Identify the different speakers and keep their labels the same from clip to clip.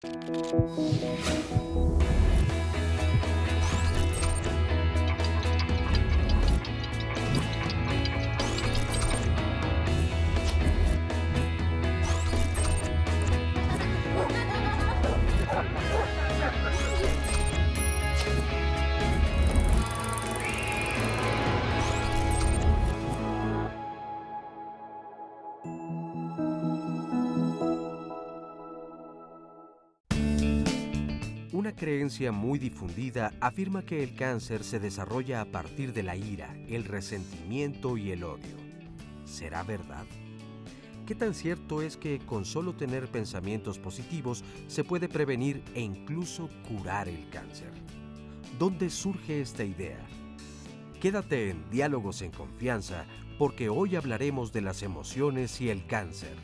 Speaker 1: Una creencia muy difundida afirma que el cáncer se desarrolla a partir de la ira, el resentimiento y el odio. ¿Será verdad? ¿Qué tan cierto es que con solo tener pensamientos positivos se puede prevenir e incluso curar el cáncer? ¿Dónde surge esta idea? Quédate en Diálogos en Confianza, porque hoy hablaremos de las emociones y el cáncer.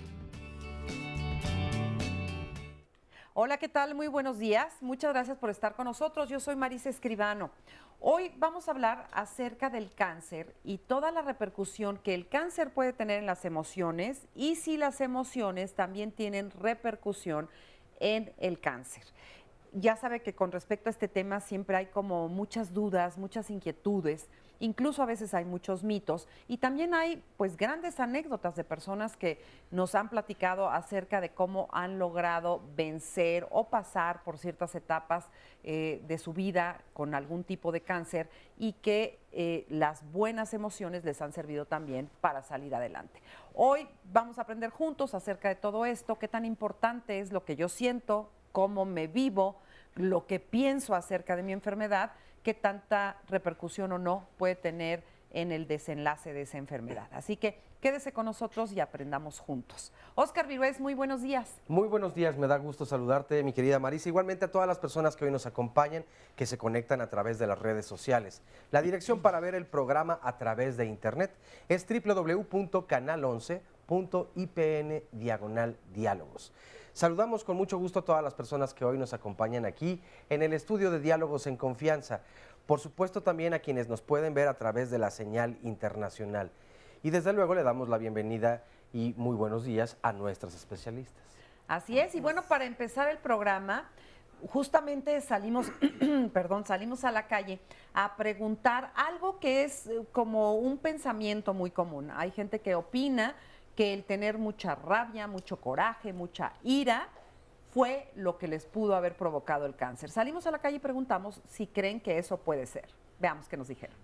Speaker 2: Hola, ¿qué tal? Muy buenos días. Muchas gracias por estar con nosotros. Yo soy Marisa Escribano. Hoy vamos a hablar acerca del cáncer y toda la repercusión que el cáncer puede tener en las emociones y si las emociones también tienen repercusión en el cáncer. Ya sabe que con respecto a este tema siempre hay como muchas dudas, muchas inquietudes, incluso a veces hay muchos mitos y también hay pues grandes anécdotas de personas que nos han platicado acerca de cómo han logrado vencer o pasar por ciertas etapas de su vida con algún tipo de cáncer y que las buenas emociones les han servido también para salir adelante. Hoy vamos a aprender juntos acerca de todo esto, qué tan importante es lo que yo siento, cómo me vivo, lo que pienso acerca de mi enfermedad, qué tanta repercusión o no puede tener en el desenlace de esa enfermedad. Así que quédese con nosotros y aprendamos juntos. Óscar Virués, muy buenos días.
Speaker 3: Muy buenos días, me da gusto saludarte, mi querida Marisa. Igualmente a todas las personas que hoy nos acompañan, que se conectan a través de las redes sociales. La dirección para ver el programa a través de internet es www.canal11.ipn/diálogos. Saludamos con mucho gusto a todas las personas que hoy nos acompañan aquí en el estudio de Diálogos en Confianza. Por supuesto también a quienes nos pueden ver a través de la señal internacional. Y desde luego le damos la bienvenida y muy buenos días a nuestras especialistas.
Speaker 2: Así es, y bueno, para empezar el programa, justamente salimos, salimos a la calle a preguntar algo que es como un pensamiento muy común. Hay gente que opina que el tener mucha rabia, mucho coraje, mucha ira fue lo que les pudo haber provocado el cáncer. Salimos a la calle y preguntamos si creen que eso puede ser. Veamos qué nos dijeron.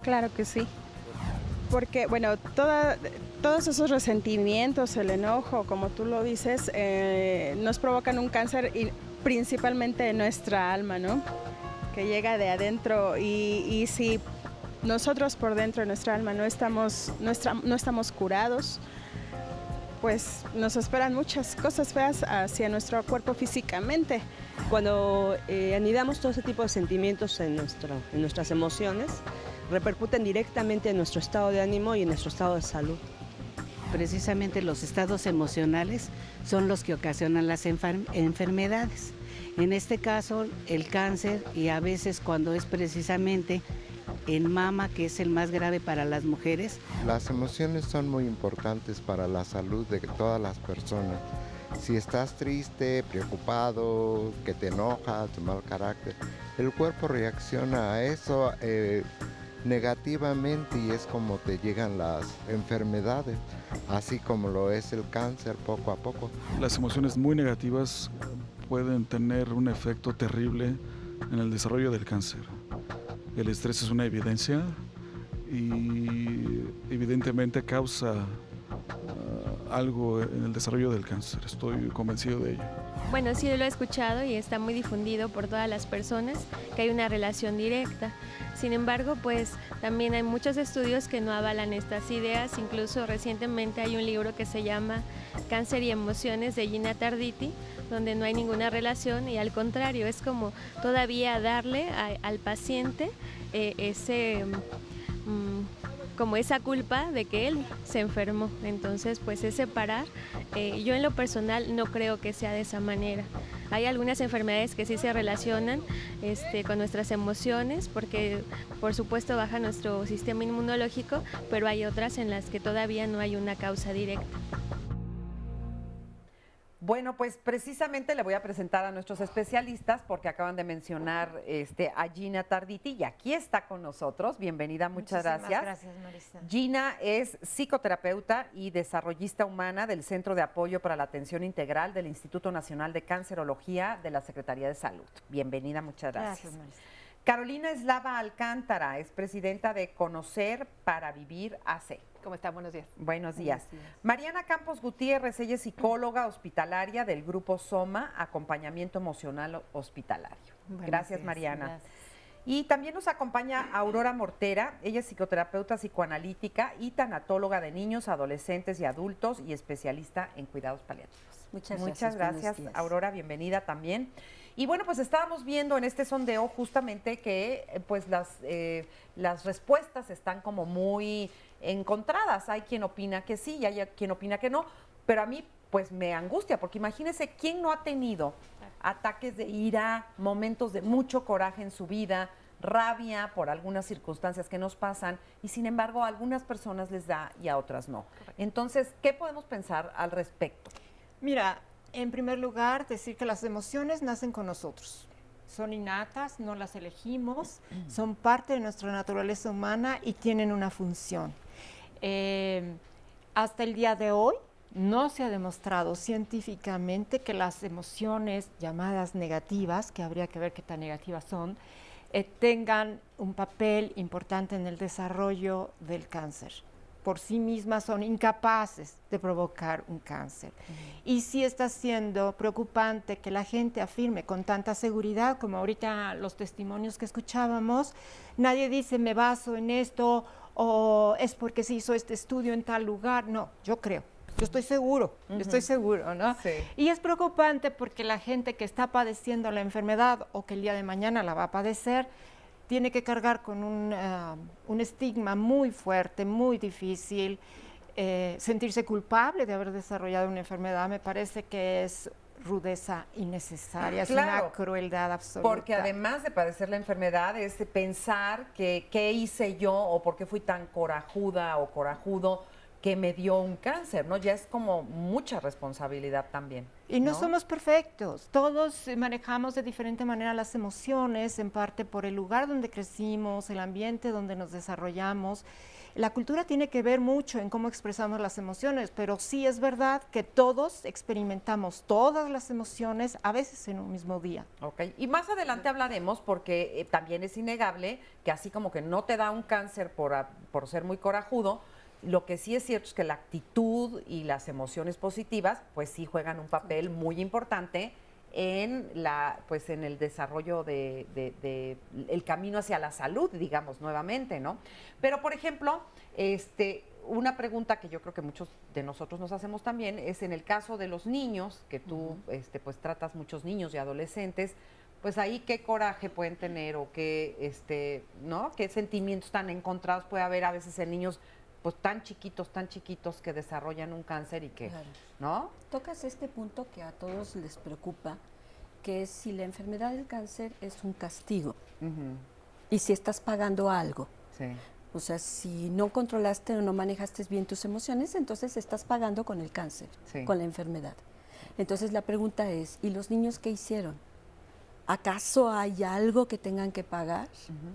Speaker 4: Claro que sí, porque bueno, todos esos resentimientos, el enojo, como tú lo dices, nos provocan un cáncer y principalmente en nuestra alma, ¿no? Que llega de adentro y si nosotros por dentro de nuestra alma no estamos curados, pues nos esperan muchas cosas feas hacia nuestro cuerpo físicamente.
Speaker 5: Cuando anidamos todo ese tipo de sentimientos en nuestras emociones, repercuten directamente en nuestro estado de ánimo y en nuestro estado de salud.
Speaker 6: Precisamente los estados emocionales son los que ocasionan las enfermedades. En este caso, el cáncer, y a veces cuando es precisamente en mama, que es el más grave para las mujeres.
Speaker 7: Las emociones son muy importantes para la salud de todas las personas. Si estás triste, preocupado, que te enojas, de mal carácter, el cuerpo reacciona a eso negativamente y es como te llegan las enfermedades, así como lo es el cáncer poco a poco.
Speaker 8: Las emociones muy negativas pueden tener un efecto terrible en el desarrollo del cáncer. El estrés es una evidencia y evidentemente causa algo en el desarrollo del cáncer. Estoy convencido de ello.
Speaker 9: Bueno, sí lo he escuchado y está muy difundido por todas las personas que hay una relación directa. Sin embargo, pues también hay muchos estudios que no avalan estas ideas. Incluso recientemente hay un libro que se llama Cáncer y Emociones de Gina Tarditi, donde no hay ninguna relación y al contrario, es como todavía darle al paciente como esa culpa de que él se enfermó. Entonces, pues es separar. Yo en lo personal no creo que sea de esa manera. Hay algunas enfermedades que sí se relacionan con nuestras emociones, porque por supuesto baja nuestro sistema inmunológico, pero hay otras en las que todavía no hay una causa directa.
Speaker 2: Bueno, pues precisamente le voy a presentar a nuestros especialistas porque acaban de mencionar a Gina Tarditi y aquí está con nosotros. Bienvenida, muchas gracias.
Speaker 10: Gracias, Marisa.
Speaker 2: Gina es psicoterapeuta y desarrollista humana del Centro de Apoyo para la Atención Integral del Instituto Nacional de Cancerología de la Secretaría de Salud. Bienvenida, muchas gracias.
Speaker 10: Gracias, Marisa.
Speaker 2: Carolina Eslava Alcántara es presidenta de Conocer para Vivir AC.
Speaker 10: ¿Cómo está? Buenos días.
Speaker 2: Buenos días. Mariana Campos Gutiérrez, ella es psicóloga hospitalaria del Grupo SOMA, Acompañamiento Emocional Hospitalario. Gracias, Mariana.
Speaker 10: Gracias.
Speaker 2: Y también nos acompaña Aurora Mortera, ella es psicoterapeuta psicoanalítica y tanatóloga de niños, adolescentes y adultos y especialista en cuidados paliativos. Muchas gracias, Aurora, bienvenida también. Y bueno, pues estábamos viendo en este sondeo justamente que pues las respuestas están como muy encontradas. Hay quien opina que sí y hay quien opina que no, pero a mí pues me angustia, porque imagínense quién no ha tenido ataques de ira, momentos de mucho coraje en su vida, rabia por algunas circunstancias que nos pasan y sin embargo a algunas personas les da y a otras no. Entonces, ¿qué podemos pensar al respecto?
Speaker 10: Mira, en primer lugar, decir que las emociones nacen con nosotros. Son innatas, no las elegimos, son parte de nuestra naturaleza humana y tienen una función. Hasta el día de hoy no se ha demostrado científicamente que las emociones llamadas negativas, que habría que ver qué tan negativas son, tengan un papel importante en el desarrollo del cáncer. Por sí mismas son incapaces de provocar un cáncer. Y sí está siendo preocupante que la gente afirme con tanta seguridad, como ahorita los testimonios que escuchábamos, nadie dice me baso en esto o es porque se hizo este estudio en tal lugar. No, yo creo. Yo estoy seguro, ¿no? Sí. Y es preocupante porque la gente que está padeciendo la enfermedad o que el día de mañana la va a padecer, tiene que cargar con un estigma muy fuerte, muy difícil. Sentirse culpable de haber desarrollado una enfermedad me parece que es rudeza innecesaria, es una crueldad absoluta.
Speaker 2: Porque además de padecer la enfermedad es pensar que qué hice yo o por qué fui tan corajuda o corajudo que me dio un cáncer, ¿no? Ya es como mucha responsabilidad también.
Speaker 10: Y no somos perfectos, todos manejamos de diferente manera las emociones, en parte por el lugar donde crecimos, el ambiente donde nos desarrollamos. La cultura tiene que ver mucho en cómo expresamos las emociones, pero sí es verdad que todos experimentamos todas las emociones, a veces en un mismo día.
Speaker 2: Ok, y más adelante hablaremos porque también es innegable que así como que no te da un cáncer por ser muy corajudo, lo que sí es cierto es que la actitud y las emociones positivas, pues sí juegan un papel muy importante en el desarrollo el camino hacia la salud, digamos, nuevamente, ¿no? Pero, por ejemplo, una pregunta que yo creo que muchos de nosotros nos hacemos también es en el caso de los niños, que tú, pues tratas muchos niños y adolescentes, pues ahí qué coraje pueden tener o qué, ¿no? Qué sentimientos tan encontrados puede haber a veces en niños pues tan chiquitos que desarrollan un cáncer y que, ¿no?
Speaker 11: Tocas este punto que a todos les preocupa, que es si la enfermedad del cáncer es un castigo y si estás pagando algo.
Speaker 2: Sí.
Speaker 11: O sea, si no controlaste o no manejaste bien tus emociones, entonces estás pagando con el cáncer, con la enfermedad. Entonces la pregunta es, ¿y los niños qué hicieron? ¿Acaso hay algo que tengan que pagar?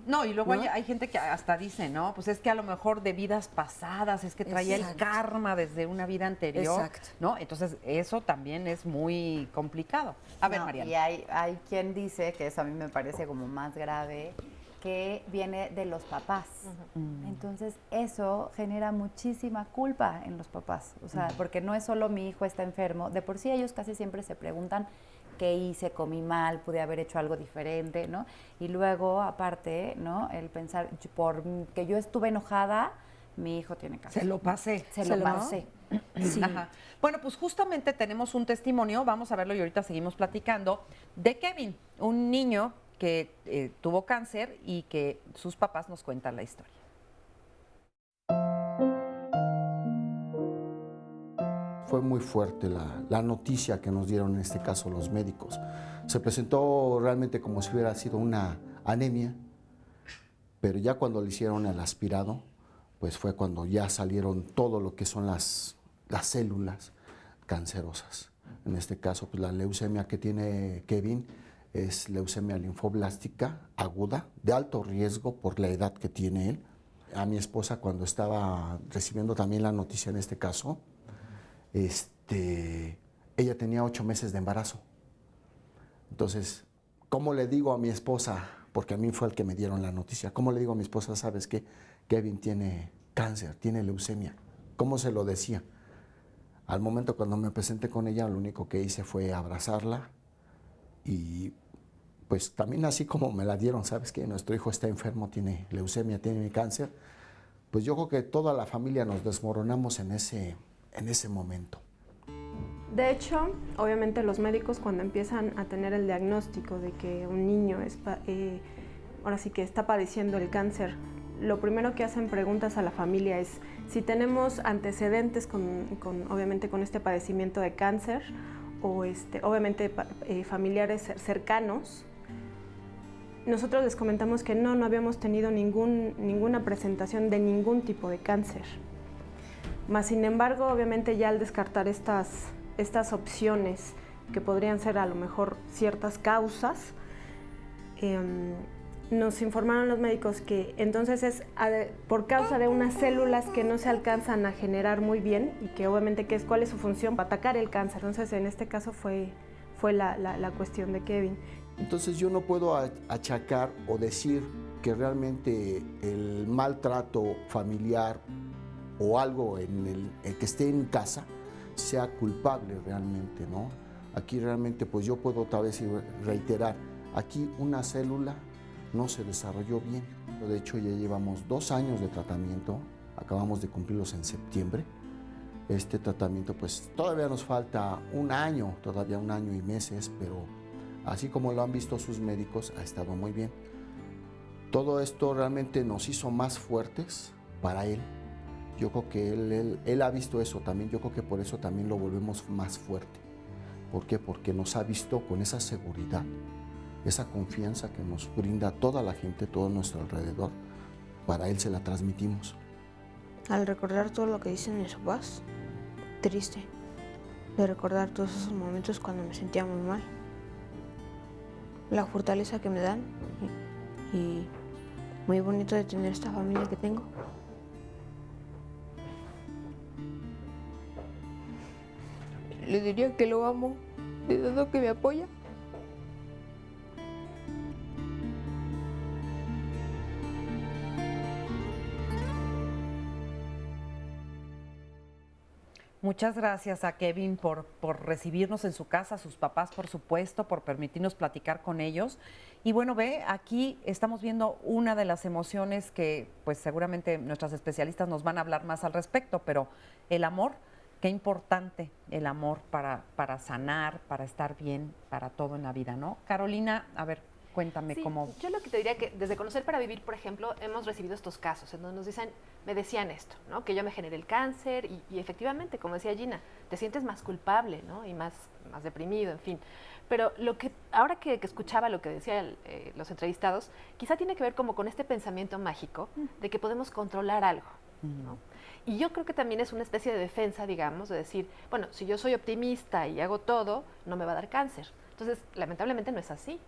Speaker 2: No, y luego hay gente que hasta dice, ¿no? Pues es que a lo mejor de vidas pasadas, es que traía el karma desde una vida anterior, ¿no? Entonces eso también es muy complicado. A ver, Mariana.
Speaker 12: Y hay quien dice, que eso a mí me parece como más grave, que viene de los papás. Entonces eso genera muchísima culpa en los papás, o sea, porque no es solo mi hijo está enfermo, de por sí ellos casi siempre se preguntan qué hice, comí mal, pude haber hecho algo diferente, ¿no? Y luego, aparte, ¿no? El pensar, por que yo estuve enojada, mi hijo tiene cáncer.
Speaker 2: Se lo pasé.
Speaker 12: Se lo pasé.
Speaker 2: Sí. Ajá. Bueno, pues justamente tenemos un testimonio, vamos a verlo y ahorita seguimos platicando, de Kevin, un niño que tuvo cáncer y que sus papás nos cuentan la historia.
Speaker 13: Fue muy fuerte la noticia que nos dieron en este caso los médicos. Se presentó realmente como si hubiera sido una anemia, pero ya cuando le hicieron el aspirado, pues fue cuando ya salieron todo lo que son las células cancerosas. En este caso, pues la leucemia que tiene Kevin es leucemia linfoblástica aguda, de alto riesgo por la edad que tiene él. A mi esposa, cuando estaba recibiendo también la noticia en este caso, ella tenía 8 meses de embarazo. Entonces, ¿cómo le digo a mi esposa? Porque a mí fue el que me dieron la noticia. ¿Cómo le digo a mi esposa, sabes qué? Kevin tiene cáncer, tiene leucemia. ¿Cómo se lo decía? Al momento cuando me presenté con ella, lo único que hice fue abrazarla y pues también así como me la dieron, ¿sabes qué? Nuestro hijo está enfermo, tiene leucemia, tiene cáncer. Pues yo creo que toda la familia nos desmoronamos en ese momento.
Speaker 14: De hecho, obviamente los médicos cuando empiezan a tener el diagnóstico de que un niño ahora sí que está padeciendo el cáncer, lo primero que hacen preguntas a la familia es si tenemos antecedentes obviamente con este padecimiento de cáncer o obviamente familiares cercanos. Nosotros les comentamos que no habíamos tenido ninguna presentación de ningún tipo de cáncer. Más sin embargo, obviamente ya al descartar estas opciones que podrían ser a lo mejor ciertas causas, nos informaron los médicos que entonces es por causa de unas células que no se alcanzan a generar muy bien y que obviamente cuál es su función para atacar el cáncer. Entonces en este caso fue la cuestión de Kevin.
Speaker 13: Entonces yo no puedo achacar o decir que realmente el maltrato familiar o algo en el que esté en casa sea culpable realmente, ¿no? Aquí realmente pues yo puedo otra vez reiterar, aquí una célula no se desarrolló bien. De hecho ya llevamos 2 años de tratamiento, acabamos de cumplirlos en septiembre. Este tratamiento pues todavía nos falta todavía un año y meses, pero así como lo han visto sus médicos, ha estado muy bien. Todo esto realmente nos hizo más fuertes para él. Yo creo que él ha visto eso también, yo creo que por eso también lo volvemos más fuerte. ¿Por qué? Porque nos ha visto con esa seguridad, esa confianza que nos brinda toda la gente, todo nuestro alrededor. Para él se la transmitimos.
Speaker 15: Al recordar todo lo que dicen mis papás, triste de recordar todos esos momentos cuando me sentía muy mal. La fortaleza que me dan y muy bonito de tener esta familia que tengo. Le diría que lo amo, de todo que me apoya.
Speaker 2: Muchas gracias a Kevin por recibirnos en su casa, a sus papás, por supuesto, por permitirnos platicar con ellos. Y bueno, aquí estamos viendo una de las emociones que pues seguramente nuestras especialistas nos van a hablar más al respecto, pero el amor, qué importante el amor para sanar, para estar bien, para todo en la vida, ¿no? Carolina, a ver, cuéntame cómo...
Speaker 16: Yo lo que te diría que desde Conocer para Vivir, por ejemplo, hemos recibido estos casos en donde nos dicen, me decían esto, ¿no? Que yo me generé el cáncer y efectivamente, como decía Gina, te sientes más culpable, ¿no? Y más deprimido, en fin. Pero ahora que escuchaba lo que decían los entrevistados, quizá tiene que ver como con este pensamiento mágico de que podemos controlar algo, ¿no? Y yo creo que también es una especie de defensa, digamos, de decir, bueno, si yo soy optimista y hago todo, no me va a dar cáncer. Entonces, lamentablemente no es así.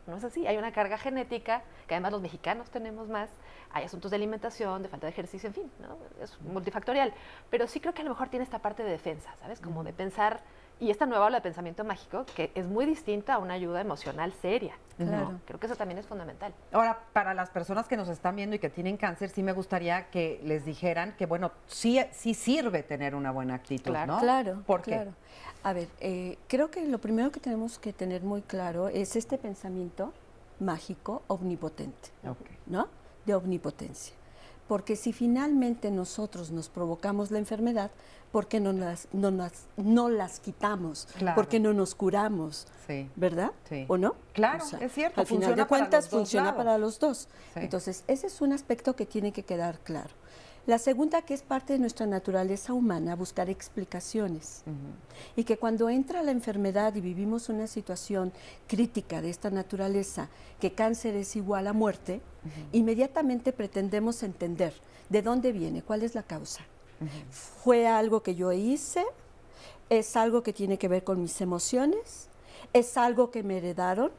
Speaker 16: No es así, hay una carga genética que además los mexicanos tenemos más, hay asuntos de alimentación, de falta de ejercicio, en fin, ¿no? Es multifactorial, pero sí creo que a lo mejor tiene esta parte de defensa, ¿sabes? Como de pensar, y esta nueva ola de pensamiento mágico, que es muy distinta a una ayuda emocional seria.
Speaker 2: Claro.
Speaker 16: ¿No? Creo que eso también es fundamental.
Speaker 2: Ahora, para las personas que nos están viendo y que tienen cáncer, sí me gustaría que les dijeran que, bueno, sí sirve tener una buena actitud, ¿no?
Speaker 11: Claro,
Speaker 2: ¿Por qué?
Speaker 11: claro. A ver, creo que lo primero que tenemos que tener muy claro es este pensamiento mágico omnipotente, ¿no? De omnipotencia. Porque si finalmente nosotros nos provocamos la enfermedad, ¿por qué no las quitamos?
Speaker 2: Claro.
Speaker 11: ¿Por qué no nos curamos?
Speaker 2: Sí.
Speaker 11: ¿Verdad?
Speaker 2: Sí.
Speaker 11: ¿O no?
Speaker 2: Claro,
Speaker 11: O sea,
Speaker 2: es cierto.
Speaker 11: Al final
Speaker 2: funciona
Speaker 11: de cuentas,
Speaker 2: para los dos
Speaker 11: funciona
Speaker 2: lados.
Speaker 11: para los dos.
Speaker 2: Sí.
Speaker 11: Entonces, ese es un aspecto que tiene que quedar claro. La segunda, que es parte de nuestra naturaleza humana, buscar explicaciones. Y que cuando entra la enfermedad y vivimos una situación crítica de esta naturaleza, que cáncer es igual a muerte, inmediatamente pretendemos entender de dónde viene, cuál es la causa. ¿Fue algo que yo hice? es algo que tiene que ver con mis emociones, es algo que me heredaron,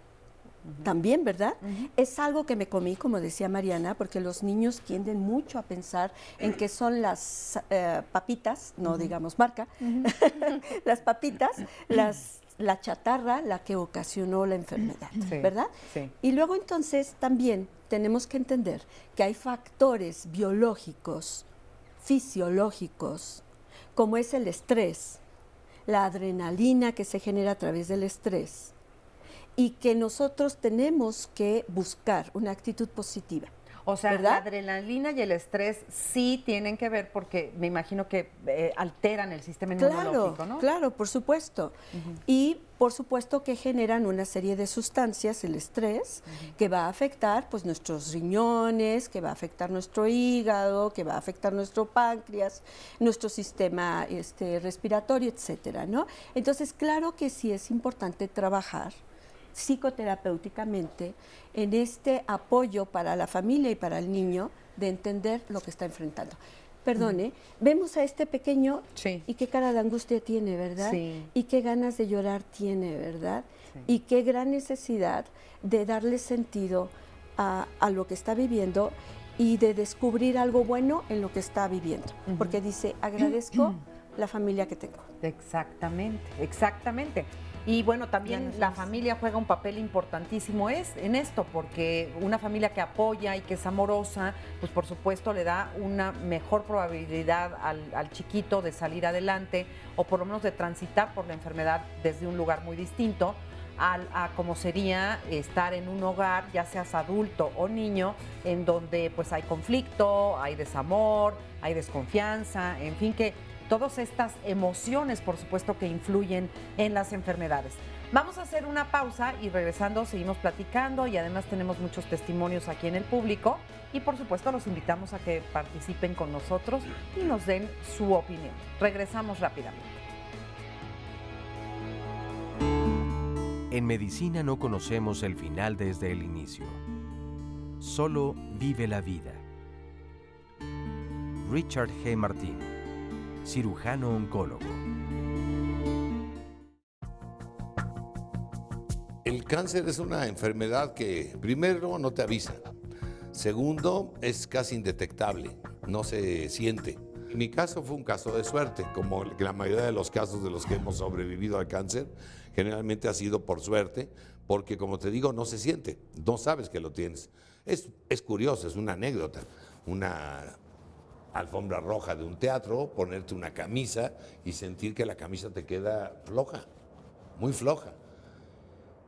Speaker 11: también, ¿verdad? Es algo que me comí, como decía Mariana, porque los niños tienden mucho a pensar en que son las papitas, no digamos marca, las papitas, la chatarra la que ocasionó la enfermedad, ¿verdad? Sí. Y luego entonces también tenemos que entender que hay factores biológicos, fisiológicos, como es el estrés, la adrenalina que se genera a través del estrés, y que nosotros tenemos que buscar una actitud positiva.
Speaker 2: O sea,
Speaker 11: ¿verdad?
Speaker 2: La adrenalina y el estrés sí tienen que ver porque me imagino que alteran el sistema inmunológico, ¿no?
Speaker 11: Claro, por supuesto. Y por supuesto que generan una serie de sustancias, el estrés, que va a afectar pues nuestros riñones, que va a afectar nuestro hígado, que va a afectar nuestro páncreas, nuestro sistema respiratorio, etcétera, ¿no? Entonces, claro que sí es importante trabajar psicoterapéuticamente en este apoyo para la familia y para el niño de entender lo que está enfrentando. Perdone, vemos a este pequeño y qué cara de angustia tiene, ¿verdad? Sí. Y qué ganas de llorar tiene, ¿verdad? Sí. Y qué gran necesidad de darle sentido a lo que está viviendo y de descubrir algo bueno en lo que está viviendo. Porque dice, agradezco la familia que tengo.
Speaker 2: Exactamente, exactamente. Y bueno, también la familia juega un papel importantísimo en esto, porque una familia que apoya y que es amorosa, pues por supuesto le da una mejor probabilidad al chiquito de salir adelante o por lo menos de transitar por la enfermedad desde un lugar muy distinto a como sería estar en un hogar, ya seas adulto o niño, en donde pues hay conflicto, hay desamor, hay desconfianza, en fin, que todas estas emociones, por supuesto, que influyen en las enfermedades. Vamos a hacer una pausa y regresando seguimos platicando y además tenemos muchos testimonios aquí en el público y por supuesto los invitamos a que participen con nosotros y nos den su opinión. Regresamos rápidamente.
Speaker 1: En medicina no conocemos el final desde el inicio. Solo vive la vida. Richard G. Martín, cirujano oncólogo.
Speaker 17: El cáncer es una enfermedad que, primero, no te avisa. Segundo, es casi indetectable, no se siente. Mi caso fue un caso de suerte, como la mayoría de los casos de los que hemos sobrevivido al cáncer, generalmente ha sido por suerte, porque como te digo, no se siente, no sabes que lo tienes. Es curioso, es una anécdota, una alfombra roja de un teatro, ponerte una camisa y sentir que la camisa te queda floja, muy floja.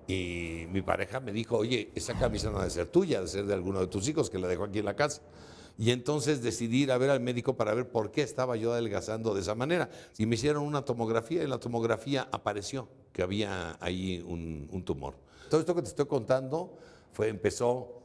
Speaker 17: Y mi pareja me dijo, oye, esa camisa no debe ser tuya, debe ser de alguno de tus hijos que la dejó aquí en la casa. Y entonces decidí ir a ver al médico para ver por qué estaba yo adelgazando de esa manera. Y me hicieron una tomografía y en la tomografía apareció que había ahí un tumor. Todo esto que te estoy contando empezó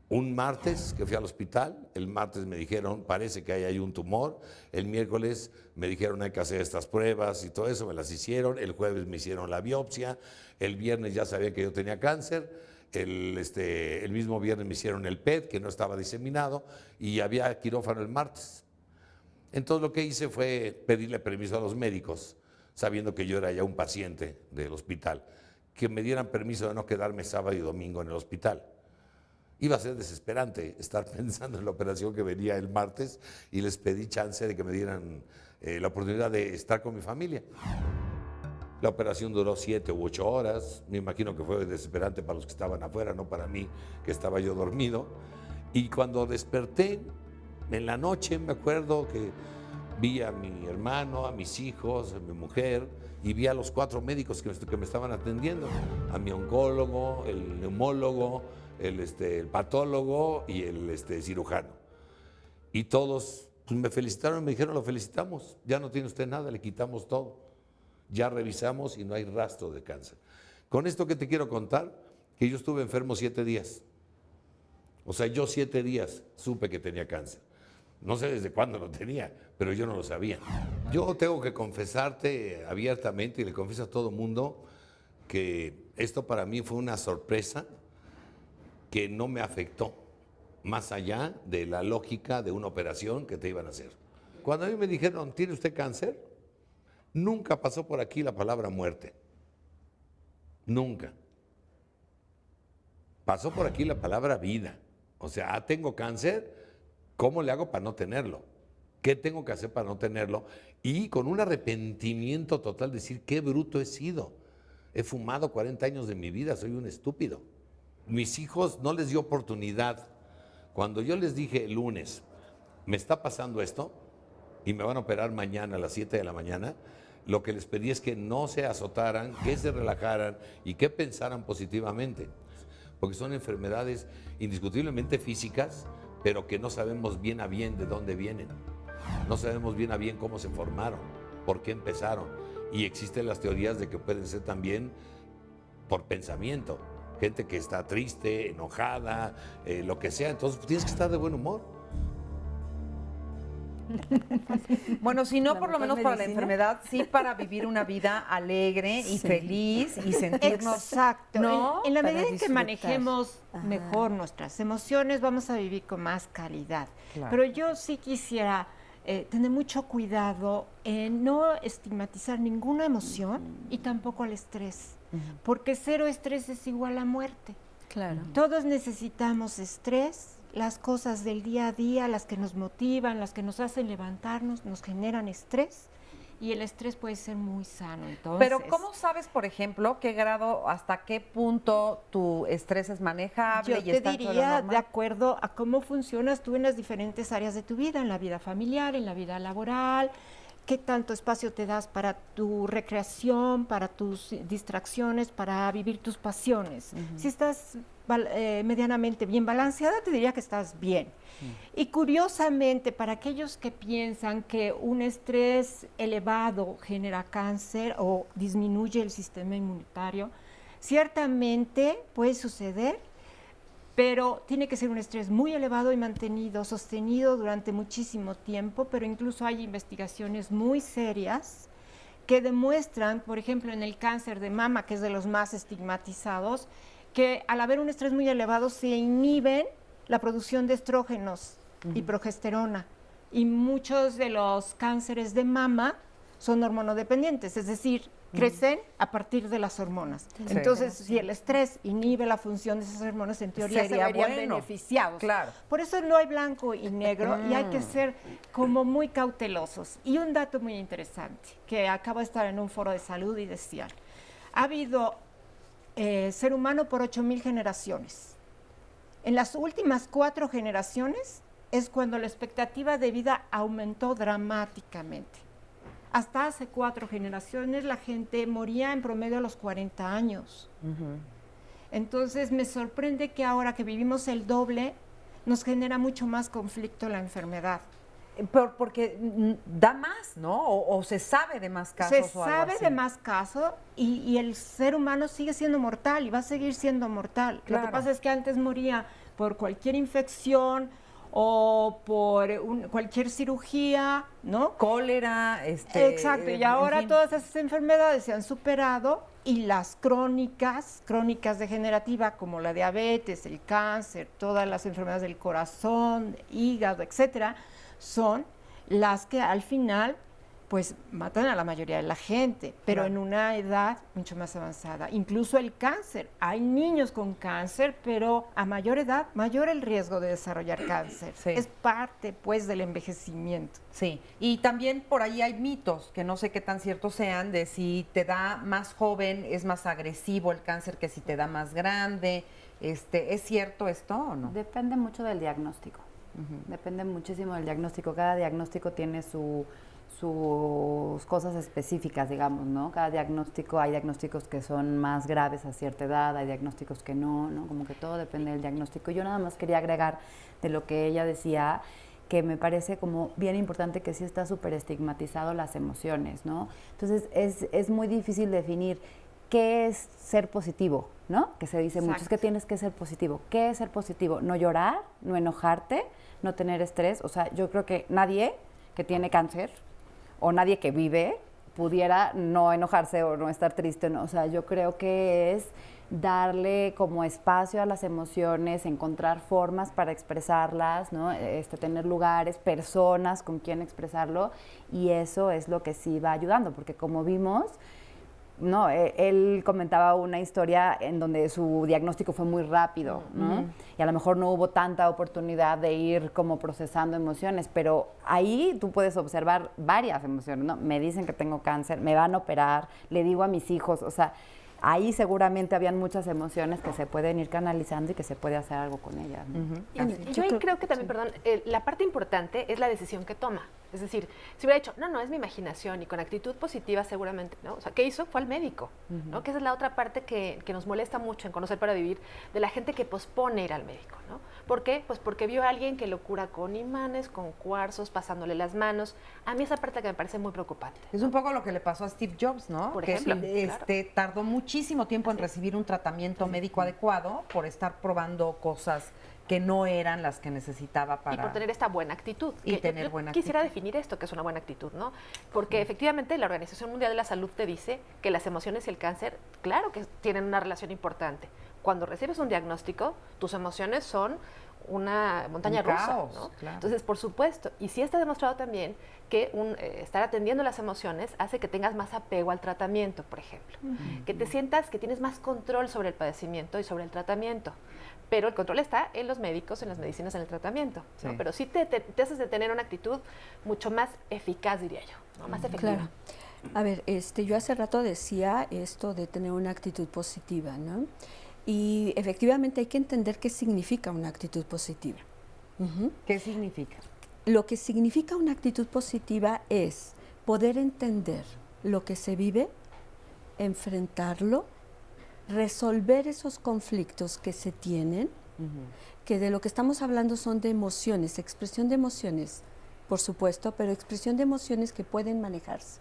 Speaker 17: un martes que fui al hospital. El martes me dijeron, parece que hay ahí un tumor. El miércoles me dijeron, hay que hacer estas pruebas y todo eso, me las hicieron. El jueves me hicieron la biopsia. El viernes ya sabía que yo tenía cáncer. El mismo viernes me hicieron el PET, que no estaba diseminado, y había quirófano el martes. Entonces lo que hice fue pedirle permiso a los médicos, sabiendo que yo era ya un paciente del hospital, que me dieran permiso de no quedarme sábado y domingo en el hospital. Iba a ser desesperante estar pensando en la operación que venía el martes y les pedí chance de que me dieran la oportunidad de estar con mi familia. La operación duró 7 u 8 horas, me imagino que fue desesperante para los que estaban afuera, no para mí, que estaba yo dormido. Y cuando desperté, en la noche me acuerdo que vi a mi hermano, a mis hijos, a mi mujer, y vi a los 4 médicos que me estaban atendiendo, a mi oncólogo, el neumólogo, el patólogo y el cirujano. Y todos pues, me felicitaron, me dijeron, lo felicitamos, ya no tiene usted nada, le quitamos todo. Ya revisamos y no hay rastro de cáncer. Con esto que te quiero contar, que yo estuve enfermo 7 días. O sea, yo 7 días supe que tenía cáncer. No sé desde cuándo lo tenía, pero yo no lo sabía. Yo tengo que confesarte abiertamente, y le confieso a todo mundo, que esto para mí fue una sorpresa que no me afectó, más allá de la lógica de una operación que te iban a hacer. Cuando a mí me dijeron, ¿tiene usted cáncer? nunca pasó por aquí la palabra muerte. Nunca. Pasó por aquí la palabra vida. O sea, tengo cáncer, ¿cómo le hago para no tenerlo? ¿Qué tengo que hacer para no tenerlo? Y con un arrepentimiento total, decir, qué bruto he sido. He fumado 40 años de mi vida, soy un estúpido. Mis hijos no les dio oportunidad. Cuando yo les dije el lunes, me está pasando esto y me van a operar mañana a las 7 de la mañana, lo que les pedí es que no se azotaran, que se relajaran y que pensaran positivamente. Porque son enfermedades indiscutiblemente físicas, pero que no sabemos bien a bien de dónde vienen. No sabemos bien a bien cómo se formaron, por qué empezaron. Y existen las teorías de que pueden ser también por pensamiento. Gente que está triste, enojada, lo que sea. Entonces tienes que estar de buen humor.
Speaker 2: Bueno, si no, por lo menos para la enfermedad, sí para vivir una vida alegre y feliz y sentirnos...
Speaker 10: Exacto.
Speaker 2: ¿no?
Speaker 10: En la
Speaker 2: Para
Speaker 10: medida en que
Speaker 2: disfrutar.
Speaker 10: manejemos mejor nuestras emociones, vamos a vivir con más calidad.
Speaker 2: Claro.
Speaker 10: Pero yo sí quisiera tener mucho cuidado en no estigmatizar ninguna emoción y tampoco el estrés, porque cero estrés es igual a muerte.
Speaker 11: Claro.
Speaker 10: Todos necesitamos estrés. Las cosas del día a día, las que nos motivan, las que nos hacen levantarnos, nos generan estrés y el estrés puede ser muy sano. Entonces,
Speaker 2: Pero ¿cómo sabes, por ejemplo, qué grado, hasta qué punto tu estrés es manejable?
Speaker 10: yo
Speaker 2: y
Speaker 10: te
Speaker 2: está dentro de lo
Speaker 10: diría
Speaker 2: normal?
Speaker 10: de acuerdo a cómo funcionas tú en las diferentes áreas de tu vida, en la vida familiar, en la vida laboral, qué tanto espacio te das para tu recreación, para tus distracciones, para vivir tus pasiones. Si estás medianamente bien balanceada, te diría que estás bien. Y curiosamente, para aquellos que piensan que un estrés elevado genera cáncer o disminuye el sistema inmunitario, ciertamente puede suceder, pero tiene que ser un estrés muy elevado y mantenido, sostenido durante muchísimo tiempo, pero incluso hay investigaciones muy serias que demuestran, por ejemplo, en el cáncer de mama, que es de los más estigmatizados, que al haber un estrés muy elevado se inhiben la producción de estrógenos y progesterona. Y muchos de los cánceres de mama son hormonodependientes, es decir, crecen a partir de las hormonas.
Speaker 2: Sí.
Speaker 10: Entonces, si el estrés inhibe la función de esas hormonas, en teoría
Speaker 2: Sería
Speaker 10: se verían
Speaker 2: bueno.
Speaker 10: beneficiados.
Speaker 2: Claro.
Speaker 10: Por eso no hay blanco y negro y hay que ser como muy cautelosos. Y un dato muy interesante, que acabo de estar en un foro de salud y decían, ha habido ser humano por 8,000 generaciones. En las últimas 4 generaciones es cuando la expectativa de vida aumentó dramáticamente. Hasta hace 4 generaciones la gente moría en promedio a los 40 años. Entonces me sorprende que ahora que vivimos el doble, nos genera mucho más conflicto la enfermedad.
Speaker 2: Porque da más, ¿no? O se sabe de más casos.
Speaker 10: Se
Speaker 2: o algo
Speaker 10: sabe
Speaker 2: así.
Speaker 10: de más casos y el ser humano sigue siendo mortal y va a seguir siendo mortal.
Speaker 2: Claro.
Speaker 10: Lo que pasa es que antes moría por cualquier infección o por cualquier cirugía, ¿no?
Speaker 2: Cólera,
Speaker 10: Exacto, y ahora
Speaker 2: en fin.
Speaker 10: todas esas enfermedades se han superado y las crónicas degenerativas como la diabetes, el cáncer, todas las enfermedades del corazón, hígado, etcétera, son las que al final pues matan a la mayoría de la gente, pero
Speaker 2: Claro.
Speaker 10: en una edad mucho más avanzada. Incluso el cáncer. Hay niños con cáncer, pero a mayor edad, mayor el riesgo de desarrollar cáncer.
Speaker 2: Sí.
Speaker 10: Es parte pues del envejecimiento.
Speaker 2: Sí, y también por ahí hay mitos que no sé qué tan ciertos sean de si te da más joven es más agresivo el cáncer que si te da más grande. ¿Es cierto esto o no?
Speaker 12: Depende mucho del diagnóstico. Depende muchísimo del diagnóstico. Cada diagnóstico tiene sus cosas específicas, digamos, ¿no? Cada diagnóstico, hay diagnósticos que son más graves a cierta edad, hay diagnósticos que no, ¿no? Como que todo depende del diagnóstico. Yo nada más quería agregar de lo que ella decía, que me parece como bien importante que sí está súper estigmatizado las emociones, ¿no? Entonces es muy difícil definir qué es ser positivo, ¿no? Que se dice mucho, es que tienes que ser positivo. ¿Qué es ser positivo? No llorar, no enojarte, no tener estrés. O sea, yo creo que nadie que tiene cáncer o nadie que vive pudiera no enojarse o no estar triste, ¿no? O sea, yo creo que es darle como espacio a las emociones, encontrar formas para expresarlas, ¿no? Tener lugares, personas con quien expresarlo, y eso es lo que sí va ayudando, porque como vimos, no, él comentaba una historia en donde su diagnóstico fue muy rápido, ¿no? Y a lo mejor no hubo tanta oportunidad de ir como procesando emociones, pero ahí tú puedes observar varias emociones, ¿no? Me dicen que tengo cáncer, me van a operar, le digo a mis hijos, o sea, ahí seguramente habían muchas emociones que se pueden ir canalizando y que se puede hacer algo con ellas, ¿no?
Speaker 16: Y yo ahí creo que también, perdón, la parte importante es la decisión que toma. Es decir, si hubiera dicho, no, es mi imaginación y con actitud positiva seguramente, ¿no? O sea, ¿qué hizo? Fue al médico, ¿no? Que esa es la otra parte que nos molesta mucho en Conocer para Vivir, de la gente que pospone ir al médico, ¿no? ¿Por qué? Pues porque vio a alguien que lo cura con imanes, con cuarzos, pasándole las manos. A mí esa parte que me parece muy preocupante.
Speaker 2: Es un poco lo que le pasó a Steve Jobs, ¿no?
Speaker 16: Por
Speaker 2: que
Speaker 16: ejemplo,
Speaker 2: tardó muchísimo tiempo en recibir un tratamiento médico adecuado por estar probando cosas que no eran las que necesitaba para...
Speaker 16: Y por tener esta buena actitud.
Speaker 2: Y tener
Speaker 16: yo
Speaker 2: buena
Speaker 16: quisiera
Speaker 2: actitud.
Speaker 16: definir esto, que es una buena actitud, ¿no? Porque efectivamente la Organización Mundial de la Salud te dice que las emociones y el cáncer, claro que tienen una relación importante. Cuando recibes un diagnóstico, tus emociones son una montaña rusa,
Speaker 2: caos,
Speaker 16: ¿no?
Speaker 2: claro.
Speaker 16: Entonces, por supuesto, y sí está demostrado también que estar atendiendo las emociones hace que tengas más apego al tratamiento, por ejemplo. Que te sientas que tienes más control sobre el padecimiento y sobre el tratamiento. Pero el control está en los médicos, en las medicinas, en el tratamiento, ¿no?
Speaker 2: Sí.
Speaker 16: Pero sí te haces de tener una actitud mucho más eficaz, diría yo, ¿no? Más efectiva.
Speaker 11: Claro. A ver, yo hace rato decía esto de tener una actitud positiva, ¿no? Y efectivamente hay que entender qué significa una actitud positiva.
Speaker 2: ¿Qué significa?
Speaker 11: Lo que significa una actitud positiva es poder entender lo que se vive, enfrentarlo, resolver esos conflictos que se tienen, que de lo que estamos hablando son de emociones, expresión de emociones, por supuesto, pero expresión de emociones que pueden manejarse,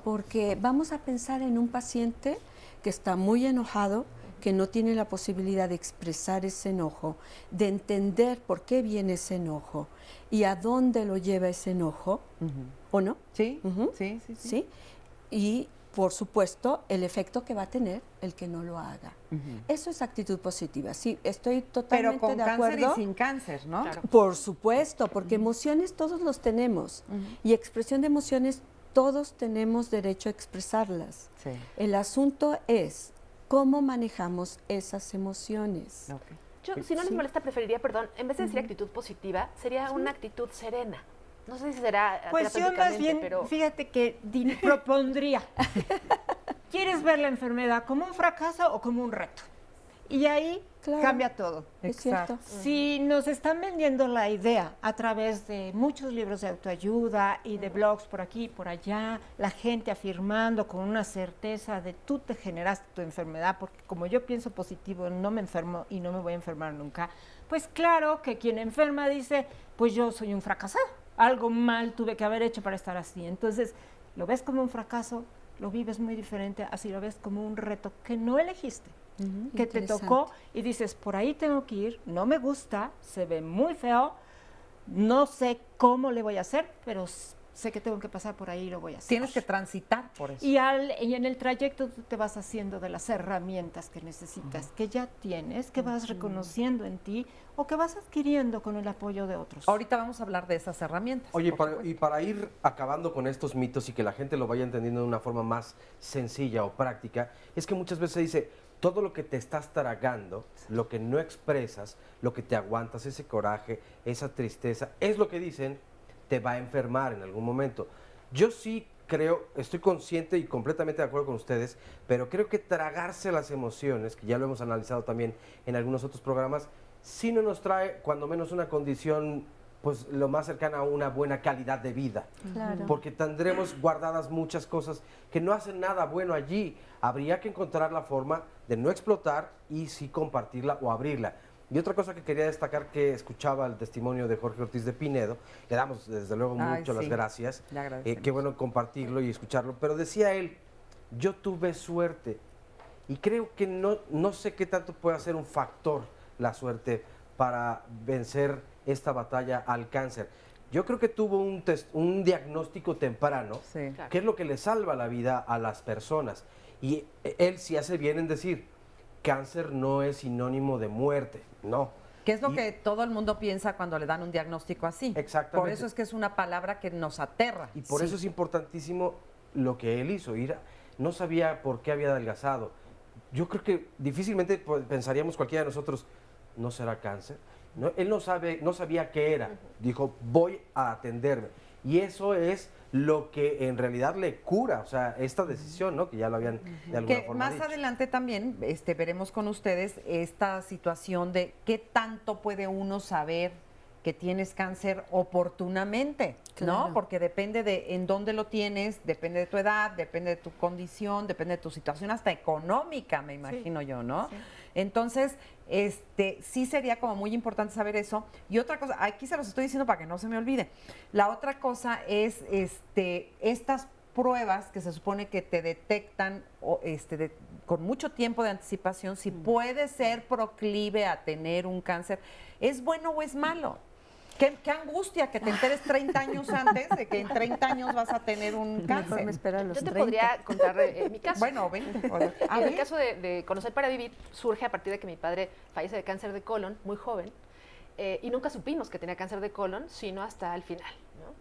Speaker 11: porque vamos a pensar en un paciente que está muy enojado, que no tiene la posibilidad de expresar ese enojo, de entender por qué viene ese enojo y a dónde lo lleva ese enojo, ¿o no?
Speaker 2: Sí, sí.
Speaker 11: Y, por supuesto, el efecto que va a tener el que no lo haga. Eso es actitud positiva. Sí, estoy totalmente
Speaker 2: Pero con
Speaker 11: de
Speaker 2: cáncer
Speaker 11: acuerdo.
Speaker 2: y sin cáncer, ¿no?
Speaker 16: Claro.
Speaker 11: Por supuesto, porque emociones todos los tenemos. Y expresión de emociones todos tenemos derecho a expresarlas.
Speaker 2: Sí.
Speaker 11: El asunto es cómo manejamos esas emociones.
Speaker 16: Yo, si no les molesta, preferiría, perdón, en vez de decir actitud positiva, sería una actitud serena. No sé si será
Speaker 10: Pues yo más bien,
Speaker 16: pero...
Speaker 10: fíjate que propondría, ¿quieres ver la enfermedad como un fracaso o como un reto? Y ahí cambia todo.
Speaker 11: Es cierto.
Speaker 10: Si nos están vendiendo la idea a través de muchos libros de autoayuda y de blogs por aquí y por allá, la gente afirmando con una certeza de tú te generaste tu enfermedad, porque como yo pienso positivo, no me enfermo y no me voy a enfermar nunca, pues claro que quien enferma dice, pues yo soy un fracasado, algo mal tuve que haber hecho para estar así. Entonces, lo ves como un fracaso, lo vives muy diferente, así lo ves como un reto que no elegiste. Que te tocó y dices, por ahí tengo que ir, no me gusta, se ve muy feo, no sé cómo le voy a hacer, pero sé que tengo que pasar por ahí y lo voy a hacer.
Speaker 2: Tienes que transitar por eso.
Speaker 10: Y en el trayecto tú te vas haciendo de las herramientas que necesitas, que ya tienes, que vas reconociendo en ti o que vas adquiriendo con el apoyo de otros.
Speaker 2: Ahorita vamos a hablar de esas herramientas.
Speaker 3: Oye, para ir acabando con estos mitos y que la gente lo vaya entendiendo de una forma más sencilla o práctica, es que muchas veces se dice, todo lo que te estás tragando, lo que no expresas, lo que te aguantas, ese coraje, esa tristeza, es lo que dicen, te va a enfermar en algún momento. Yo sí creo, estoy consciente y completamente de acuerdo con ustedes, pero creo que tragarse las emociones, que ya lo hemos analizado también en algunos otros programas, sí no nos trae cuando menos una condición pues lo más cercana a una buena calidad de vida.
Speaker 11: Claro.
Speaker 3: Porque tendremos guardadas muchas cosas que no hacen nada bueno allí. Habría que encontrar la forma de no explotar y sí compartirla o abrirla. Y otra cosa que quería destacar, que escuchaba el testimonio de Jorge Ortiz de Pinedo, le damos desde luego mucho las gracias, qué bueno compartirlo y escucharlo, pero decía él, yo tuve suerte y creo que no sé qué tanto puede ser un factor la suerte para vencer esta batalla al cáncer. Yo creo que tuvo un diagnóstico temprano, que es lo que le salva la vida a las personas. Y él sí hace bien en decir, cáncer no es sinónimo de muerte, no.
Speaker 2: ¿Qué es lo que todo el mundo piensa cuando le dan un diagnóstico así?
Speaker 3: Exactamente.
Speaker 2: Por eso es que es una palabra que nos aterra.
Speaker 3: Y por eso es importantísimo lo que él hizo. No sabía por qué había adelgazado. Yo creo que difícilmente pensaríamos cualquiera de nosotros, ¿no será cáncer? No, él no sabía qué era. Dijo, voy a atenderme. Y eso es lo que en realidad le cura, o sea, esta decisión, ¿no? Que ya lo habían de alguna forma
Speaker 2: más
Speaker 3: dicho.
Speaker 2: adelante también veremos con ustedes esta situación de qué tanto puede uno saber que tienes cáncer oportunamente,
Speaker 11: Claro.
Speaker 2: ¿no? Porque depende de en dónde lo tienes, depende de tu edad, depende de tu condición, depende de tu situación hasta económica, me imagino yo, ¿no?
Speaker 11: Sí.
Speaker 2: Entonces, sí sería como muy importante saber eso. Y otra cosa, aquí se los estoy diciendo para que no se me olvide. La otra cosa es estas pruebas que se supone que te detectan con mucho tiempo de anticipación si puede ser proclive a tener un cáncer. ¿Es bueno o es malo? ¿Qué angustia que te enteres 30 años antes de que en 30 años vas a tener un cáncer?
Speaker 11: Mejor me espero a los
Speaker 16: Yo te
Speaker 11: 30.
Speaker 16: podría contar mi caso.
Speaker 2: Bueno, 20.
Speaker 16: El caso de Conocer para Vivir surge a partir de que mi padre fallece de cáncer de colon, muy joven, y nunca supimos que tenía cáncer de colon, sino hasta el final, ¿no?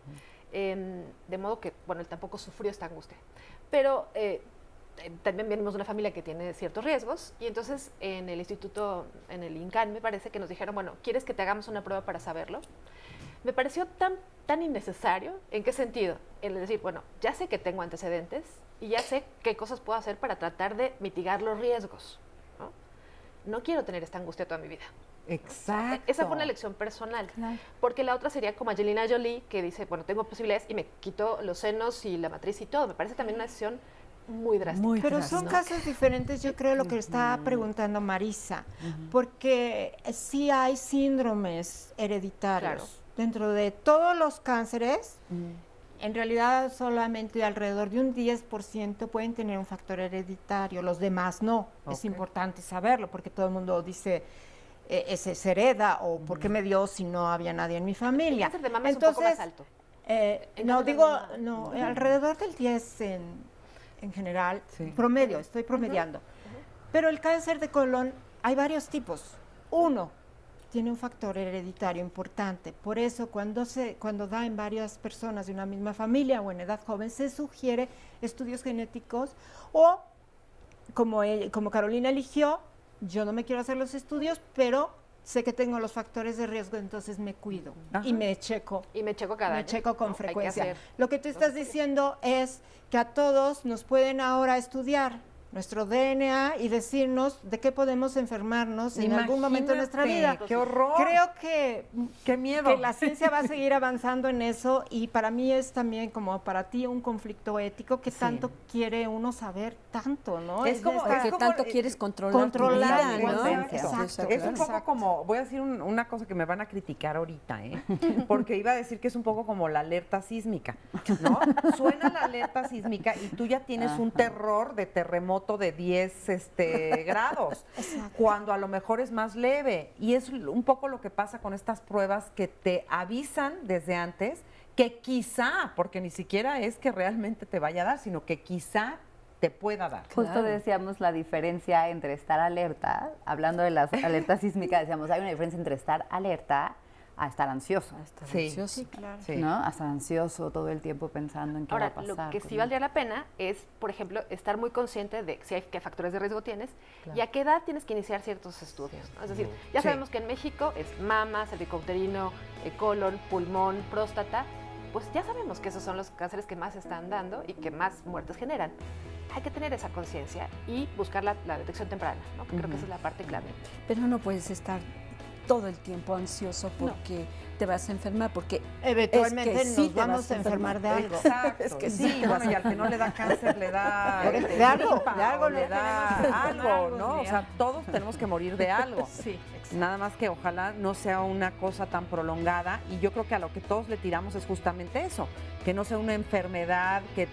Speaker 16: De modo que, bueno, él tampoco sufrió esta angustia. Pero también venimos de una familia que tiene ciertos riesgos, y entonces en el instituto, en el INCAN, me parece que nos dijeron, bueno, ¿quieres que te hagamos una prueba para saberlo? Me pareció tan innecesario. ¿En qué sentido? En decir, bueno, ya sé que tengo antecedentes y ya sé qué cosas puedo hacer para tratar de mitigar los riesgos, ¿no? No quiero tener esta angustia toda mi vida.
Speaker 2: Exacto.
Speaker 16: Esa fue una elección personal. Porque la otra sería como Angelina Jolie, que dice, bueno, tengo posibilidades y me quito los senos y la matriz y todo. Me parece también una decisión muy drástica.
Speaker 10: Pero son casos diferentes, yo creo, lo que está preguntando Marisa, porque sí hay síndromes hereditarios.
Speaker 16: Claro.
Speaker 10: Dentro de todos los cánceres, en realidad solamente alrededor de un 10% pueden tener un factor hereditario, los demás no. Es importante saberlo, porque todo el mundo dice, ese se hereda, o ¿por qué me dio si no había nadie en mi familia?
Speaker 16: El cáncer de mama es un poco más alto.
Speaker 10: No, digo, no, alrededor del 10 en general, promedio, estoy promediando. Pero el cáncer de colon, hay varios tipos. Uno tiene un factor hereditario importante. Por eso, cuando da en varias personas de una misma familia o en edad joven, se sugiere estudios genéticos o, como Carolina eligió, yo no me quiero hacer los estudios, pero sé que tengo los factores de riesgo, entonces me cuido. Y me checo.
Speaker 16: Y me checo cada año.
Speaker 10: Me checo con
Speaker 16: Hay que
Speaker 10: frecuencia.
Speaker 16: hacer.
Speaker 10: Lo que tú estás diciendo es que a todos nos pueden ahora estudiar nuestro DNA y decirnos de qué podemos enfermarnos en algún momento de nuestra vida.
Speaker 2: ¡Qué horror!
Speaker 10: Creo que,
Speaker 2: ¡qué miedo!
Speaker 10: Que la ciencia va a seguir avanzando en eso, y para mí es también, como para ti, un conflicto ético. ¿Qué tanto quiere uno saber tanto, no?
Speaker 11: Es como que tanto quieres controlar tu vida, ¿no?
Speaker 2: Exacto. Es un poco como, voy a decir una cosa que me van a criticar ahorita, porque iba a decir que es un poco como la alerta sísmica, ¿no? Suena la alerta sísmica y tú ya tienes un terror de terremoto de 10 grados, cuando a lo mejor es más leve. Y es un poco lo que pasa con estas pruebas que te avisan desde antes que quizá, porque ni siquiera es que realmente te vaya a dar, sino que quizá te pueda dar.
Speaker 12: Justo decíamos la diferencia entre estar alerta, hablando de las alertas sísmicas, decíamos, hay una diferencia entre estar alerta a estar ansioso.
Speaker 10: Sí, claro.
Speaker 12: ¿No? A estar ansioso todo el tiempo pensando en qué va a pasar.
Speaker 16: Ahora, lo que sí valdría la pena es, por ejemplo, estar muy consciente de qué factores de riesgo tienes y a qué edad tienes que iniciar ciertos estudios, ¿no? Es decir, ya sabemos que en México es mama, cervicouterino, colon, pulmón, próstata. Pues ya sabemos que esos son los cánceres que más se están dando y que más muertes generan. Hay que tener esa conciencia y buscar la detección temprana, ¿no? Creo que esa es la parte clave.
Speaker 11: Pero no puedes estar todo el tiempo ansioso porque te vas a enfermar, porque
Speaker 10: eventualmente
Speaker 11: es que
Speaker 10: nos vamos a enfermar de algo.
Speaker 2: Exacto.
Speaker 11: Es que
Speaker 2: sí, bueno, y al que no le da cáncer le da
Speaker 10: de algo,
Speaker 2: gripa, le da algo, ¿no?
Speaker 10: ¿no?
Speaker 2: O sea, todos tenemos que morir de algo.
Speaker 10: Sí,
Speaker 2: nada más que ojalá no sea una cosa tan prolongada, y yo creo que a lo que todos le tiramos es justamente eso, que no sea una enfermedad que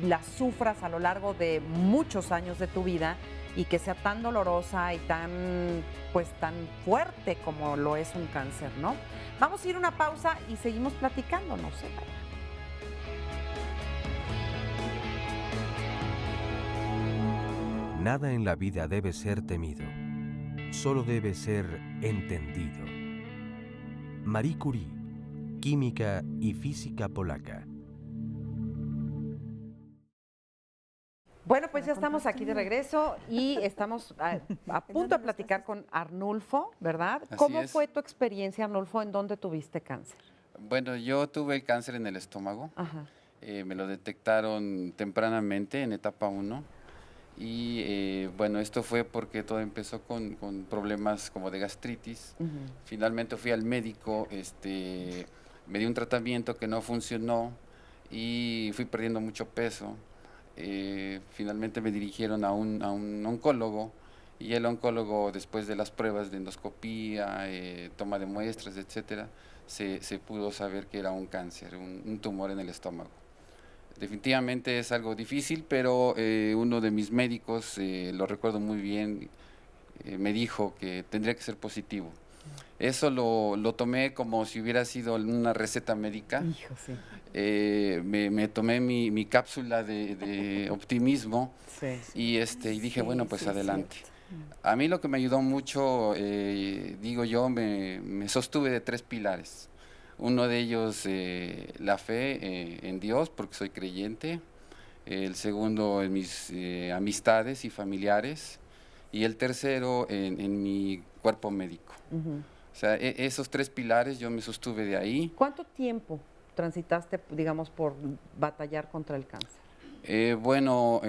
Speaker 2: la sufras a lo largo de muchos años de tu vida y que sea tan dolorosa y tan fuerte como lo es un cáncer, ¿no? Vamos a ir a una pausa y seguimos platicando, no sé.
Speaker 1: Nada en la vida debe ser temido, solo debe ser entendido. Marie Curie, química y física polaca.
Speaker 2: Bueno, pues ya estamos aquí de regreso y estamos a punto de platicar con Arnulfo, ¿verdad?
Speaker 18: Así
Speaker 2: ¿Cómo
Speaker 18: es.
Speaker 2: fue tu experiencia, Arnulfo? ¿En dónde tuviste cáncer?
Speaker 18: Bueno, yo tuve el cáncer en el estómago.
Speaker 2: Ajá.
Speaker 18: Me lo detectaron tempranamente, en etapa 1. Y bueno, esto fue porque todo empezó con problemas como de gastritis. Finalmente fui al médico, me dio un tratamiento que no funcionó y fui perdiendo mucho peso. Finalmente me dirigieron a un oncólogo y el oncólogo, después de las pruebas de endoscopía, toma de muestras, etcétera, se pudo saber que era un cáncer, un tumor en el estómago. Definitivamente es algo difícil, pero uno de mis médicos, lo recuerdo muy bien, me dijo que tendría que ser positivo. Eso lo tomé como si hubiera sido una receta médica.
Speaker 2: Hijo, sí.
Speaker 18: Me tomé mi cápsula de optimismo y dije, bueno, pues adelante. A mí lo que me ayudó mucho, digo yo, me sostuve de 3 pilares. Uno de ellos, la fe en Dios, porque soy creyente. El segundo, en mis amistades y familiares. Y el tercero, en mi cuerpo médico. O sea, esos 3 pilares yo me sostuve de ahí.
Speaker 2: ¿Cuánto tiempo transitaste, digamos, por batallar contra el cáncer?
Speaker 18: Bueno,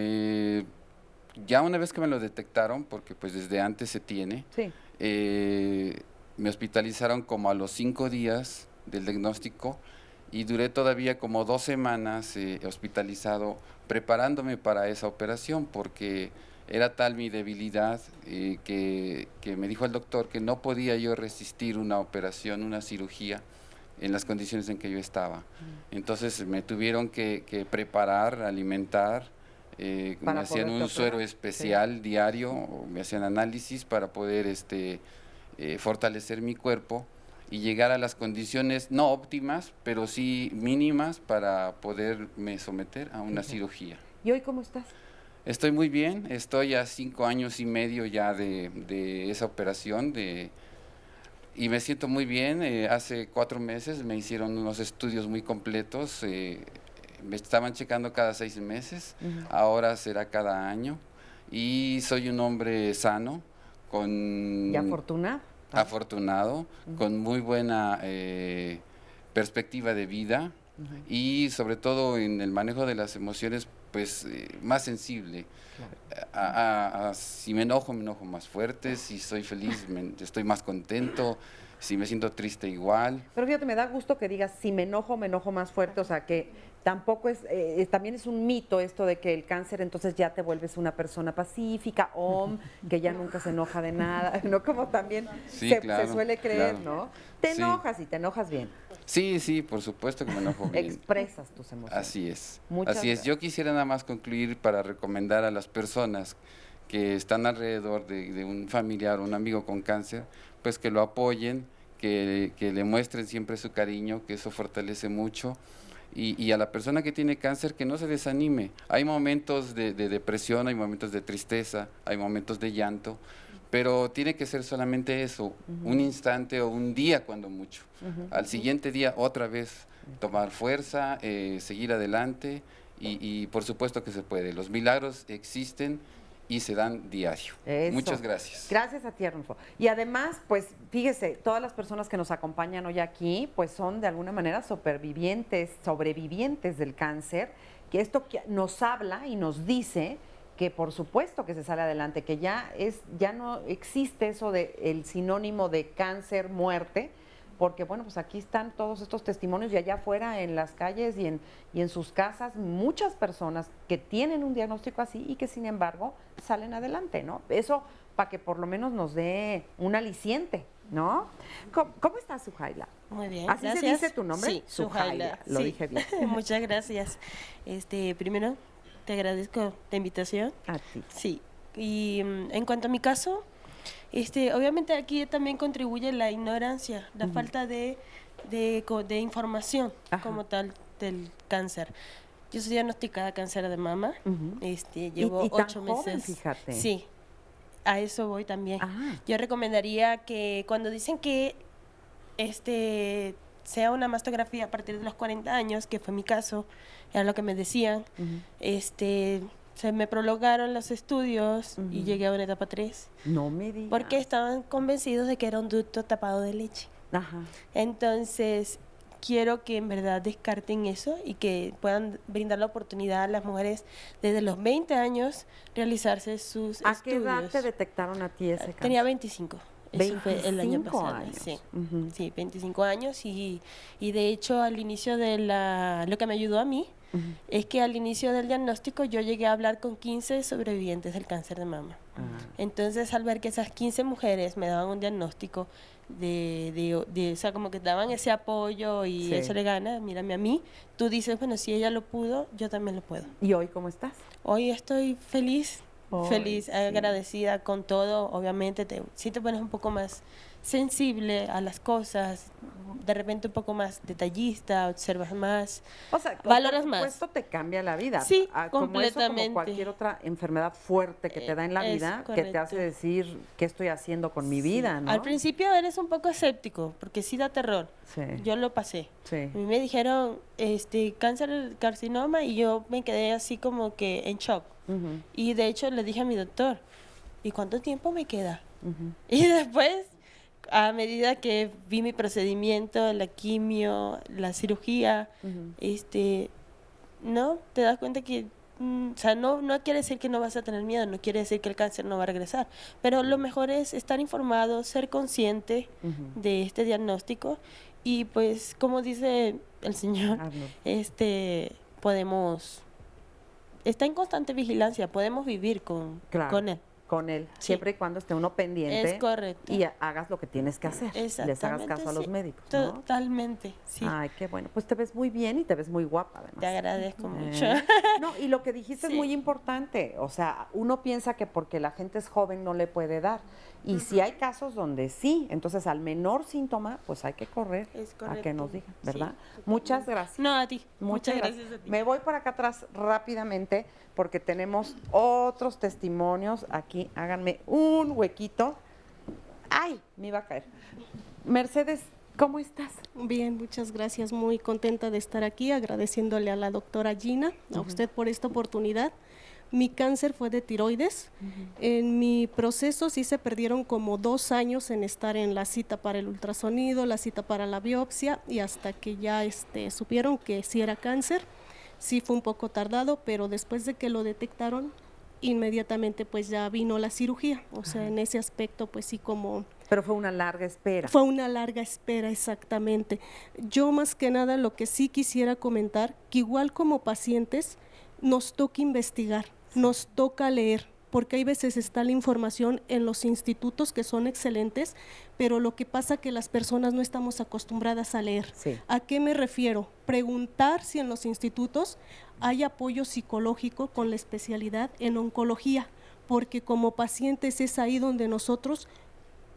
Speaker 18: ya una vez que me lo detectaron, porque pues desde antes se tiene, me hospitalizaron como a los 5 días del diagnóstico y duré todavía como 2 semanas hospitalizado preparándome para esa operación, porque era tal mi debilidad que me dijo el doctor que no podía yo resistir una operación, una cirugía en las condiciones en que yo estaba. Entonces me tuvieron que preparar, alimentar, me hacían un suero especial diario, me hacían análisis para poder fortalecer mi cuerpo y llegar a las condiciones no óptimas, pero sí mínimas para poderme someter a una cirugía.
Speaker 2: ¿Y hoy cómo estás?
Speaker 18: Estoy muy bien, estoy a 5 años y medio ya de esa operación y me siento muy bien. Hace 4 meses me hicieron unos estudios muy completos, me estaban checando cada 6 meses, ahora será cada año y soy un hombre sano,
Speaker 2: ¿Y
Speaker 18: afortunado, con muy buena perspectiva de vida y sobre todo en el manejo de las emociones, pues más sensible. Si me enojo más fuerte, si soy feliz estoy más contento, si me siento triste igual.
Speaker 2: Pero fíjate, me da gusto que digas, si me enojo más fuerte, o sea que tampoco es, también es un mito esto de que el cáncer entonces ya te vuelves una persona pacífica, que ya nunca se enoja de nada, ¿no? Como también se suele creer, ¿no? Te enojas y te enojas bien.
Speaker 18: Sí, por supuesto que me enojo bien.
Speaker 2: Expresas tus emociones.
Speaker 18: Así es.
Speaker 2: Muchas
Speaker 18: Así es. Yo quisiera nada más concluir para recomendar a las personas que están alrededor de un familiar o un amigo con cáncer, pues que lo apoyen, que le muestren siempre su cariño, que eso fortalece mucho. Y a la persona que tiene cáncer, que no se desanime. Hay momentos de depresión, hay momentos de tristeza, hay momentos de llanto, pero tiene que ser solamente eso, un instante o un día cuando mucho. Al siguiente día otra vez tomar fuerza, seguir adelante y por supuesto que se puede. Los milagros existen y se dan diario.
Speaker 2: Eso.
Speaker 18: Muchas gracias.
Speaker 2: Gracias a ti, Arnulfo. Y además, pues fíjese, todas las personas que nos acompañan hoy aquí, pues son de alguna manera sobrevivientes del cáncer, que esto nos habla y nos dice que por supuesto que se sale adelante, que ya no existe eso de el sinónimo de cáncer, muerte, porque bueno, pues aquí están todos estos testimonios y allá afuera en las calles y en sus casas, muchas personas que tienen un diagnóstico así y que sin embargo salen adelante, ¿no? Eso para que por lo menos nos dé un aliciente, ¿no? ¿Cómo estás, Sujaila?
Speaker 19: Muy bien,
Speaker 2: ¿Así
Speaker 19: gracias.
Speaker 2: se dice tu nombre?
Speaker 19: Sí, Sujaila.
Speaker 2: Lo dije bien.
Speaker 19: Muchas gracias. Primero, te agradezco la invitación.
Speaker 2: A ti.
Speaker 19: Sí. Y en cuanto a mi caso, obviamente aquí también contribuye la ignorancia, la falta de información como tal del cáncer. Yo soy diagnosticada cáncer de mama. Llevo
Speaker 2: y tan
Speaker 19: 8
Speaker 2: joven,
Speaker 19: meses.
Speaker 2: fíjate.
Speaker 19: Sí, a eso voy también. Yo recomendaría que cuando dicen que sea una mastografía a partir de los 40 años, que fue mi caso, era lo que me decían, se me prolongaron los estudios y llegué a una etapa 3.
Speaker 2: No me digas.
Speaker 19: Porque estaban convencidos de que era un ducto tapado de leche. Entonces, quiero que en verdad descarten eso y que puedan brindar la oportunidad a las mujeres desde los 20 años realizarse sus
Speaker 2: ¿A
Speaker 19: estudios.
Speaker 2: qué edad te detectaron a ti ese cáncer?
Speaker 19: Tenía 25. Eso fue el año
Speaker 2: 25
Speaker 19: pasado.
Speaker 2: años.
Speaker 19: Sí, sí, 25 años y de hecho al inicio de lo que me ayudó a mí es que al inicio del diagnóstico yo llegué a hablar con 15 sobrevivientes del cáncer de mama. Entonces al ver que esas 15 mujeres me daban un diagnóstico o sea, como que daban ese apoyo y échale ganas, mírame a mí, tú dices, bueno, si ella lo pudo, yo también lo puedo.
Speaker 2: ¿Y hoy cómo estás?
Speaker 19: Hoy estoy feliz, agradecida con todo, obviamente sí te pones un poco más sensible a las cosas, de repente un poco más detallista, observas más,
Speaker 2: o sea,
Speaker 19: valoras más.
Speaker 2: Esto te cambia la vida.
Speaker 19: Sí,
Speaker 2: como eso,
Speaker 19: completamente.
Speaker 2: como cualquier otra enfermedad fuerte que te da en la vida, que te hace decir qué estoy haciendo con mi vida, ¿no?
Speaker 19: Al principio eres un poco escéptico, porque sí da terror. Yo lo pasé. A mí me dijeron carcinoma y yo me quedé así como que en shock. Y de hecho le dije a mi doctor, ¿y cuánto tiempo me queda? Y después, a medida que vi mi procedimiento, la quimio, la cirugía, no, te das cuenta que, o sea, no quiere decir que no vas a tener miedo, no quiere decir que el cáncer no va a regresar, pero lo mejor es estar informado, ser consciente de este diagnóstico y pues, como dice el señor, está en constante vigilancia, podemos vivir con él.
Speaker 2: Con él, siempre y cuando esté uno pendiente.
Speaker 19: Es correcto.
Speaker 2: Y hagas lo que tienes que hacer. Les hagas caso a los médicos, ¿no?
Speaker 19: Totalmente, sí.
Speaker 2: Ay, qué bueno. Pues te ves muy bien y te ves muy guapa, además.
Speaker 19: Te agradezco mucho.
Speaker 2: No, y lo que dijiste es muy importante. O sea, uno piensa que porque la gente es joven no le puede dar. Y si hay casos donde sí, entonces al menor síntoma, pues hay que correr a que nos digan, ¿verdad? Muchas gracias.
Speaker 19: No, a ti.
Speaker 2: Muchas gracias a ti. Me voy para acá atrás rápidamente porque tenemos otros testimonios. Aquí, háganme un huequito. ¡Ay! Me iba a caer. Mercedes, ¿cómo estás?
Speaker 20: Bien, muchas gracias. Muy contenta de estar aquí, agradeciéndole a la doctora Gina, a usted por esta oportunidad. Mi cáncer fue de tiroides. En mi proceso sí se perdieron como 2 años en estar en la cita para el ultrasonido, la cita para la biopsia y hasta que ya supieron que sí era cáncer. Sí fue un poco tardado, pero después de que lo detectaron, inmediatamente pues ya vino la cirugía. O sea, en ese aspecto pues sí como...
Speaker 2: Pero fue una larga espera.
Speaker 20: Fue una larga espera, exactamente. Yo más que nada lo que sí quisiera comentar, que igual como pacientes nos toca investigar. Nos toca leer, porque hay veces está la información en los institutos que son excelentes, pero lo que pasa es que las personas no estamos acostumbradas a leer. ¿A qué me refiero? Preguntar si en los institutos hay apoyo psicológico con la especialidad en oncología, porque como pacientes es ahí donde nosotros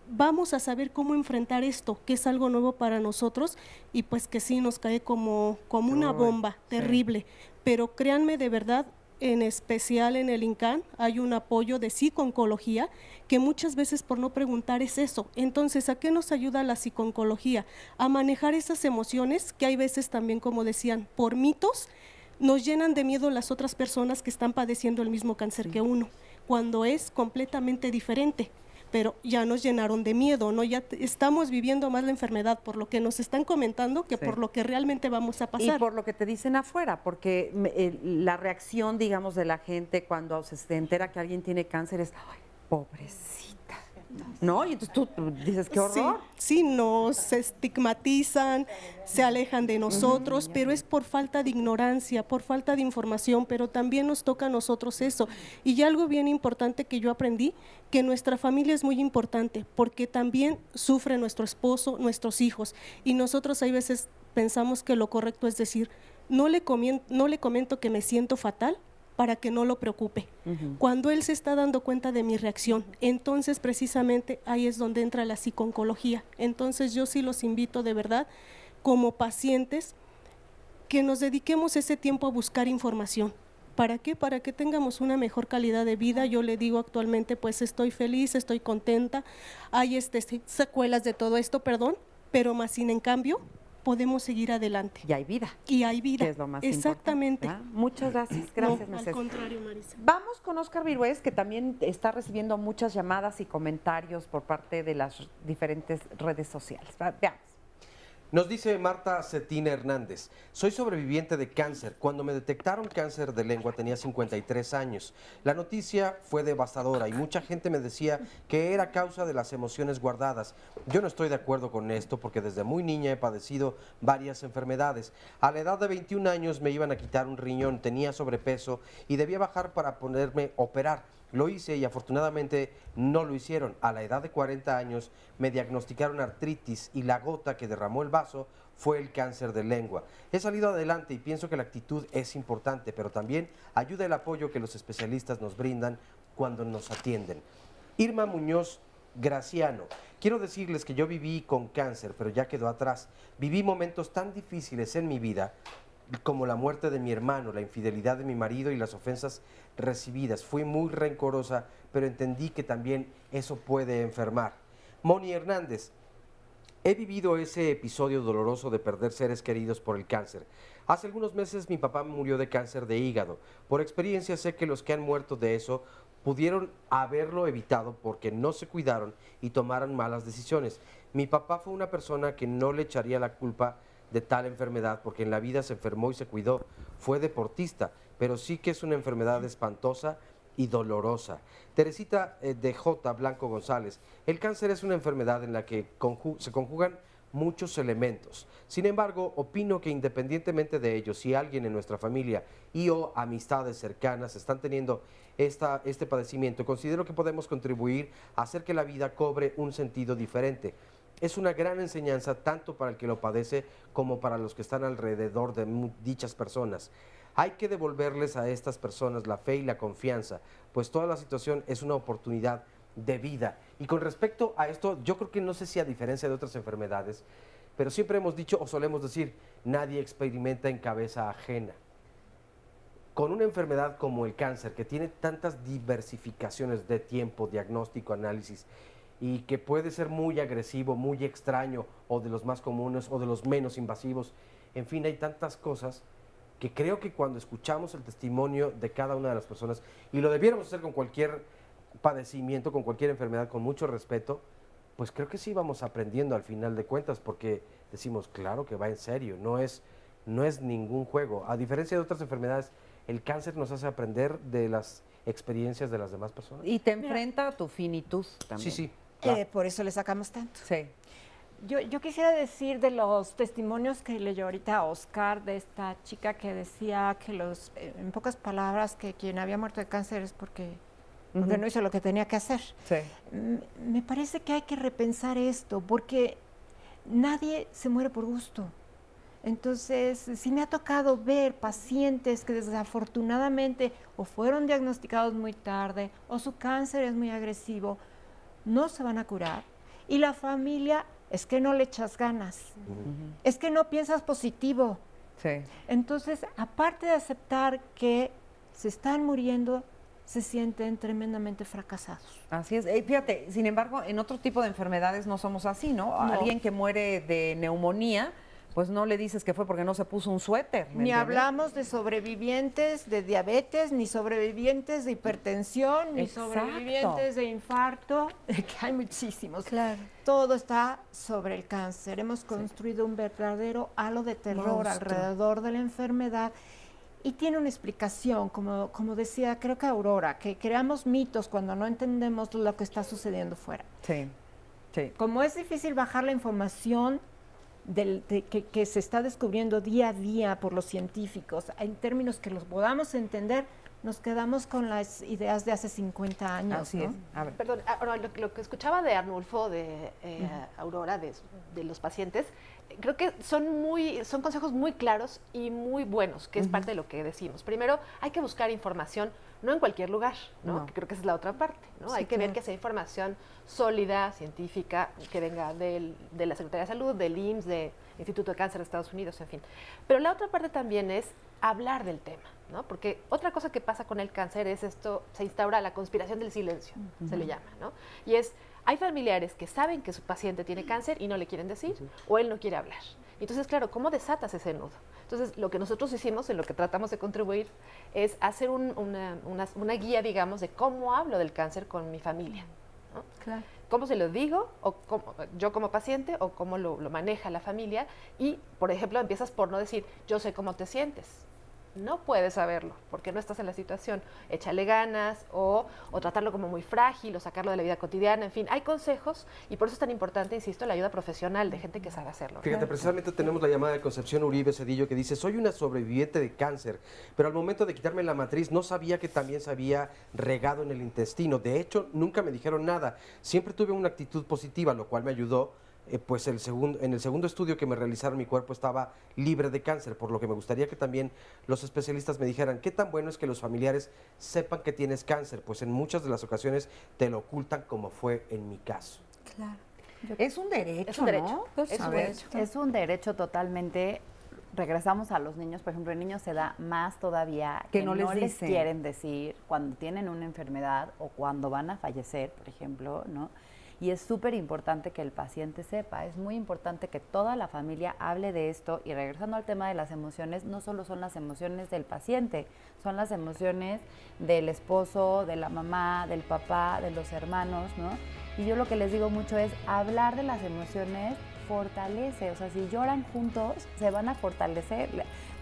Speaker 20: vamos a saber cómo enfrentar esto, que es algo nuevo para nosotros y pues que sí nos cae como una bomba terrible, pero créanme de verdad, en especial en el INCAN, hay un apoyo de psico-oncología que muchas veces por no preguntar es eso. Entonces, ¿a qué nos ayuda la psico-oncología? A manejar esas emociones que hay veces también, como decían, por mitos, nos llenan de miedo las otras personas que están padeciendo el mismo cáncer que uno, cuando es completamente diferente. Pero ya nos llenaron de miedo, ¿no? Ya estamos viviendo más la enfermedad por lo que nos están comentando que por lo que realmente vamos a pasar.
Speaker 2: Y por lo que te dicen afuera, porque la reacción, digamos, de la gente cuando se entera que alguien tiene cáncer es, ¡ay, pobrecita! ¿No? Y entonces tú dices, ¡qué horror!
Speaker 20: Sí, nos estigmatizan, se alejan de nosotros, pero es por falta de ignorancia, por falta de información, pero también nos toca a nosotros eso. Y algo bien importante que yo aprendí, que nuestra familia es muy importante, porque también sufre nuestro esposo, nuestros hijos, y nosotros hay veces pensamos que lo correcto es decir, no le comento que me siento fatal, para que no lo preocupe. Cuando él se está dando cuenta de mi reacción, entonces precisamente ahí es donde entra la psico-oncología. Entonces yo sí los invito de verdad, como pacientes, que nos dediquemos ese tiempo a buscar información. ¿Para qué? Para que tengamos una mejor calidad de vida. Yo le digo actualmente, pues estoy feliz, estoy contenta. Hay secuelas de todo esto, pero más sin en cambio podemos seguir adelante.
Speaker 2: Y hay vida.
Speaker 20: Y hay vida.
Speaker 2: Que es lo más
Speaker 20: exactamente.
Speaker 2: importante. Muchas gracias. Gracias,
Speaker 20: no, al contrario, Marisa.
Speaker 2: Vamos con Óscar Virués, que también está recibiendo muchas llamadas y comentarios por parte de las diferentes redes sociales. Veamos.
Speaker 3: Nos dice Marta Cetina Hernández, soy sobreviviente de cáncer. Cuando me detectaron cáncer de lengua tenía 53 años. La noticia fue devastadora y mucha gente me decía que era causa de las emociones guardadas. Yo no estoy de acuerdo con esto porque desde muy niña he padecido varias enfermedades. A la edad de 21 años me iban a quitar un riñón, tenía sobrepeso y debía bajar para ponerme operar. Lo hice y afortunadamente no lo hicieron. A la edad de 40 años me diagnosticaron artritis y la gota que derramó el vaso fue el cáncer de lengua. He salido adelante y pienso que la actitud es importante, pero también ayuda el apoyo que los especialistas nos brindan cuando nos atienden. Irma Muñoz Graciano, quiero decirles que yo viví con cáncer, pero ya quedó atrás. Viví momentos tan difíciles en mi vida como la muerte de mi hermano, la infidelidad de mi marido y las ofensas recibidas. Fui muy rencorosa, pero entendí que también eso puede enfermar. Moni Hernández, he vivido ese episodio doloroso de perder seres queridos por el cáncer. Hace algunos meses mi papá murió de cáncer de hígado. Por experiencia sé que los que han muerto de eso pudieron haberlo evitado porque no se cuidaron y tomaron malas decisiones. Mi papá fue una persona que no le echaría la culpa de tal enfermedad porque en la vida se enfermó y se cuidó. Fue deportista, pero sí que es una enfermedad espantosa y dolorosa. Teresita de J. Blanco González, el cáncer es una enfermedad en la que se conjugan muchos elementos. Sin embargo, opino que independientemente de ello, si alguien en nuestra familia y o amistades cercanas están teniendo este padecimiento, considero que podemos contribuir a hacer que la vida cobre un sentido diferente. Es una gran enseñanza tanto para el que lo padece como para los que están alrededor de dichas personas. Hay que devolverles a estas personas la fe y la confianza, pues toda la situación es una oportunidad de vida. Y con respecto a esto, yo creo que no sé si a diferencia de otras enfermedades, pero siempre hemos dicho o solemos decir, nadie experimenta en cabeza ajena. Con una enfermedad como el cáncer, que tiene tantas diversificaciones de tiempo, diagnóstico, análisis, y que puede ser muy agresivo, muy extraño, o de los más comunes, o de los menos invasivos. En fin, hay tantas cosas que creo que cuando escuchamos el testimonio de cada una de las personas, y lo debiéramos hacer con cualquier padecimiento, con cualquier enfermedad, con mucho respeto, pues creo que sí vamos aprendiendo al final de cuentas, porque decimos, claro que va en serio, no es ningún juego. A diferencia de otras enfermedades, el cáncer nos hace aprender de las experiencias de las demás personas.
Speaker 2: Y te enfrenta a tu finitud también.
Speaker 3: Sí, sí.
Speaker 10: Por eso le sacamos tanto.
Speaker 2: Sí.
Speaker 10: Yo quisiera decir de los testimonios que leyó ahorita Óscar, de esta chica que decía que en pocas palabras, que quien había muerto de cáncer es porque no hizo lo que tenía que hacer.
Speaker 2: Sí.
Speaker 10: Me parece que hay que repensar esto, porque nadie se muere por gusto. Entonces, sí me ha tocado ver pacientes que desafortunadamente o fueron diagnosticados muy tarde o su cáncer es muy agresivo, no se van a curar. Y la familia, es que no le echas ganas, es que no piensas positivo.
Speaker 2: Sí.
Speaker 10: Entonces, aparte de aceptar que se están muriendo, se sienten tremendamente fracasados.
Speaker 2: Así es. Fíjate, sin embargo, en otro tipo de enfermedades no somos así, ¿no? Alguien que muere de neumonía, pues no le dices que fue porque no se puso un suéter.
Speaker 10: Ni hablamos de sobrevivientes de diabetes, ni sobrevivientes de hipertensión, ni sobrevivientes de infarto, que hay muchísimos.
Speaker 11: Claro.
Speaker 10: Todo está sobre el cáncer. Hemos construido un verdadero halo de terror alrededor de la enfermedad y tiene una explicación, como decía, creo que Aurora, que creamos mitos cuando no entendemos lo que está sucediendo fuera.
Speaker 2: Sí, sí.
Speaker 10: Como es difícil bajar la información que se está descubriendo día a día por los científicos, en términos que los podamos entender, nos quedamos con las ideas de hace 50 años.
Speaker 2: Así
Speaker 10: ¿no?
Speaker 2: es. A ver.
Speaker 16: Perdón, ahora lo que escuchaba de Arnulfo, de Aurora, de los pacientes, creo que son consejos muy claros y muy buenos, que es parte de lo que decimos. Primero, hay que buscar información, no en cualquier lugar, ¿no?
Speaker 2: No.
Speaker 16: Que creo que esa es la otra parte, ¿no?
Speaker 2: Sí,
Speaker 16: Hay que ver
Speaker 2: claro.
Speaker 16: que sea información sólida, científica, que venga de la Secretaría de Salud, del IMSS, del Instituto de Cáncer de Estados Unidos, en fin. Pero la otra parte también es hablar del tema, ¿no? Porque otra cosa que pasa con el cáncer es esto, se instaura la conspiración del silencio, se le llama, ¿no? Y hay familiares que saben que su paciente tiene cáncer y no le quieren decir, o él no quiere hablar. Entonces, claro, ¿cómo desatas ese nudo? Entonces, lo que nosotros hicimos, en lo que tratamos de contribuir, es hacer una guía, digamos, de cómo hablo del cáncer con mi familia, ¿no?
Speaker 2: Claro.
Speaker 16: Cómo se lo digo, o yo como paciente, o cómo lo maneja la familia. Y, por ejemplo, empiezas por no decir, yo sé cómo te sientes. No puedes saberlo, porque no estás en la situación. Échale ganas, o tratarlo como muy frágil, o sacarlo de la vida cotidiana, en fin. Hay consejos, y por eso es tan importante, insisto, la ayuda profesional de gente que sabe hacerlo.
Speaker 3: Fíjate, precisamente tenemos la llamada de Concepción Uribe Cedillo, que dice: soy una sobreviviente de cáncer, pero al momento de quitarme la matriz no sabía que también se había regado en el intestino. De hecho, nunca me dijeron nada. Siempre tuve una actitud positiva, lo cual me ayudó. Pues en el segundo estudio que me realizaron, mi cuerpo estaba libre de cáncer, por lo que me gustaría que también los especialistas me dijeran qué tan bueno es que los familiares sepan que tienes cáncer, pues en muchas de las ocasiones te lo ocultan, como fue en mi caso.
Speaker 11: Claro.
Speaker 2: Es un derecho,
Speaker 12: Es un derecho,
Speaker 2: ¿no?
Speaker 12: es un derecho. Es un derecho totalmente. Regresamos a los niños, por ejemplo, en niños se da más todavía
Speaker 2: Que no les dicen.
Speaker 12: quieren decir cuando tienen una enfermedad o cuando van a fallecer, por ejemplo, ¿no? Y es súper importante que el paciente sepa, es muy importante que toda la familia hable de esto. Y regresando al tema de las emociones, no solo son las emociones del paciente, son las emociones del esposo, de la mamá, del papá, de los hermanos, ¿no? Y yo lo que les digo mucho es hablar de las emociones fortalece, o sea, si lloran juntos, se van a fortalecer.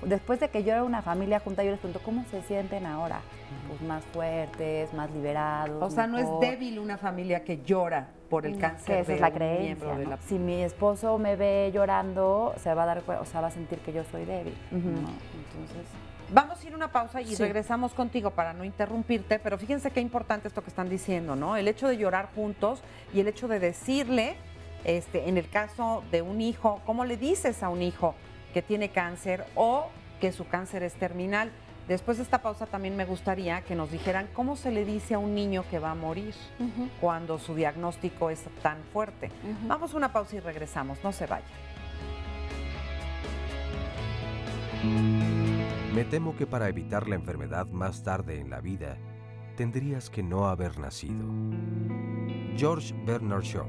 Speaker 12: Después de que llora una familia junta, yo les pregunto, ¿cómo se sienten ahora? Pues más fuertes, más liberados.
Speaker 2: O sea, no es
Speaker 12: mejor.
Speaker 2: débil una familia que llora por el cáncer.
Speaker 12: Que esa
Speaker 2: de
Speaker 12: es la
Speaker 2: un
Speaker 12: creencia,
Speaker 2: miembro de
Speaker 12: ¿no?
Speaker 2: la...
Speaker 12: Si mi esposo me ve llorando, se va a dar, o sea, va a sentir que yo soy débil, ¿no? Entonces...
Speaker 2: Vamos a ir a una pausa y
Speaker 12: Sí.
Speaker 2: regresamos contigo para no interrumpirte, pero fíjense qué importante esto que están diciendo, ¿no? El hecho de llorar juntos y el hecho de decirle, en el caso de un hijo, ¿cómo le dices a un hijo que tiene cáncer o que su cáncer es terminal? Después de esta pausa también me gustaría que nos dijeran cómo se le dice a un niño que va a morir cuando su diagnóstico es tan fuerte. Vamos a una pausa y regresamos, no se vayan.
Speaker 1: Me temo que para evitar la enfermedad más tarde en la vida, tendrías que no haber nacido. George Bernard Shaw,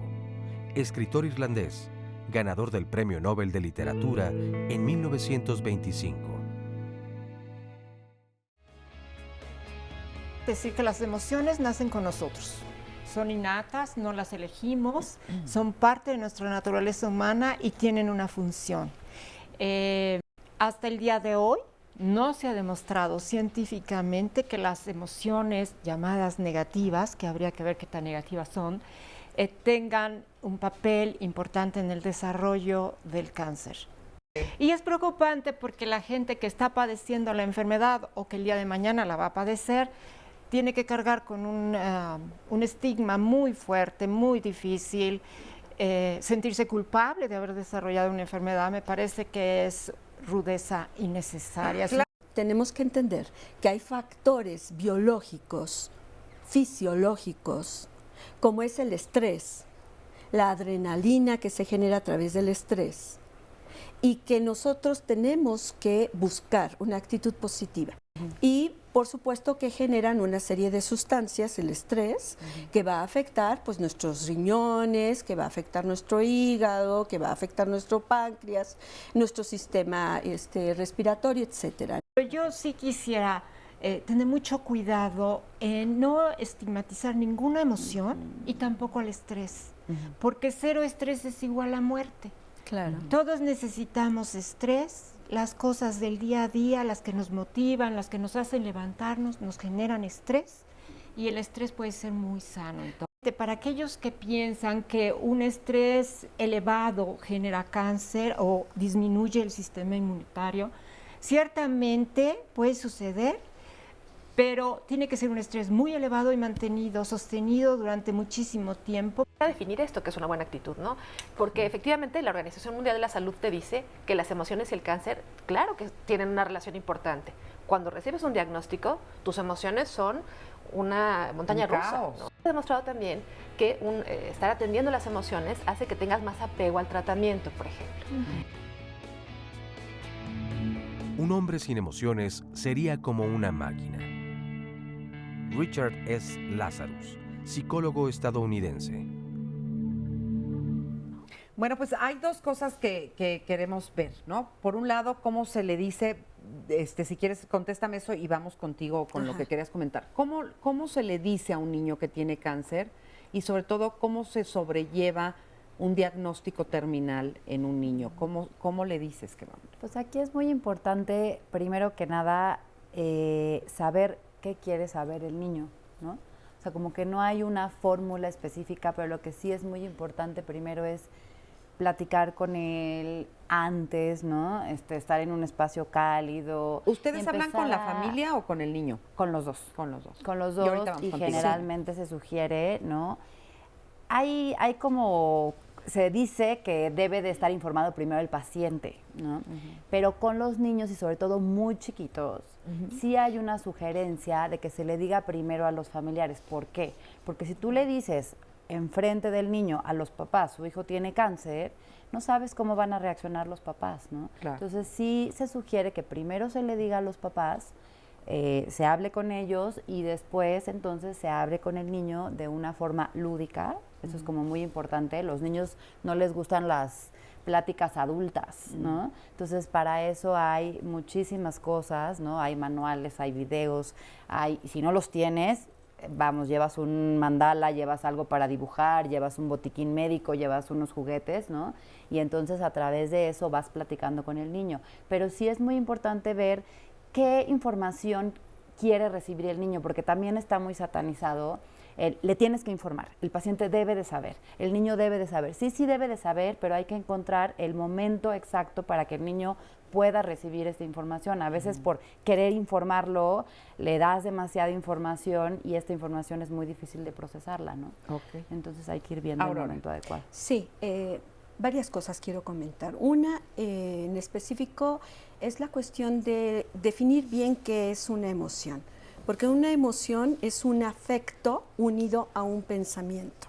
Speaker 1: escritor irlandés, ganador del Premio Nobel de Literatura en 1925.
Speaker 10: Decir que las emociones nacen con nosotros. Son innatas, no las elegimos, son parte de nuestra naturaleza humana y tienen una función. Hasta el día de hoy no se ha demostrado científicamente que las emociones llamadas negativas, que habría que ver qué tan negativas son, tengan un papel importante en el desarrollo del cáncer. Y es preocupante porque la gente que está padeciendo la enfermedad o que el día de mañana la va a padecer, tiene que cargar con un estigma muy fuerte, muy difícil. Sentirse culpable de haber desarrollado una enfermedad me parece que es rudeza innecesaria.
Speaker 11: Tenemos que entender que hay factores biológicos, fisiológicos, como es el estrés, la adrenalina que se genera a través del estrés, y que nosotros tenemos que buscar una actitud positiva. Y por supuesto que generan una serie de sustancias, el estrés, que va a afectar pues nuestros riñones, que va a afectar nuestro hígado, que va a afectar nuestro páncreas, nuestro sistema respiratorio, etcétera.
Speaker 10: Yo sí quisiera tener mucho cuidado en no estigmatizar ninguna emoción y tampoco al estrés, porque cero estrés es igual a muerte.
Speaker 11: Claro.
Speaker 10: Todos necesitamos estrés. Las cosas del día a día, las que nos motivan, las que nos hacen levantarnos, nos generan estrés, y el estrés puede ser muy sano. Entonces, para aquellos que piensan que un estrés elevado genera cáncer o disminuye el sistema inmunitario, ciertamente puede suceder, pero tiene que ser un estrés muy elevado y mantenido, sostenido durante muchísimo tiempo.
Speaker 16: Para definir esto, que es una buena actitud, ¿no? Porque efectivamente la Organización Mundial de la Salud te dice que las emociones y el cáncer, claro que tienen una relación importante. Cuando recibes un diagnóstico, tus emociones son una montaña rusa, ¿no? He demostrado también que estar atendiendo las emociones hace que tengas más apego al tratamiento, por ejemplo.
Speaker 1: Un hombre sin emociones sería como una máquina. Richard S. Lazarus, psicólogo estadounidense.
Speaker 2: Bueno, pues hay dos cosas que queremos ver, ¿no? Por un lado, cómo se le dice, si quieres, contéstame eso y vamos contigo con lo que querías comentar. ¿Cómo se le dice a un niño que tiene cáncer y sobre todo cómo se sobrelleva un diagnóstico terminal en un niño? ¿Cómo le dices que va?
Speaker 12: Pues aquí es muy importante, primero que nada, saber qué quiere saber el niño, ¿no? O sea, como que no hay una fórmula específica, pero lo que sí es muy importante primero es platicar con él antes, ¿no? Estar en un espacio cálido.
Speaker 2: ¿Ustedes hablan con la familia o con el niño?
Speaker 12: Con los dos.
Speaker 2: Con los dos.
Speaker 12: Con los dos y generalmente se sugiere, ¿no? Hay como, se dice que debe de estar informado primero el paciente, ¿no? Pero con los niños y sobre todo muy chiquitos, sí hay una sugerencia de que se le diga primero a los familiares. ¿Por qué? Porque si tú le dices enfrente del niño a los papás, su hijo tiene cáncer, no sabes cómo van a reaccionar los papás, ¿no? Claro. Entonces sí se sugiere que primero se le diga a los papás, se hable con ellos y después entonces se abre con el niño de una forma lúdica. Eso es como muy importante. Los niños no les gustan las pláticas adultas, ¿no? Entonces para eso hay muchísimas cosas, ¿no? Hay manuales, hay videos, si no los tienes, vamos, llevas un mandala, llevas algo para dibujar, llevas un botiquín médico, llevas unos juguetes, ¿no? Y entonces a través de eso vas platicando con el niño. Pero sí es muy importante ver qué información quiere recibir el niño, porque también está muy satanizado. Le tienes que informar, el paciente debe de saber, el niño debe de saber. Sí debe de saber, pero hay que encontrar el momento exacto para que el niño pueda recibir esta información. A veces por querer informarlo, le das demasiada información y esta información es muy difícil de procesarla, ¿no? Okay. Entonces hay que ir viendo el momento adecuado.
Speaker 11: Sí, varias cosas quiero comentar. Una en específico es la cuestión de definir bien qué es una emoción. Porque una emoción es un afecto unido a un pensamiento,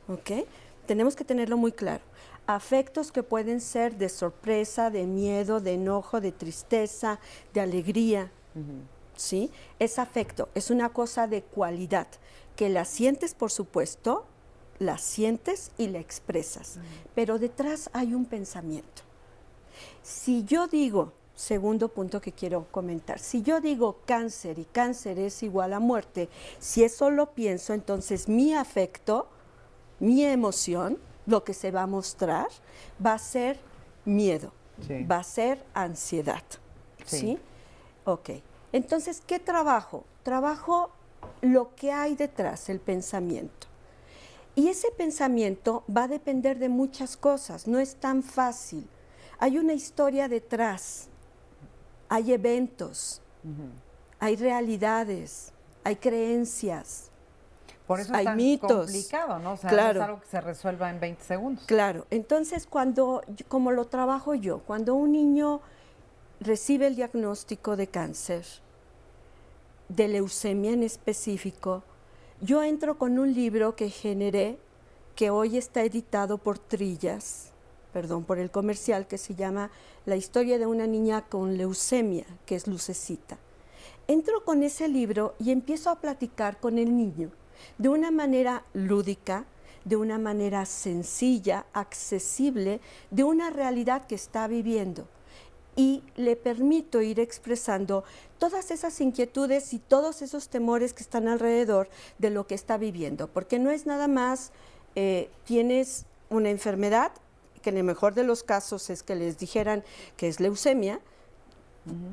Speaker 11: ¿ok? Tenemos que tenerlo muy claro. Afectos que pueden ser de sorpresa, de miedo, de enojo, de tristeza, de alegría, ¿sí? Es afecto, es una cosa de cualidad, que la sientes, por supuesto, la sientes y la expresas, pero detrás hay un pensamiento. Si yo digo... Segundo punto que quiero comentar. Si yo digo cáncer y cáncer es igual a muerte, si eso lo pienso, entonces mi afecto, mi emoción, lo que se va a mostrar, va a ser miedo, va a ser ansiedad. ¿Sí? Ok. Entonces, ¿qué trabajo? Trabajo lo que hay detrás, el pensamiento. Y ese pensamiento va a depender de muchas cosas, no es tan fácil. Hay una historia detrás. Hay eventos, hay realidades, hay creencias,
Speaker 2: por eso
Speaker 11: hay
Speaker 2: es tan
Speaker 11: mitos.
Speaker 2: Complicado, ¿no? O sea,
Speaker 11: claro.
Speaker 2: no es algo que se resuelva en 20 segundos.
Speaker 11: Claro, entonces como lo trabajo yo, cuando un niño recibe el diagnóstico de cáncer, de leucemia en específico, yo entro con un libro que generé, que hoy está editado por Trillas, perdón por el comercial, que se llama La historia de una niña con leucemia, que es Lucecita. Entro con ese libro y empiezo a platicar con el niño de una manera lúdica, de una manera sencilla, accesible, de una realidad que está viviendo. Y le permito ir expresando todas esas inquietudes y todos esos temores que están alrededor de lo que está viviendo. Porque no es nada más, tienes una enfermedad, que en el mejor de los casos es que les dijeran que es leucemia,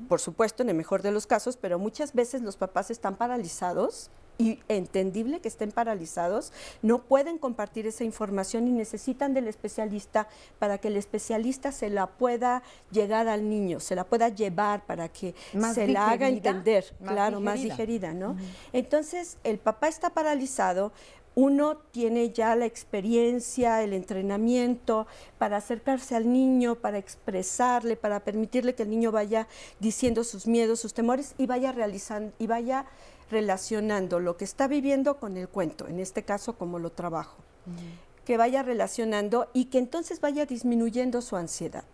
Speaker 11: por supuesto, en el mejor de los casos, pero muchas veces los papás están paralizados y entendible que estén paralizados, no pueden compartir esa información y necesitan del especialista para que el especialista se la pueda llegar al niño, se la pueda llevar para que se la haga entender, claro, más digerida, ¿no? Entonces, el papá está paralizado, uno tiene ya la experiencia, el entrenamiento para acercarse al niño, para expresarle, para permitirle que el niño vaya diciendo sus miedos, sus temores y vaya realizando y vaya relacionando lo que está viviendo con el cuento, en este caso como lo trabajo, que vaya relacionando y que entonces vaya disminuyendo su ansiedad.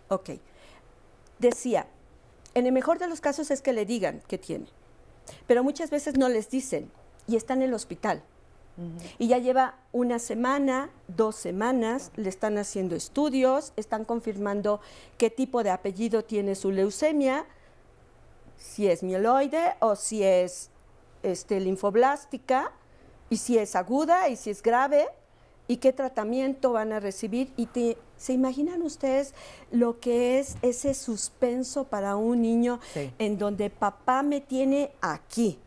Speaker 11: Ok, decía, en el mejor de los casos es que le digan que tiene, pero muchas veces no les dicen y está en el hospital. Y ya lleva 1 semana, 2 semanas, le están haciendo estudios, están confirmando qué tipo de apellido tiene su leucemia, si es mieloide o si es linfoblástica, y si es aguda y si es grave, y qué tratamiento van a recibir. Y ¿se imaginan ustedes lo que es ese suspenso para un niño en donde papá me tiene aquí?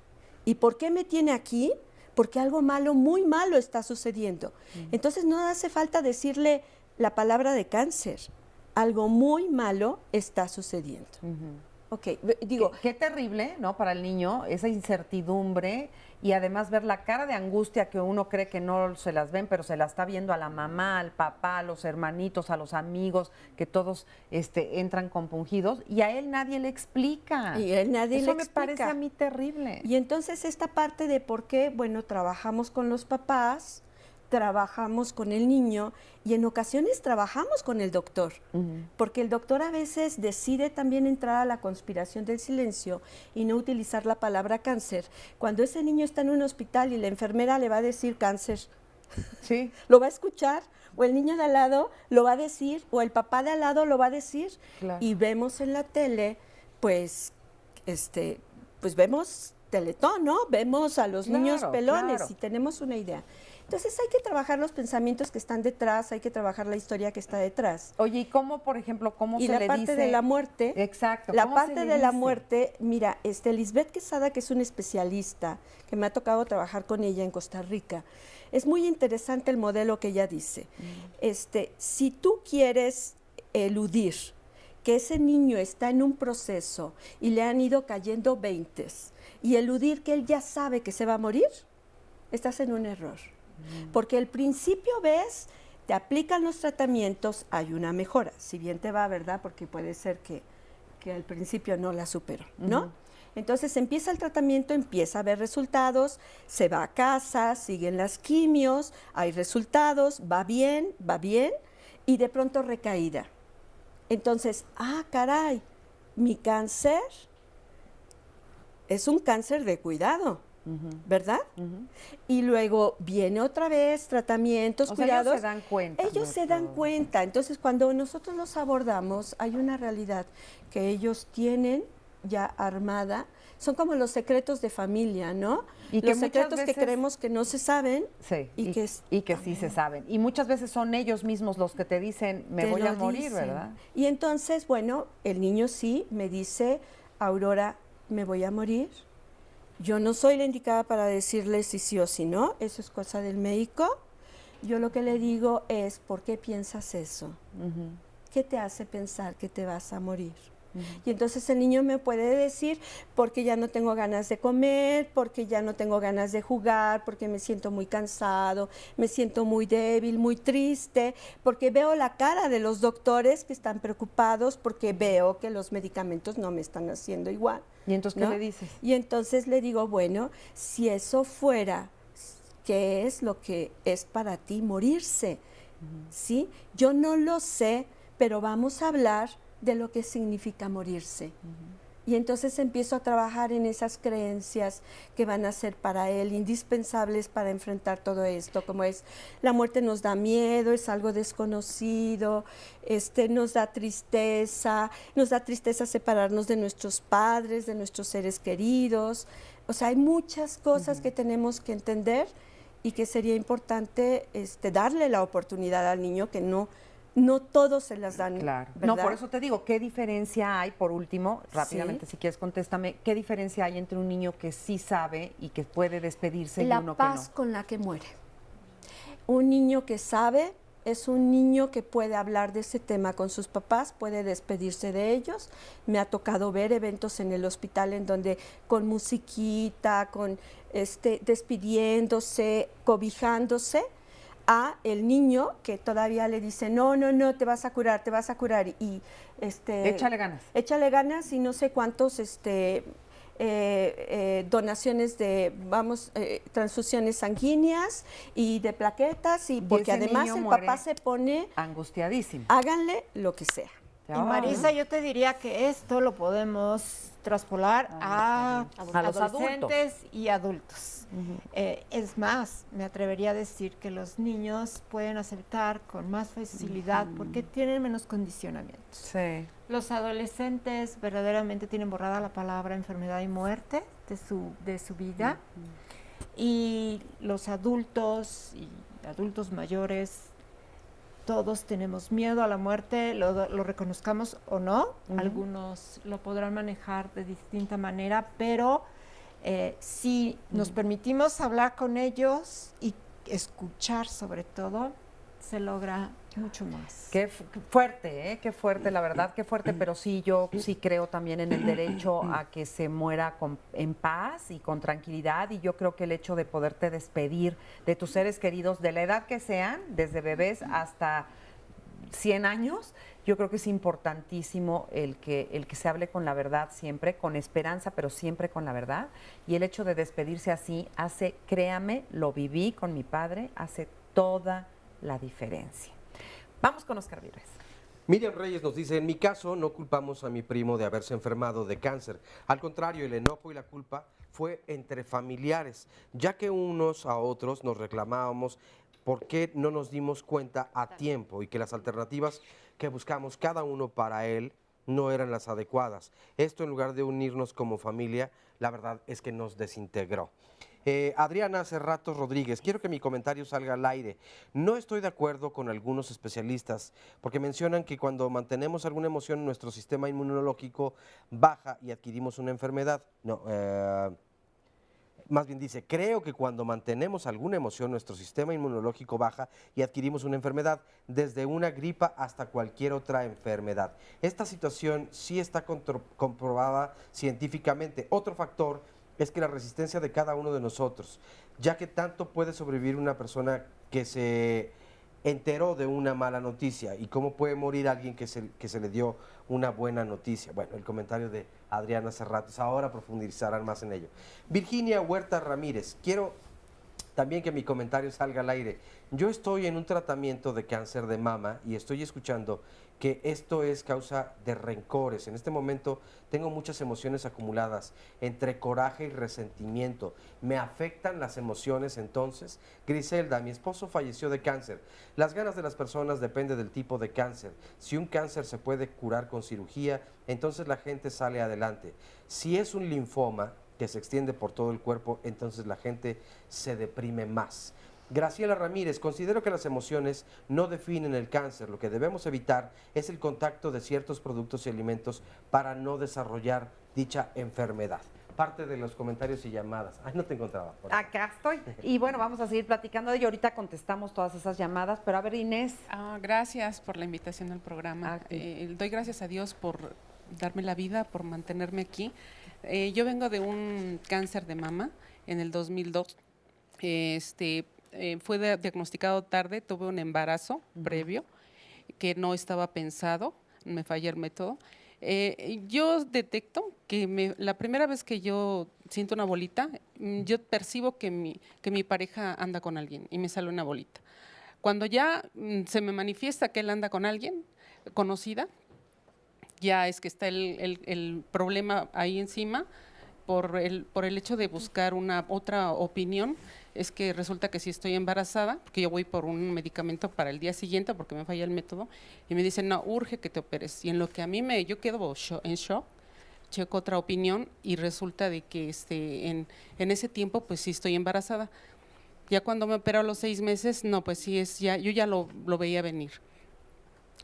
Speaker 11: ¿Y por qué me tiene aquí? Porque algo malo, muy malo está sucediendo. Entonces no hace falta decirle la palabra de cáncer. Algo muy malo está sucediendo.
Speaker 2: Ok, digo, qué terrible, ¿no? Para el niño, esa incertidumbre y además ver la cara de angustia que uno cree que no se las ven, pero se la está viendo a la mamá, al papá, a los hermanitos, a los amigos, que todos entran compungidos y a él nadie le explica.
Speaker 11: Y a él nadie le explica.
Speaker 2: Eso me parece a mí terrible.
Speaker 11: Y entonces esta parte de por qué, bueno, trabajamos con los papás, trabajamos con el niño y en ocasiones trabajamos con el doctor, porque el doctor a veces decide también entrar a la conspiración del silencio y no utilizar la palabra cáncer. Cuando ese niño está en un hospital y la enfermera le va a decir cáncer,
Speaker 2: sí,
Speaker 11: lo va a escuchar, o el niño de al lado lo va a decir, o el papá de al lado lo va a decir, y vemos en la tele, pues vemos Teletón, ¿no? Vemos a los niños pelones y tenemos una idea. Entonces hay que trabajar los pensamientos que están detrás, hay que trabajar la historia que está detrás.
Speaker 2: Oye, ¿y cómo, por ejemplo, cómo se le dice?
Speaker 11: Y la parte de la muerte.
Speaker 2: Exacto.
Speaker 11: La parte de la muerte, mira, Lisbeth Quesada, que es una especialista, que me ha tocado trabajar con ella en Costa Rica, es muy interesante el modelo que ella dice. Si tú quieres eludir que ese niño está en un proceso y le han ido cayendo 20s, y eludir que él ya sabe que se va a morir, estás en un error. Porque al principio ves, te aplican los tratamientos, hay una mejora, si bien te va, ¿verdad? Porque puede ser que al principio no la superó, ¿no? Entonces empieza el tratamiento, empieza a ver resultados, se va a casa, siguen las quimios, hay resultados, va bien, y de pronto recaída. Entonces, caray, mi cáncer es un cáncer de cuidado. ¿Verdad? Y luego viene otra vez tratamientos, cuidados.
Speaker 2: Ellos se dan cuenta.
Speaker 11: Ellos se dan cuenta. Entonces, cuando nosotros los abordamos, hay una realidad que ellos tienen ya armada. Son como los secretos de familia, ¿no? Y los secretos que creemos que no se saben.
Speaker 2: Sí, y que sí se saben. Y muchas veces son ellos mismos los que te dicen, me voy a morir, ¿verdad?
Speaker 11: Y entonces, bueno, el niño sí me dice, Aurora, me voy a morir. Yo no soy la indicada para decirle si sí o si no, eso es cosa del médico. Yo lo que le digo es, ¿por qué piensas eso? ¿Qué te hace pensar que te vas a morir? Y entonces el niño me puede decir, porque ya no tengo ganas de comer, porque ya no tengo ganas de jugar, porque me siento muy cansado, me siento muy débil, muy triste, porque veo la cara de los doctores que están preocupados, porque veo que los medicamentos no me están haciendo igual.
Speaker 2: ¿Y entonces qué le dices?
Speaker 11: Y entonces le digo, bueno, si eso fuera, ¿qué es lo que es para ti morirse? ¿Sí? Yo no lo sé, pero vamos a hablar de lo que significa morirse. Y entonces empiezo a trabajar en esas creencias que van a ser para él indispensables para enfrentar todo esto, como es la muerte nos da miedo, es algo desconocido, nos da tristeza separarnos de nuestros padres, de nuestros seres queridos. O sea, hay muchas cosas que tenemos que entender y que sería importante darle la oportunidad al niño que no no todos se las dan.
Speaker 2: Claro.
Speaker 11: ¿verdad?
Speaker 2: No, por eso te digo, ¿qué diferencia hay, por último, rápidamente, si quieres contéstame, qué diferencia hay entre un niño que sí sabe y que puede despedirse y uno
Speaker 11: La paz
Speaker 2: que no?
Speaker 11: con la que muere. Un niño que sabe es un niño que puede hablar de ese tema con sus papás, puede despedirse de ellos. Me ha tocado ver eventos en el hospital en donde con musiquita, con despidiéndose, cobijándose, a el niño que todavía le dice, no, te vas a curar, y
Speaker 2: échale ganas.
Speaker 11: Échale ganas y no sé cuántos donaciones de, transfusiones sanguíneas y de plaquetas, y porque además el papá se pone
Speaker 2: angustiadísimo.
Speaker 11: Háganle lo que sea.
Speaker 10: Y Marisa, yo te diría que esto lo podemos traspolar a
Speaker 2: los
Speaker 10: adolescentes
Speaker 2: adultos.
Speaker 10: y adultos. Es más, me atrevería a decir que los niños pueden aceptar con más facilidad porque tienen menos condicionamientos.
Speaker 2: Sí.
Speaker 10: Los adolescentes verdaderamente tienen borrada la palabra enfermedad y muerte de su vida. Y los adultos y adultos mayores, todos tenemos miedo a la muerte, lo reconozcamos o no. Algunos lo podrán manejar de distinta manera, pero si nos permitimos hablar con ellos y escuchar sobre todo, se logra mucho más.
Speaker 2: Qué fuerte, qué fuerte, la verdad, qué fuerte, pero sí, yo sí creo también en el derecho a que se muera en paz y con tranquilidad, y yo creo que el hecho de poderte despedir de tus seres queridos, de la edad que sean, desde bebés hasta 100 años, yo creo que es importantísimo el que se hable con la verdad siempre, con esperanza, pero siempre con la verdad, y el hecho de despedirse así hace, créame, lo viví con mi padre, hace toda la diferencia. Vamos con Oscar Vives.
Speaker 3: Miriam Reyes nos dice, en mi caso no culpamos a mi primo de haberse enfermado de cáncer. Al contrario, el enojo y la culpa fue entre familiares, ya que unos a otros nos reclamábamos por qué no nos dimos cuenta a tiempo y que las alternativas que buscamos cada uno para él no eran las adecuadas. Esto, en lugar de unirnos como familia, la verdad es que nos desintegró. Adriana Cerratos Rodríguez, quiero que mi comentario salga al aire. No estoy de acuerdo con algunos especialistas porque mencionan que cuando mantenemos alguna emoción nuestro sistema inmunológico baja y adquirimos una enfermedad. No, más bien dice, creo que cuando mantenemos alguna emoción nuestro sistema inmunológico baja y adquirimos una enfermedad, desde una gripa hasta cualquier otra enfermedad. Esta situación sí está comprobada científicamente. Otro factor es que la resistencia de cada uno de nosotros, ya que tanto puede sobrevivir una persona que se enteró de una mala noticia y cómo puede morir alguien que se le dio una buena noticia. Bueno, el comentario de Adriana Cerratos, ahora profundizarán más en ello. Virginia Huerta Ramírez, quiero también que mi comentario salga al aire. Yo estoy en un tratamiento de cáncer de mama y estoy escuchando que esto es causa de rencores. En este momento tengo muchas emociones acumuladas, entre coraje y resentimiento. Me afectan las emociones entonces. Griselda, mi esposo falleció de cáncer. Las ganas de las personas dependen del tipo de cáncer. Si un cáncer se puede curar con cirugía, entonces la gente sale adelante. Si es un linfoma que se extiende por todo el cuerpo, entonces la gente se deprime más. Graciela Ramírez, considero que las emociones no definen el cáncer. Lo que debemos evitar es el contacto de ciertos productos y alimentos para no desarrollar dicha enfermedad. Parte de los comentarios y llamadas. Ay, no te encontraba.
Speaker 2: Acá estoy. Y bueno, vamos a seguir platicando de ello. Ahorita contestamos todas esas llamadas, pero a ver, Inés.
Speaker 21: Gracias por la invitación al programa. Doy gracias a Dios por darme la vida, por mantenerme aquí. Yo vengo de un cáncer de mama en el 2002. Fue diagnosticado tarde, tuve un embarazo previo que no estaba pensado, me falló el método. Yo detecto que la primera vez que yo siento una bolita, yo percibo que mi pareja anda con alguien y me sale una bolita. Cuando ya se me manifiesta que él anda con alguien, conocida, ya es que está el problema ahí encima por el hecho de buscar otra opinión. Es que resulta que si estoy embarazada, porque yo voy por un medicamento para el día siguiente porque me falla el método, y me dicen, no, urge que te operes. Y en lo que a mí yo quedo en shock, checo otra opinión y resulta de que en ese tiempo pues sí estoy embarazada. Ya cuando me operó a los 6 meses, no, pues sí yo ya lo veía venir.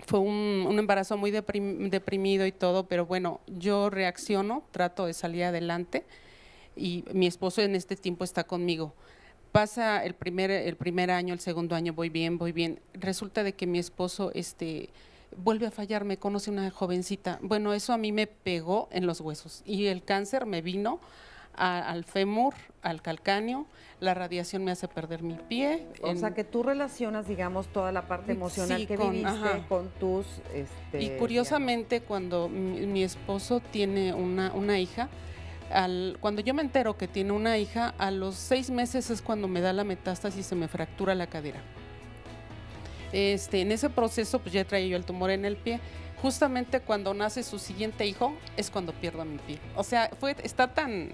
Speaker 21: Fue un embarazo muy deprimido y todo, pero bueno, yo reacciono, trato de salir adelante y mi esposo en este tiempo está conmigo. Pasa el primer año, el segundo año, voy bien. Resulta de que mi esposo vuelve a fallar, me conoce una jovencita. Bueno, eso a mí me pegó en los huesos y el cáncer me vino al fémur, al calcáneo, la radiación me hace perder mi pie.
Speaker 2: O sea que tú relacionas, digamos, toda la parte emocional
Speaker 21: Sí,
Speaker 2: que
Speaker 21: con-
Speaker 2: viviste
Speaker 21: ajá.
Speaker 2: con tus...
Speaker 21: Y curiosamente, cuando mi esposo tiene una hija, cuando yo me entero que tiene una hija, a los 6 meses es cuando me da la metástasis y se me fractura la cadera. En ese proceso, pues ya traía yo el tumor en el pie. Justamente cuando nace su siguiente hijo, es cuando pierdo mi pie. O sea, está tan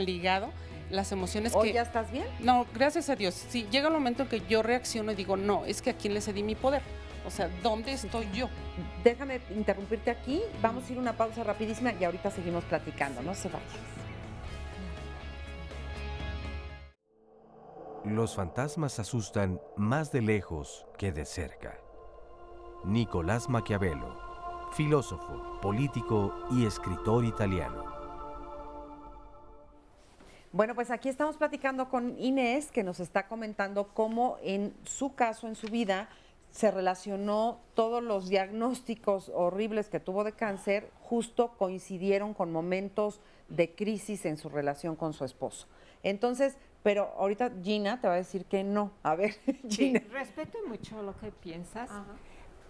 Speaker 21: ligado. Las emociones
Speaker 2: ¿Hoy
Speaker 21: que...
Speaker 2: ya estás bien?
Speaker 21: No, gracias a Dios. Sí, llega un momento en que yo reacciono y digo, no, es que a quién le cedí mi poder. O sea, ¿dónde estoy yo?
Speaker 2: Déjame interrumpirte aquí, vamos a ir a una pausa rapidísima y ahorita seguimos platicando, no se vayan.
Speaker 1: Los fantasmas asustan más de lejos que de cerca. Nicolás Maquiavelo, filósofo, político y escritor italiano.
Speaker 2: Bueno, pues aquí estamos platicando con Inés, que nos está comentando cómo en su caso, en su vida, se relacionó todos los diagnósticos horribles que tuvo de cáncer, justo coincidieron con momentos de crisis en su relación con su esposo. Entonces, pero ahorita Gina te va a decir que no. A ver, Gina.
Speaker 10: Sí, respeto mucho lo que piensas,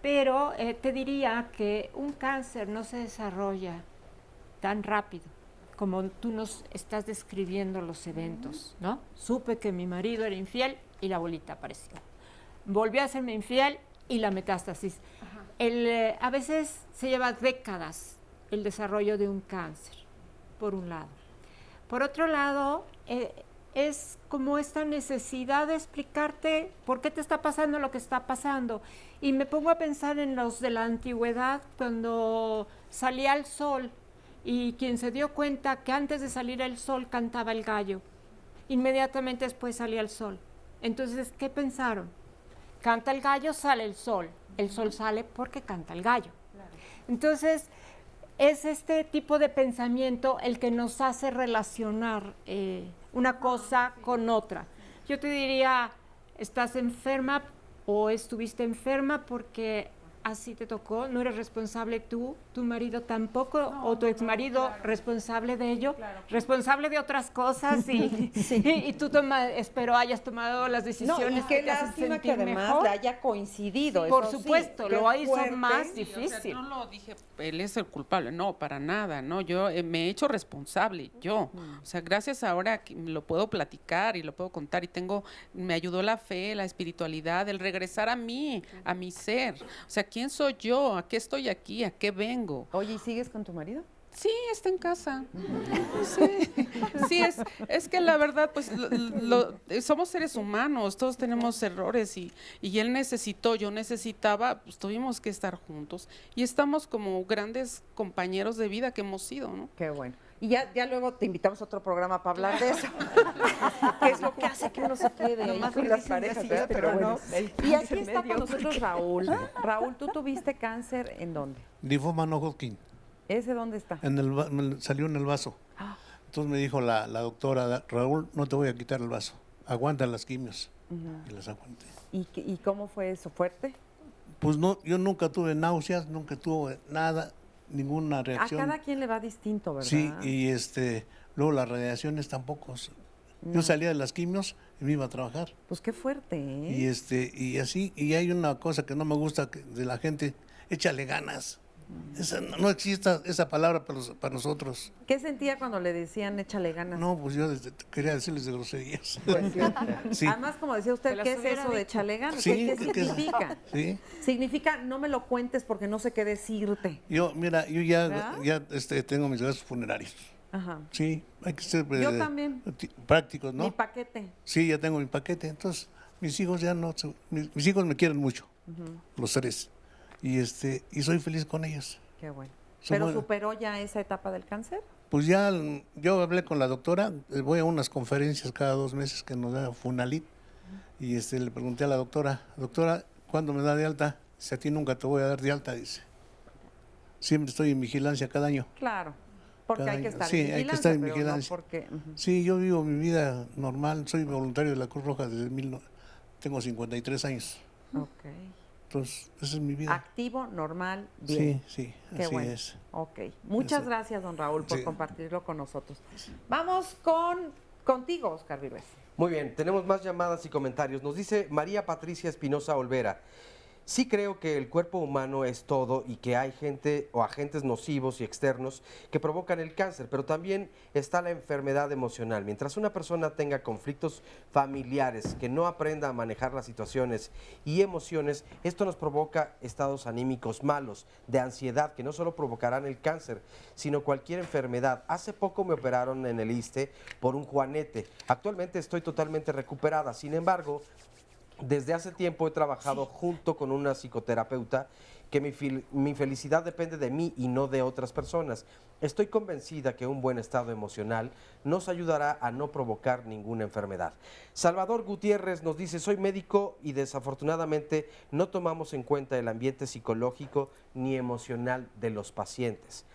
Speaker 10: pero te diría que un cáncer no se desarrolla tan rápido como tú nos estás describiendo los eventos, ¿no? Supe que mi marido era infiel y la bolita apareció. Volvió a serme infiel y la metástasis. A veces se lleva décadas el desarrollo de un cáncer, por un lado. Por otro lado, es como esta necesidad de explicarte por qué te está pasando lo que está pasando. Y me pongo a pensar en los de la antigüedad, cuando salía el sol y quien se dio cuenta que antes de salir el sol cantaba el gallo, inmediatamente después salía el sol. Entonces, ¿qué pensaron? Canta el gallo, sale el sol sale porque canta el gallo. Entonces, es este tipo de pensamiento el que nos hace relacionar una cosa con otra. Yo te diría, estás enferma o estuviste enferma porque así te tocó, no eres responsable tú, tu marido tampoco, o tu exmarido responsable de ello, responsable de otras cosas y tú espero hayas tomado las decisiones
Speaker 2: y qué
Speaker 10: que te hacen
Speaker 2: lástima que
Speaker 10: sentir
Speaker 2: además
Speaker 10: mejor.
Speaker 2: le haya coincidido.
Speaker 10: Por
Speaker 2: eso
Speaker 10: supuesto,
Speaker 2: sí,
Speaker 10: lo
Speaker 2: qué
Speaker 10: hizo
Speaker 2: fuerte.
Speaker 10: más
Speaker 21: Sí,
Speaker 10: difícil.
Speaker 21: o sea, no lo dije, él es el culpable, no, para nada, no, yo me he hecho responsable, yo, o sea, gracias ahora que lo puedo platicar y lo puedo contar y me ayudó la fe, la espiritualidad, el regresar a mí, a mi ser, o sea, ¿quién soy yo? ¿A qué estoy aquí? ¿A qué vengo?
Speaker 2: Oye, ¿y sigues con tu marido?
Speaker 21: Sí, está en casa. Sí, es que la verdad, pues somos seres humanos, todos tenemos errores y él necesitó, yo necesitaba, pues tuvimos que estar juntos y estamos como grandes compañeros de vida que hemos sido, ¿no?
Speaker 2: Qué bueno. Y ya luego te invitamos a otro programa para hablar de eso. ¿Qué es lo que hace que uno se quede ahí
Speaker 10: Nomás
Speaker 2: con
Speaker 10: me
Speaker 2: las
Speaker 10: dicen
Speaker 2: parejas?
Speaker 10: así,
Speaker 2: ¿verdad?
Speaker 10: pero
Speaker 2: bueno.
Speaker 10: no, el
Speaker 2: Y aquí
Speaker 10: cáncer
Speaker 2: está con
Speaker 10: medio.
Speaker 2: nosotros Raúl. Raúl, ¿tú tuviste cáncer en dónde?
Speaker 4: Linfoma no Hodgkin.
Speaker 2: ¿Ese dónde está?
Speaker 4: Salió en el vaso.
Speaker 2: Ah.
Speaker 4: Entonces me dijo la doctora, Raúl, no te voy a quitar el vaso. Aguanta las quimios.
Speaker 2: Ujú.
Speaker 4: Y las aguanté.
Speaker 2: ¿Y cómo fue eso? ¿Fuerte?
Speaker 4: Pues no, yo nunca tuve náuseas, nunca tuve nada, ninguna reacción.
Speaker 2: A cada quien le va distinto, ¿verdad?
Speaker 4: Sí, y luego las radiaciones tampoco. Yo salía de las quimios y me iba a trabajar.
Speaker 2: Pues qué fuerte, ¿eh?
Speaker 4: Y así, y hay una cosa que no me gusta de la gente, échale ganas. No existe esa palabra para nosotros.
Speaker 2: ¿Qué sentía cuando le decían échale ganas?
Speaker 4: No, pues yo quería decirles de groserías.
Speaker 2: Pues sí.
Speaker 4: Sí.
Speaker 2: Además, como decía usted,
Speaker 10: Te las
Speaker 2: ¿qué es
Speaker 10: hubiera
Speaker 2: eso de
Speaker 10: dicho.
Speaker 2: échale ganas?
Speaker 4: Sí,
Speaker 2: ¿Qué
Speaker 4: ¿qué es?
Speaker 2: significa?
Speaker 4: Sí.
Speaker 2: Significa no me lo cuentes porque no sé qué decirte.
Speaker 4: Mira, yo
Speaker 2: ¿verdad?
Speaker 4: ya tengo mis gastos funerarios.
Speaker 2: Ajá.
Speaker 4: Sí, hay que ser
Speaker 2: Yo también.
Speaker 4: prácticos, ¿no?
Speaker 2: Mi paquete.
Speaker 4: Sí, ya tengo mi paquete. Entonces, mis hijos ya no, mis hijos me quieren mucho,
Speaker 2: Ujú.
Speaker 4: los tres. Y soy feliz con ellos.
Speaker 2: Qué bueno.
Speaker 4: Somos-
Speaker 2: ¿Pero superó ya esa etapa del cáncer?
Speaker 4: Pues ya yo hablé con la doctora, voy a unas conferencias cada 2 meses que nos da Funalit, y le pregunté a la doctora, ¿cuándo me da de alta? Si a ti nunca te voy a dar de alta, dice. Siempre estoy en vigilancia cada año.
Speaker 2: Claro, porque hay que estar
Speaker 4: sí,
Speaker 2: en vigilancia.
Speaker 4: hay que estar en
Speaker 2: pero
Speaker 4: vigilancia.
Speaker 2: No porque,
Speaker 4: Sí, yo vivo mi vida normal, soy voluntario de la Cruz Roja desde tengo 53 años.
Speaker 2: Ok.
Speaker 4: Entonces, esa es mi vida.
Speaker 2: Activo, normal, bien.
Speaker 4: Sí,
Speaker 2: Qué
Speaker 4: así
Speaker 2: bueno.
Speaker 4: es.
Speaker 2: Ok, muchas gracias, don Raúl, por
Speaker 3: Sí.
Speaker 2: compartirlo con nosotros. Vamos contigo, Oscar Vives.
Speaker 3: Muy bien, tenemos más llamadas y comentarios. Nos dice María Patricia Espinosa Olvera. Sí creo que el cuerpo humano es todo y que hay gente o agentes nocivos y externos que provocan el cáncer, pero también está la enfermedad emocional. Mientras una persona tenga conflictos familiares, que no aprenda a manejar las situaciones y emociones, esto nos provoca estados anímicos malos, de ansiedad, que no solo provocarán el cáncer, sino cualquier enfermedad. Hace poco me operaron en el ISSSTE por un juanete. Actualmente estoy totalmente recuperada. Sin embargo, desde hace tiempo he trabajado junto con una psicoterapeuta que mi felicidad depende de mí y no de otras personas. Estoy convencida que un buen estado emocional nos ayudará a no provocar ninguna enfermedad. Salvador Gutiérrez nos dice, soy médico y desafortunadamente no tomamos en cuenta el ambiente psicológico ni emocional de los pacientes.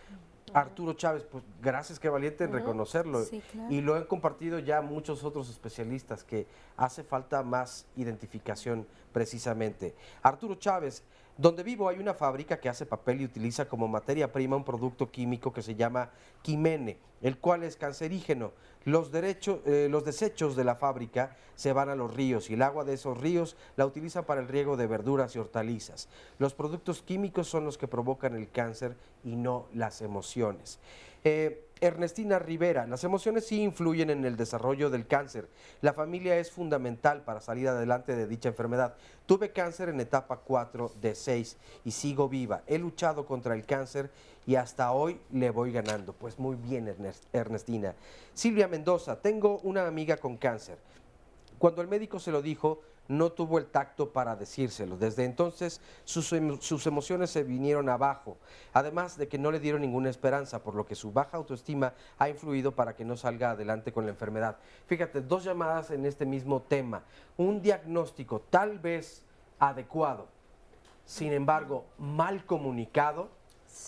Speaker 3: Arturo Chávez, pues gracias, qué valiente en reconocerlo.
Speaker 11: Sí, claro.
Speaker 3: Y lo han compartido ya muchos otros especialistas, que hace falta más identificación precisamente. Arturo Chávez, donde vivo hay una fábrica que hace papel y utiliza como materia prima un producto químico que se llama quimene, el cual es cancerígeno. Los desechos de la fábrica se van a los ríos y el agua de esos ríos la utilizan para el riego de verduras y hortalizas. Los productos químicos son los que provocan el cáncer y no las emociones. Ernestina Rivera, las emociones sí influyen en el desarrollo del cáncer. La familia es fundamental para salir adelante de dicha enfermedad. Tuve cáncer en etapa 4 de 6 y sigo viva. He luchado contra el cáncer y hasta hoy le voy ganando. Pues muy bien, Ernestina. Silvia Mendoza, tengo una amiga con cáncer. Cuando el médico se lo dijo, no tuvo el tacto para decírselo. Desde entonces sus emociones se vinieron abajo, además de que no le dieron ninguna esperanza, por lo que su baja autoestima ha influido para que no salga adelante con la enfermedad. Fíjate, 2 llamadas en este mismo tema. Un diagnóstico tal vez adecuado, sin embargo, mal comunicado,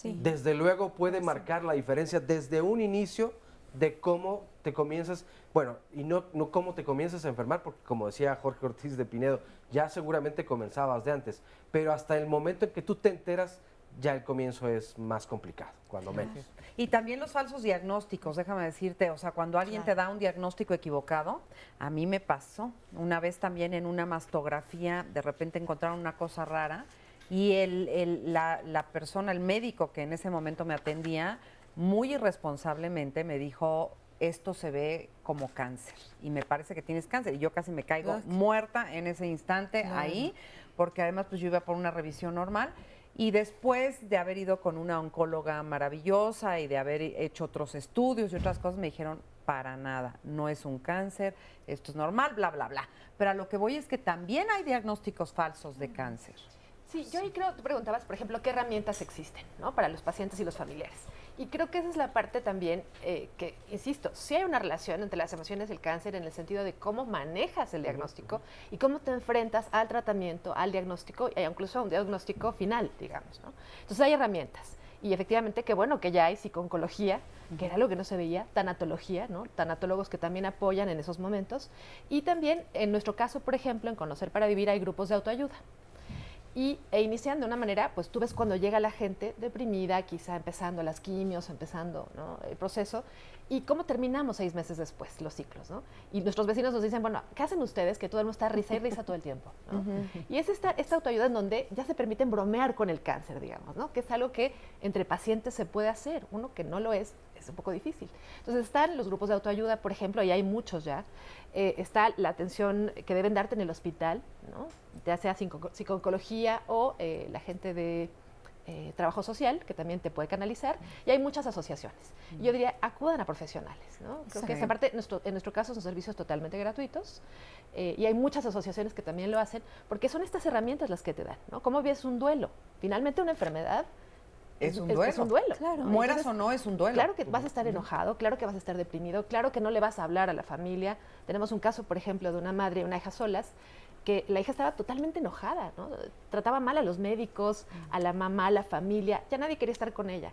Speaker 3: desde luego puede marcar la diferencia desde un inicio de cómo te comienzas, bueno, y no cómo te comienzas a enfermar, porque como decía Jorge Ortiz de Pinedo, ya seguramente comenzabas de antes, pero hasta el momento en que tú te enteras, ya el comienzo es más complicado, cuando menos.
Speaker 2: Y también los falsos diagnósticos, déjame decirte, o sea, cuando alguien te da un diagnóstico equivocado, a mí me pasó una vez también en una mastografía, de repente encontraron una cosa rara y la persona, el médico que en ese momento me atendía, muy irresponsablemente me dijo, esto se ve como cáncer y me parece que tienes cáncer. Y yo casi me caigo muerta en ese instante ahí, porque además pues yo iba por una revisión normal y después de haber ido con una oncóloga maravillosa y de haber hecho otros estudios y otras cosas, me dijeron, para nada, no es un cáncer, esto es normal, bla, bla, bla. Pero a lo que voy es que también hay diagnósticos falsos de cáncer.
Speaker 16: Sí, yo ahí creo, tú preguntabas, por ejemplo, qué herramientas existen, ¿no?, para los pacientes y los familiares. Y creo que esa es la parte también que, insisto, sí hay una relación entre las emociones y el cáncer en el sentido de cómo manejas el diagnóstico y cómo te enfrentas al tratamiento, al diagnóstico e incluso a un diagnóstico final, digamos, ¿no? Entonces hay herramientas. Y efectivamente, qué bueno que ya hay psicooncología, que era algo que no se veía, tanatología, ¿no? Tanatólogos que también apoyan en esos momentos. Y también, en nuestro caso, por ejemplo, en Conocer para Vivir hay grupos de autoayuda. E inician de una manera, pues tú ves cuando llega la gente deprimida, quizá empezando las quimios, empezando, ¿no?, el proceso, y cómo terminamos 6 meses después los ciclos, ¿no? Y nuestros vecinos nos dicen, bueno, ¿qué hacen ustedes que todo el mundo está risa y risa todo el tiempo, ¿no? Y es esta autoayuda en donde ya se permiten bromear con el cáncer, digamos, ¿no? Que es algo que entre pacientes se puede hacer, uno que no lo es un poco difícil. Entonces están los grupos de autoayuda, por ejemplo, y hay muchos ya. Está la atención que deben darte en el hospital, ¿no?, ya sea psicooncología o la gente de trabajo social, que también te puede canalizar, y hay muchas asociaciones. Y yo diría, acudan a profesionales, ¿no? Creo que esa parte, en nuestro caso, son servicios totalmente gratuitos, y hay muchas asociaciones que también lo hacen, porque son estas herramientas las que te dan, ¿no? ¿Cómo ves un duelo? Finalmente una enfermedad
Speaker 2: es un duelo.
Speaker 16: Es un duelo.
Speaker 2: Claro. Mueras entonces, o no, es un duelo.
Speaker 16: Claro que vas a estar enojado, claro que vas a estar deprimido, claro que no le vas a hablar a la familia. Tenemos un caso, por ejemplo, de una madre y una hija solas, que la hija estaba totalmente enojada, ¿no? Trataba mal a los médicos, a la mamá, a la familia, ya nadie quería estar con ella.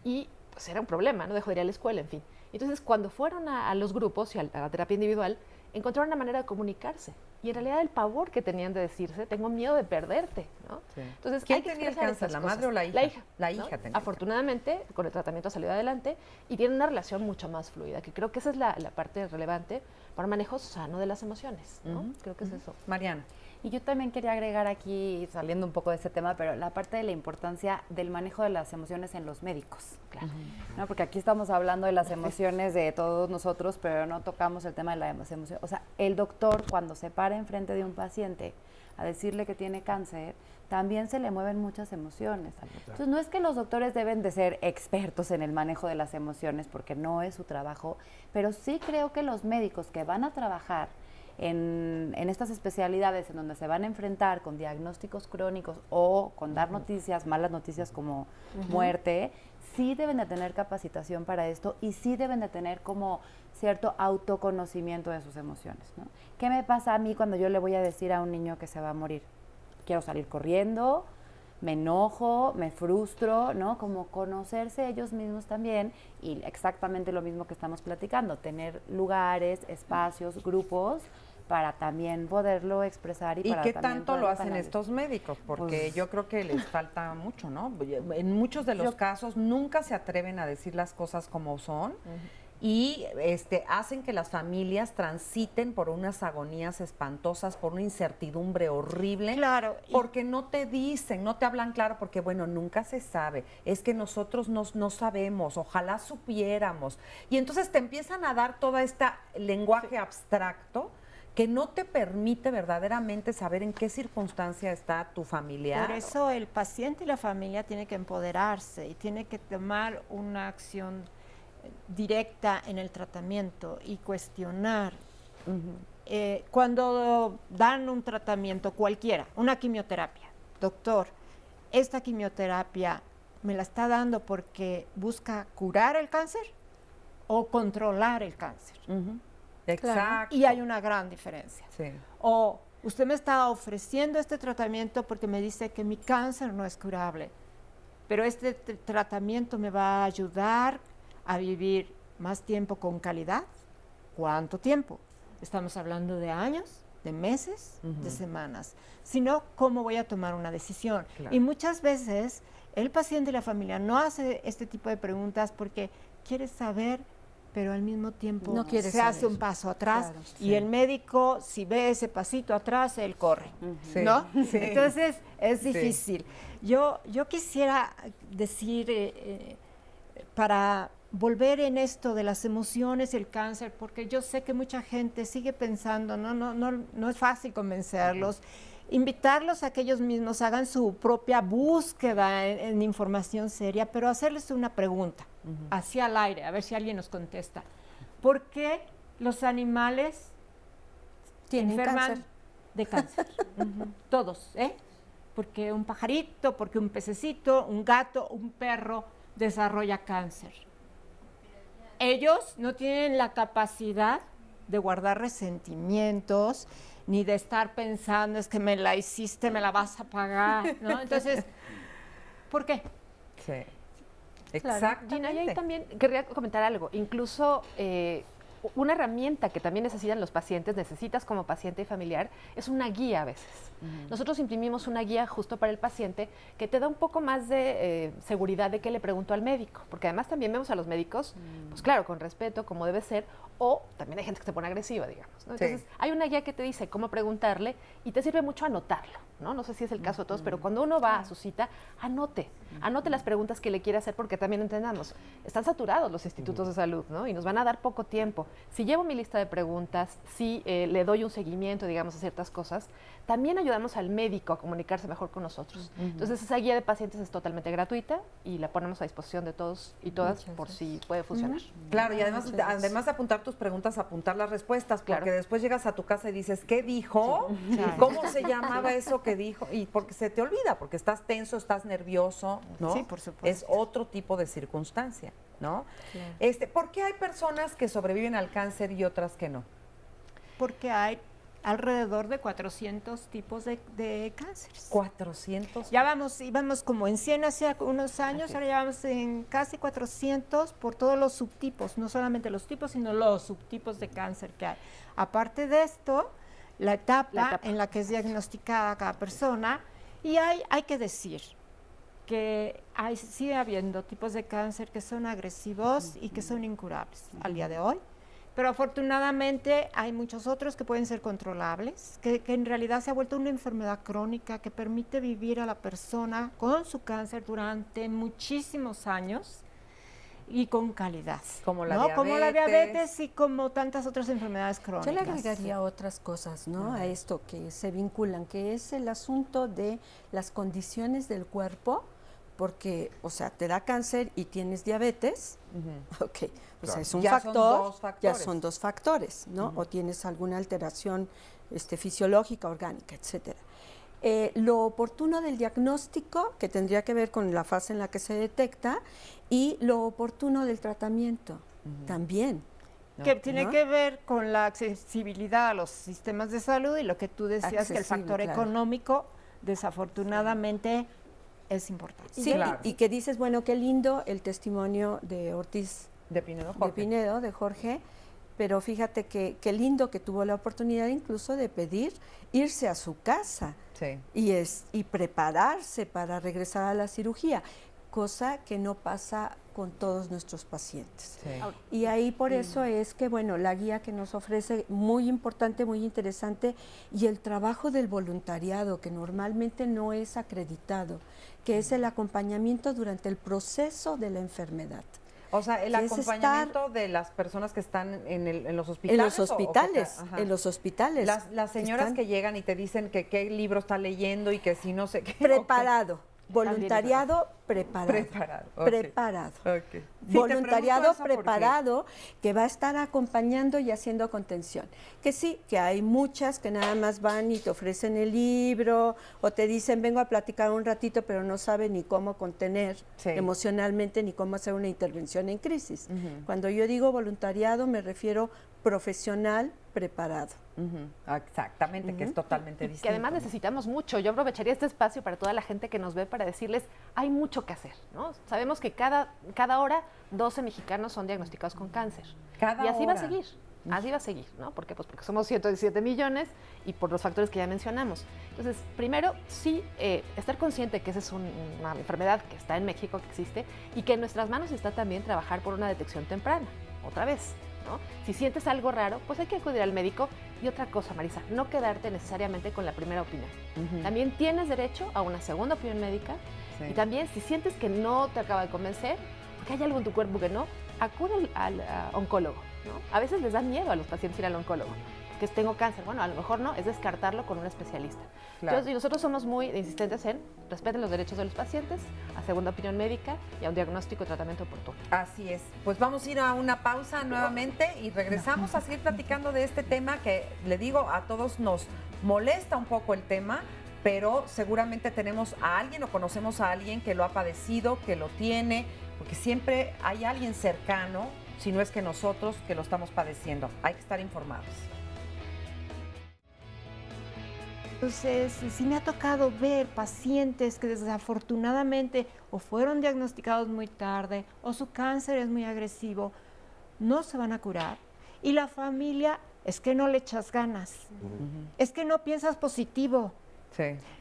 Speaker 16: Y pues era un problema, ¿no? Dejó de ir a la escuela, en fin. Entonces, cuando fueron a los grupos y a la terapia individual, encontraron una manera de comunicarse. Y en realidad el pavor que tenían de decirse, tengo miedo de perderte, ¿no?
Speaker 2: Sí.
Speaker 16: Entonces,
Speaker 2: ¿Quién
Speaker 16: hay que
Speaker 2: tenía el
Speaker 16: expresar
Speaker 2: cáncer,
Speaker 16: estas
Speaker 2: la madre
Speaker 16: cosas.
Speaker 2: o la hija?
Speaker 16: La hija.
Speaker 2: La
Speaker 16: ¿no?
Speaker 2: hija tenía.
Speaker 16: Afortunadamente, con el tratamiento ha salido adelante y tiene una relación mucho más fluida, que creo que esa es la parte relevante para un manejo sano de las emociones, ¿no? Creo que es eso.
Speaker 2: Mariana.
Speaker 12: Y yo también quería agregar aquí, saliendo un poco de este tema, pero la parte de la importancia del manejo de las emociones en los médicos.
Speaker 16: Claro.
Speaker 12: ¿No? Porque aquí estamos hablando de las emociones de todos nosotros, pero no tocamos el tema de las emociones. O sea, el doctor cuando se para enfrente de un paciente a decirle que tiene cáncer, también se le mueven muchas emociones. Entonces, no es que los doctores deben de ser expertos en el manejo de las emociones, porque no es su trabajo, pero sí creo que los médicos que van a trabajar en estas especialidades en donde se van a enfrentar con diagnósticos crónicos o con dar noticias, malas noticias como muerte, sí deben de tener capacitación para esto y sí deben de tener como cierto autoconocimiento de sus emociones, ¿no? ¿Qué me pasa a mí cuando yo le voy a decir a un niño que se va a morir? Quiero salir corriendo, me enojo, me frustro, ¿no? Como conocerse ellos mismos también y exactamente lo mismo que estamos platicando, tener lugares, espacios, grupos para también poderlo expresar y para
Speaker 2: qué
Speaker 12: también
Speaker 2: tanto lo
Speaker 12: poderlo
Speaker 2: hacen
Speaker 12: canalizar.
Speaker 2: estos médicos? Porque
Speaker 12: Pues,
Speaker 2: yo creo que les falta mucho, ¿no? En muchos de los casos nunca se atreven a decir las cosas como son. Y hacen que las familias transiten por unas agonías espantosas, por una incertidumbre horrible.
Speaker 10: Claro.
Speaker 2: Porque no te dicen, no te hablan claro, porque bueno, nunca se sabe. Es que nosotros no sabemos, ojalá supiéramos. Y entonces te empiezan a dar todo este lenguaje abstracto que no te permite verdaderamente saber en qué circunstancia está tu familiar.
Speaker 10: Por eso el paciente y la familia tienen que empoderarse y tiene que tomar una acción directa en el tratamiento y cuestionar. Cuando dan un tratamiento cualquiera, una quimioterapia, doctor, esta quimioterapia me la está dando porque busca curar el cáncer o controlar el cáncer.
Speaker 2: Exacto.
Speaker 10: Y hay una gran diferencia.
Speaker 2: Sí.
Speaker 10: O usted me está ofreciendo este tratamiento porque me dice que mi cáncer no es curable, pero este tratamiento me va a ayudar a vivir más tiempo con calidad. ¿Cuánto tiempo? Estamos hablando de años, de meses, de semanas. Si no, ¿cómo voy a tomar una decisión?
Speaker 2: Claro.
Speaker 10: Y muchas veces el paciente y la familia no hace este tipo de preguntas porque quiere saber, pero al mismo tiempo
Speaker 11: No quiere
Speaker 10: se hace
Speaker 11: saber.
Speaker 10: un paso atrás,
Speaker 11: Claro,
Speaker 10: y
Speaker 2: sí.
Speaker 10: el médico, si ve ese pasito atrás, él corre,
Speaker 2: Sí,
Speaker 10: ¿no?
Speaker 2: sí.
Speaker 10: Entonces es
Speaker 2: Sí.
Speaker 10: difícil. Yo quisiera decir, para volver en esto de las emociones y el cáncer, porque yo sé que mucha gente sigue pensando, no es fácil convencerlos, invitarlos a que ellos mismos hagan su propia búsqueda en información seria, pero hacerles una pregunta hacia el aire, a ver si alguien nos contesta. ¿Por qué los animales
Speaker 11: Tienen
Speaker 10: enferman
Speaker 11: cáncer.
Speaker 10: de cáncer? Todos, ¿eh? Porque un pajarito, porque un pececito, un gato, un perro desarrolla cáncer. Ellos no tienen la capacidad de guardar resentimientos, ni de estar pensando, es que me la hiciste, me la vas a pagar, ¿no? Entonces, ¿por qué?
Speaker 2: Sí.
Speaker 16: Claro.
Speaker 2: Exactamente.
Speaker 16: Gina, y ahí también querría comentar algo. Incluso una herramienta que también necesitan los pacientes, necesitas como paciente y familiar, es una guía a veces. Nosotros imprimimos una guía justo para el paciente que te da un poco más de seguridad de qué le preguntó al médico, porque además también vemos a los médicos, pues claro, con respeto, como debe ser, o también hay gente que se pone agresiva, digamos, ¿no?
Speaker 2: Sí.
Speaker 16: Entonces, hay una guía que te dice cómo preguntarle y te sirve mucho anotarlo, ¿no? No sé si es el caso de todos, pero cuando uno va a su cita, anote las preguntas que le quiere hacer, porque también entendamos, están saturados los institutos de salud, ¿no? Y nos van a dar poco tiempo. Si llevo mi lista de preguntas, si le doy un seguimiento, digamos, a ciertas cosas, también ayudamos al médico a comunicarse mejor con nosotros. Entonces, esa guía de pacientes es totalmente gratuita y la ponemos a disposición de todos y todas por si puede funcionar.
Speaker 2: Claro, y además de apuntar tus preguntas, apuntar las respuestas, porque después llegas a tu casa y dices, ¿qué dijo?
Speaker 10: Sí.
Speaker 2: ¿Cómo se llamaba eso que dijo? Y porque se te olvida, porque estás tenso, estás nervioso, ¿no?
Speaker 10: Sí, por supuesto.
Speaker 2: Es otro tipo de circunstancia, ¿no?
Speaker 10: Claro.
Speaker 2: ¿Por qué hay personas que sobreviven al cáncer y otras que no?
Speaker 10: Porque hay alrededor de 400 tipos de cánceres.
Speaker 2: 400.
Speaker 10: Ya íbamos como en 100 hace unos años, ahora ya vamos en casi 400 por todos los subtipos, no solamente los tipos, sino los subtipos de cáncer que hay. Aparte de esto, la etapa en la que es diagnosticada cada persona, y hay que decir que sigue habiendo tipos de cáncer que son agresivos y que son incurables al día de hoy. Pero afortunadamente hay muchos otros que pueden ser controlables, que en realidad se ha vuelto una enfermedad crónica que permite vivir a la persona con su cáncer durante muchísimos años y con calidad.
Speaker 2: Como la diabetes.
Speaker 10: Como la diabetes y como tantas otras enfermedades crónicas.
Speaker 11: Yo le agregaría otras cosas, ¿no? A esto que se vinculan, que es el asunto de las condiciones del cuerpo, porque, o sea, te da cáncer y tienes diabetes, ok, o sea, es un factor, ya son dos factores, ¿no? O tienes alguna alteración fisiológica, orgánica, etcétera. Lo oportuno del diagnóstico, que tendría que ver con la fase en la que se detecta, y lo oportuno del tratamiento, también.
Speaker 10: Que tiene que ver con la accesibilidad a los sistemas de salud y lo que tú decías, que el factor económico, desafortunadamente, es importante.
Speaker 11: Sí, claro. y que dices, bueno, qué lindo el testimonio de Ortiz
Speaker 2: de Pinedo,
Speaker 11: de Jorge, pero fíjate que qué lindo que tuvo la oportunidad incluso de pedir irse a su casa y prepararse para regresar a la cirugía, cosa que no pasa con todos nuestros pacientes. Y ahí por eso es que, bueno, la guía que nos ofrece, muy importante, muy interesante, y el trabajo del voluntariado, que normalmente no es acreditado, que es el acompañamiento durante el proceso de la enfermedad.
Speaker 2: O sea, el acompañamiento de las personas que están en los hospitales.
Speaker 11: En los hospitales, en los hospitales.
Speaker 2: Las señoras que llegan y te dicen que qué libro está leyendo y que si no sé qué.
Speaker 11: Preparado. Voluntariado preparado. Preparado.
Speaker 2: Okay.
Speaker 11: Voluntariado preparado que va a estar acompañando y haciendo contención. Que sí, que hay muchas que nada más van y te ofrecen el libro o te dicen vengo a platicar un ratito, pero no saben ni cómo contener emocionalmente ni cómo hacer una intervención en crisis. Cuando yo digo voluntariado me refiero profesional preparado.
Speaker 2: Exactamente, que es totalmente distinto.
Speaker 16: Que además necesitamos mucho. Yo aprovecharía este espacio para toda la gente que nos ve para decirles, hay mucho que hacer, ¿no? Sabemos que cada hora 12 mexicanos son diagnosticados con cáncer. Y así va a seguir. Así va a seguir, ¿no? ¿Por qué? Pues porque somos 117 millones y por los factores que ya mencionamos. Entonces, primero, sí, estar consciente que esa es una enfermedad que está en México, que existe, y que en nuestras manos está también trabajar por una detección temprana, otra vez, ¿no? Si sientes algo raro, pues hay que acudir al médico. Y otra cosa, Marisa, no quedarte necesariamente con la primera opinión. También tienes derecho a una segunda opinión médica. Y también, si sientes que no te acaba de convencer, que hay algo en tu cuerpo que no, acude al oncólogo, ¿no? A veces les da miedo a los pacientes ir al oncólogo, que tengo cáncer. Bueno, a lo mejor no, es descartarlo con un especialista. Entonces, y nosotros somos muy insistentes en respeten los derechos de los pacientes, a segunda opinión médica y a un diagnóstico y tratamiento oportuno.
Speaker 2: Así es. Pues vamos a ir a una pausa nuevamente y regresamos a seguir platicando de este tema que, le digo, a todos nos molesta un poco el tema, pero seguramente tenemos a alguien o conocemos a alguien que lo ha padecido, que lo tiene, porque siempre hay alguien cercano, si no es que nosotros, que lo estamos padeciendo. Hay que estar informados.
Speaker 10: Entonces, sí me ha tocado ver pacientes que desafortunadamente o fueron diagnosticados muy tarde o su cáncer es muy agresivo, no se van a curar. Y la familia, es que no le echas ganas, es que no piensas positivo.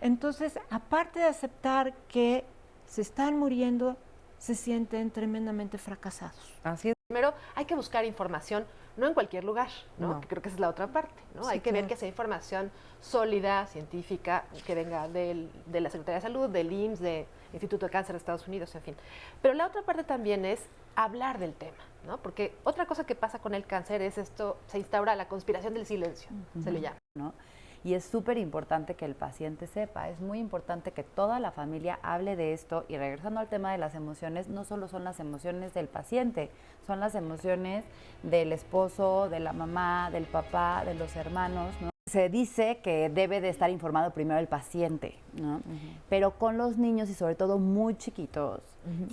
Speaker 10: Entonces, aparte de aceptar que se están muriendo, se sienten tremendamente fracasados.
Speaker 2: Así es.
Speaker 16: Primero, hay que buscar información, no en cualquier lugar, ¿no? Que creo que esa es la otra parte, ¿no? Hay que ver que sea información sólida, científica, que venga de la Secretaría de Salud, del IMSS, del Instituto de Cáncer de Estados Unidos, en fin. Pero la otra parte también es hablar del tema, ¿no? Porque otra cosa que pasa con el cáncer es esto, se instaura la conspiración del silencio, se le llama,
Speaker 12: ¿no? Y es súper importante que el paciente sepa, es muy importante que toda la familia hable de esto. Y regresando al tema de las emociones, no solo son las emociones del paciente, son las emociones del esposo, de la mamá, del papá, de los hermanos, ¿no? Se dice que debe de estar informado primero el paciente, ¿no? Pero con los niños y sobre todo muy chiquitos,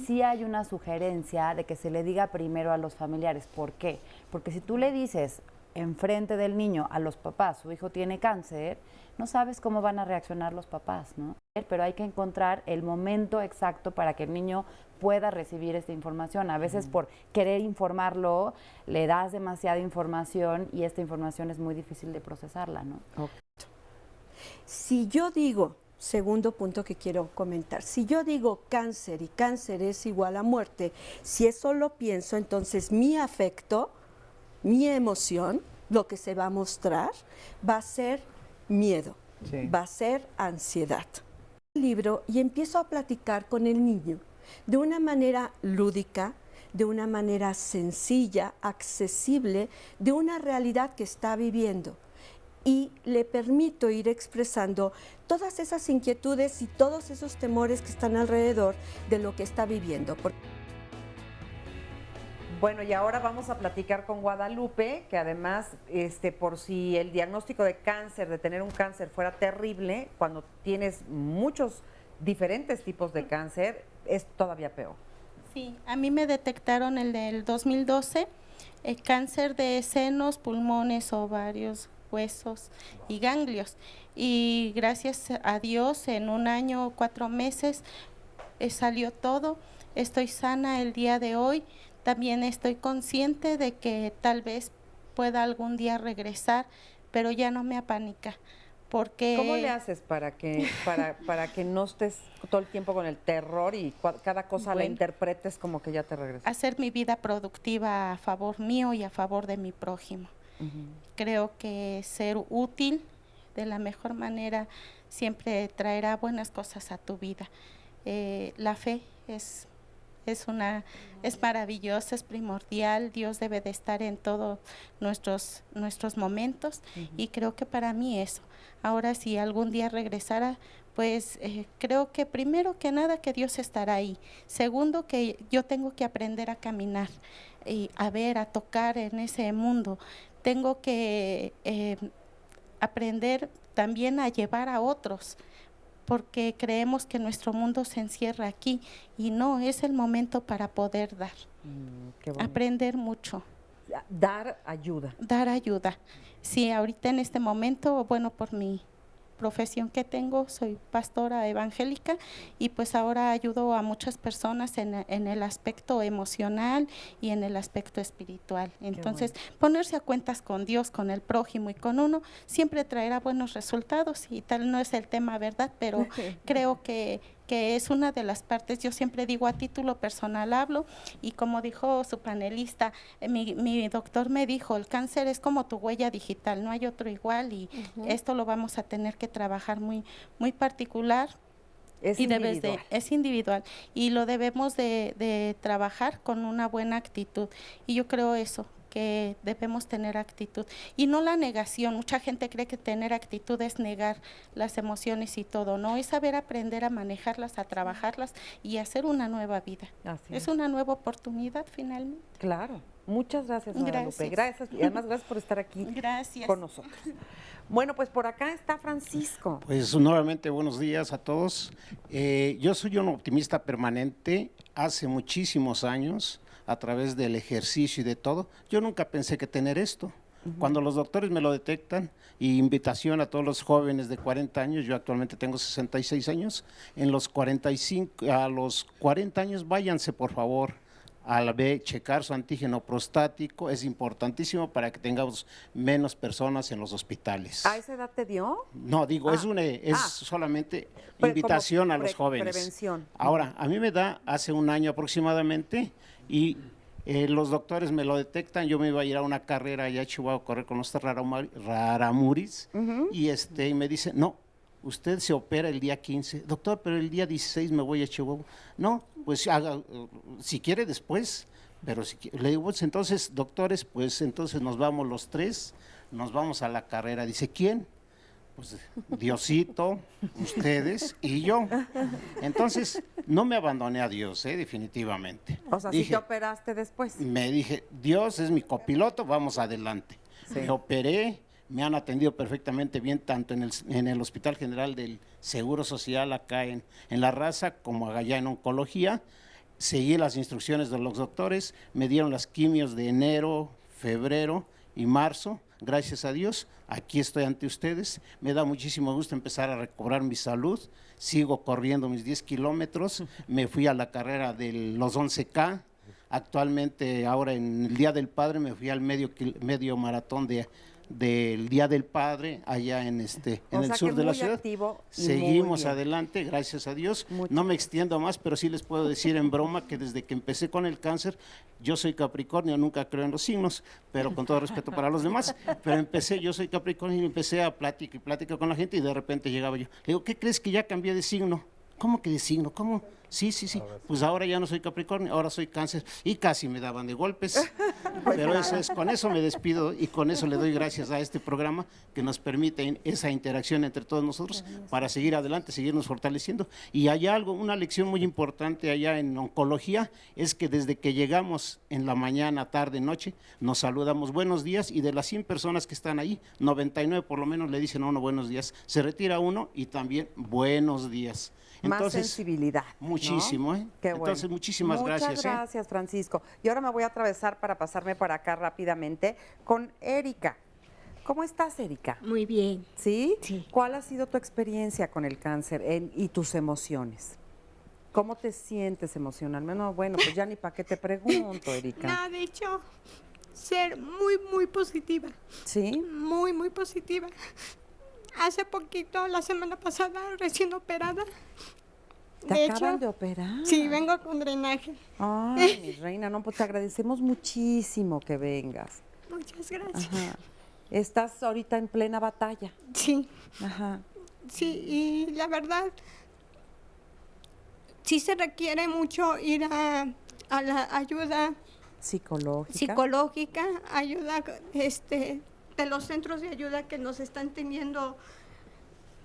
Speaker 12: sí hay una sugerencia de que se le diga primero a los familiares. ¿Por qué? Porque si tú le dices enfrente del niño a los papás, su hijo tiene cáncer, no sabes cómo van a reaccionar los papás, ¿no? Pero hay que encontrar el momento exacto para que el niño pueda recibir esta información. A veces por querer informarlo, le das demasiada información y esta información es muy difícil de procesarla, ¿no?
Speaker 11: Si yo digo, segundo punto que quiero comentar, si yo digo cáncer y cáncer es igual a muerte, si eso lo pienso, entonces mi afecto, mi emoción, lo que se va a mostrar, va a ser miedo, va a ser ansiedad. Libro y empiezo a platicar con el niño de una manera lúdica, de una manera sencilla, accesible, de una realidad que está viviendo. Y le permito ir expresando todas esas inquietudes y todos esos temores que están alrededor de lo que está viviendo.
Speaker 2: Bueno, y ahora vamos a platicar con Guadalupe, que además, por si el diagnóstico de cáncer, de tener un cáncer fuera terrible, cuando tienes muchos diferentes tipos de cáncer, es todavía peor.
Speaker 19: Sí, a mí me detectaron el del 2012, cáncer de senos, pulmones, ovarios, huesos y ganglios. Y gracias a Dios, en 1 año, 4 meses, salió todo. Estoy sana el día de hoy. También estoy consciente de que tal vez pueda algún día regresar, pero ya no me apanica. Porque
Speaker 2: ¿cómo le haces para que no estés todo el tiempo con el terror y cada cosa la interpretes como que ya te regresas?
Speaker 19: Hacer mi vida productiva a favor mío y a favor de mi prójimo. Creo que ser útil de la mejor manera siempre traerá buenas cosas a tu vida. La fe es maravillosa, es primordial. Dios debe de estar en todos nuestros momentos y creo que para mí eso. Ahora, si algún día regresara, pues creo que primero que nada que Dios estará ahí. Segundo, que yo tengo que aprender a caminar y a ver, a tocar en ese mundo. Tengo que aprender también a llevar a otros, porque creemos que nuestro mundo se encierra aquí y no, es el momento para poder dar, aprender mucho.
Speaker 2: Dar ayuda.
Speaker 19: Dar ayuda. Sí, ahorita en este momento, bueno, por mi profesión que tengo, soy pastora evangélica y pues ahora ayudo a muchas personas en el aspecto emocional y en el aspecto espiritual. Entonces, ponerse a cuentas con Dios, con el prójimo y con uno, siempre traerá buenos resultados y tal no es el tema, ¿verdad? Pero creo que es una de las partes. Yo siempre digo, a título personal hablo, y como dijo su panelista, mi doctor me dijo, el cáncer es como tu huella digital, no hay otro igual, y esto lo vamos a tener que trabajar muy, muy particular. Es individual y lo debemos de trabajar con una buena actitud, y yo creo eso, que debemos tener actitud y no la negación. Mucha gente cree que tener actitud es negar las emociones y todo, no, es saber aprender a manejarlas, a trabajarlas y hacer una nueva vida. Es una nueva oportunidad finalmente.
Speaker 2: Claro, muchas gracias, Guadalupe. Gracias y además gracias por estar aquí con nosotros. Bueno, pues por acá está Francisco.
Speaker 5: Pues nuevamente buenos días a todos. Yo soy un optimista permanente. Hace muchísimos años, a través del ejercicio y de todo, yo nunca pensé que tener esto. Cuando los doctores me lo detectan, y invitación a todos los jóvenes de 40 años, yo actualmente tengo 66 años, a los 40 años váyanse por favor a checar su antígeno prostático, es importantísimo para que tengamos menos personas en los hospitales.
Speaker 2: ¿A esa edad te dio?
Speaker 5: No, digo, es solamente invitación a los jóvenes.
Speaker 2: Prevención.
Speaker 5: Ahora, a mí me da hace 1 año aproximadamente, y los doctores me lo detectan. Yo me iba a ir a una carrera allá a Chihuahua a correr con los raramuris, y me dicen, no, usted se opera el día 15. Doctor, pero el día 16 me voy a Chihuahua. No, pues haga, si quiere después, pero le digo, pues entonces, doctores, pues entonces nos vamos los 3, nos vamos a la carrera. Dice, ¿quién? Pues Diosito, ustedes y yo. Entonces, no me abandoné a Dios, definitivamente.
Speaker 2: O sea, si te operaste después.
Speaker 5: Me dije, Dios es mi copiloto, vamos adelante. Me operé, me han atendido perfectamente bien, tanto en el Hospital General del Seguro Social, acá en La Raza, como allá en Oncología. Seguí las instrucciones de los doctores, me dieron las quimios de enero, febrero, y marzo, gracias a Dios, aquí estoy ante ustedes. Me da muchísimo gusto empezar a recobrar mi salud. Sigo corriendo mis 10 kilómetros. Me fui a la carrera de los 11K. Actualmente, ahora en el Día del Padre, me fui al medio maratón del Día del Padre, allá en el sur de la ciudad. Seguimos adelante, gracias a Dios. No me extiendo más, pero sí les puedo decir en broma que desde que empecé con el cáncer, yo soy Capricornio, nunca creo en los signos, pero con todo respeto para los demás, pero yo soy Capricornio y empecé a platicar con la gente y de repente llegaba yo. Le digo, ¿qué crees que ya cambié de signo? ¿Cómo que de signo? ¿Cómo? Sí. Pues ahora ya no soy Capricornio, ahora soy Cáncer. Y casi me daban de golpes. Pero con eso me despido y con eso le doy gracias a este programa que nos permite esa interacción entre todos nosotros para seguir adelante, seguirnos fortaleciendo. Y hay una lección muy importante allá en oncología, es que desde que llegamos en la mañana, tarde, noche, nos saludamos buenos días y de las 100 personas que están ahí, 99 por lo menos le dicen a uno buenos días. Se retira uno y también buenos días.
Speaker 2: Entonces, más sensibilidad.
Speaker 5: Muchísimo,
Speaker 2: ¿no? Qué bueno.
Speaker 5: Entonces, muchísimas gracias.
Speaker 2: Muchas gracias, Francisco. Y ahora me voy a atravesar para pasarme para acá rápidamente con Erika. ¿Cómo estás, Erika?
Speaker 6: Muy bien.
Speaker 2: ¿Sí? Sí. ¿Cuál ha sido tu experiencia con el cáncer y tus emociones? ¿Cómo te sientes emocionalmente? No, bueno, pues ya ni para qué te pregunto, Erika.
Speaker 6: No, de hecho, ser muy, muy positiva.
Speaker 2: ¿Sí?
Speaker 6: Muy, muy positiva. Hace poquito, la semana pasada, recién operada.
Speaker 2: ¿Te acaban de operar?
Speaker 6: Sí, vengo con drenaje.
Speaker 2: Ay, mi reina, no, pues te agradecemos muchísimo que vengas.
Speaker 6: Muchas gracias.
Speaker 2: Ajá. ¿Estás ahorita en plena batalla?
Speaker 6: Sí.
Speaker 2: Ajá.
Speaker 6: Sí, y la verdad, sí se requiere mucho ir a la ayuda psicológica, ayuda de los centros de ayuda que nos están teniendo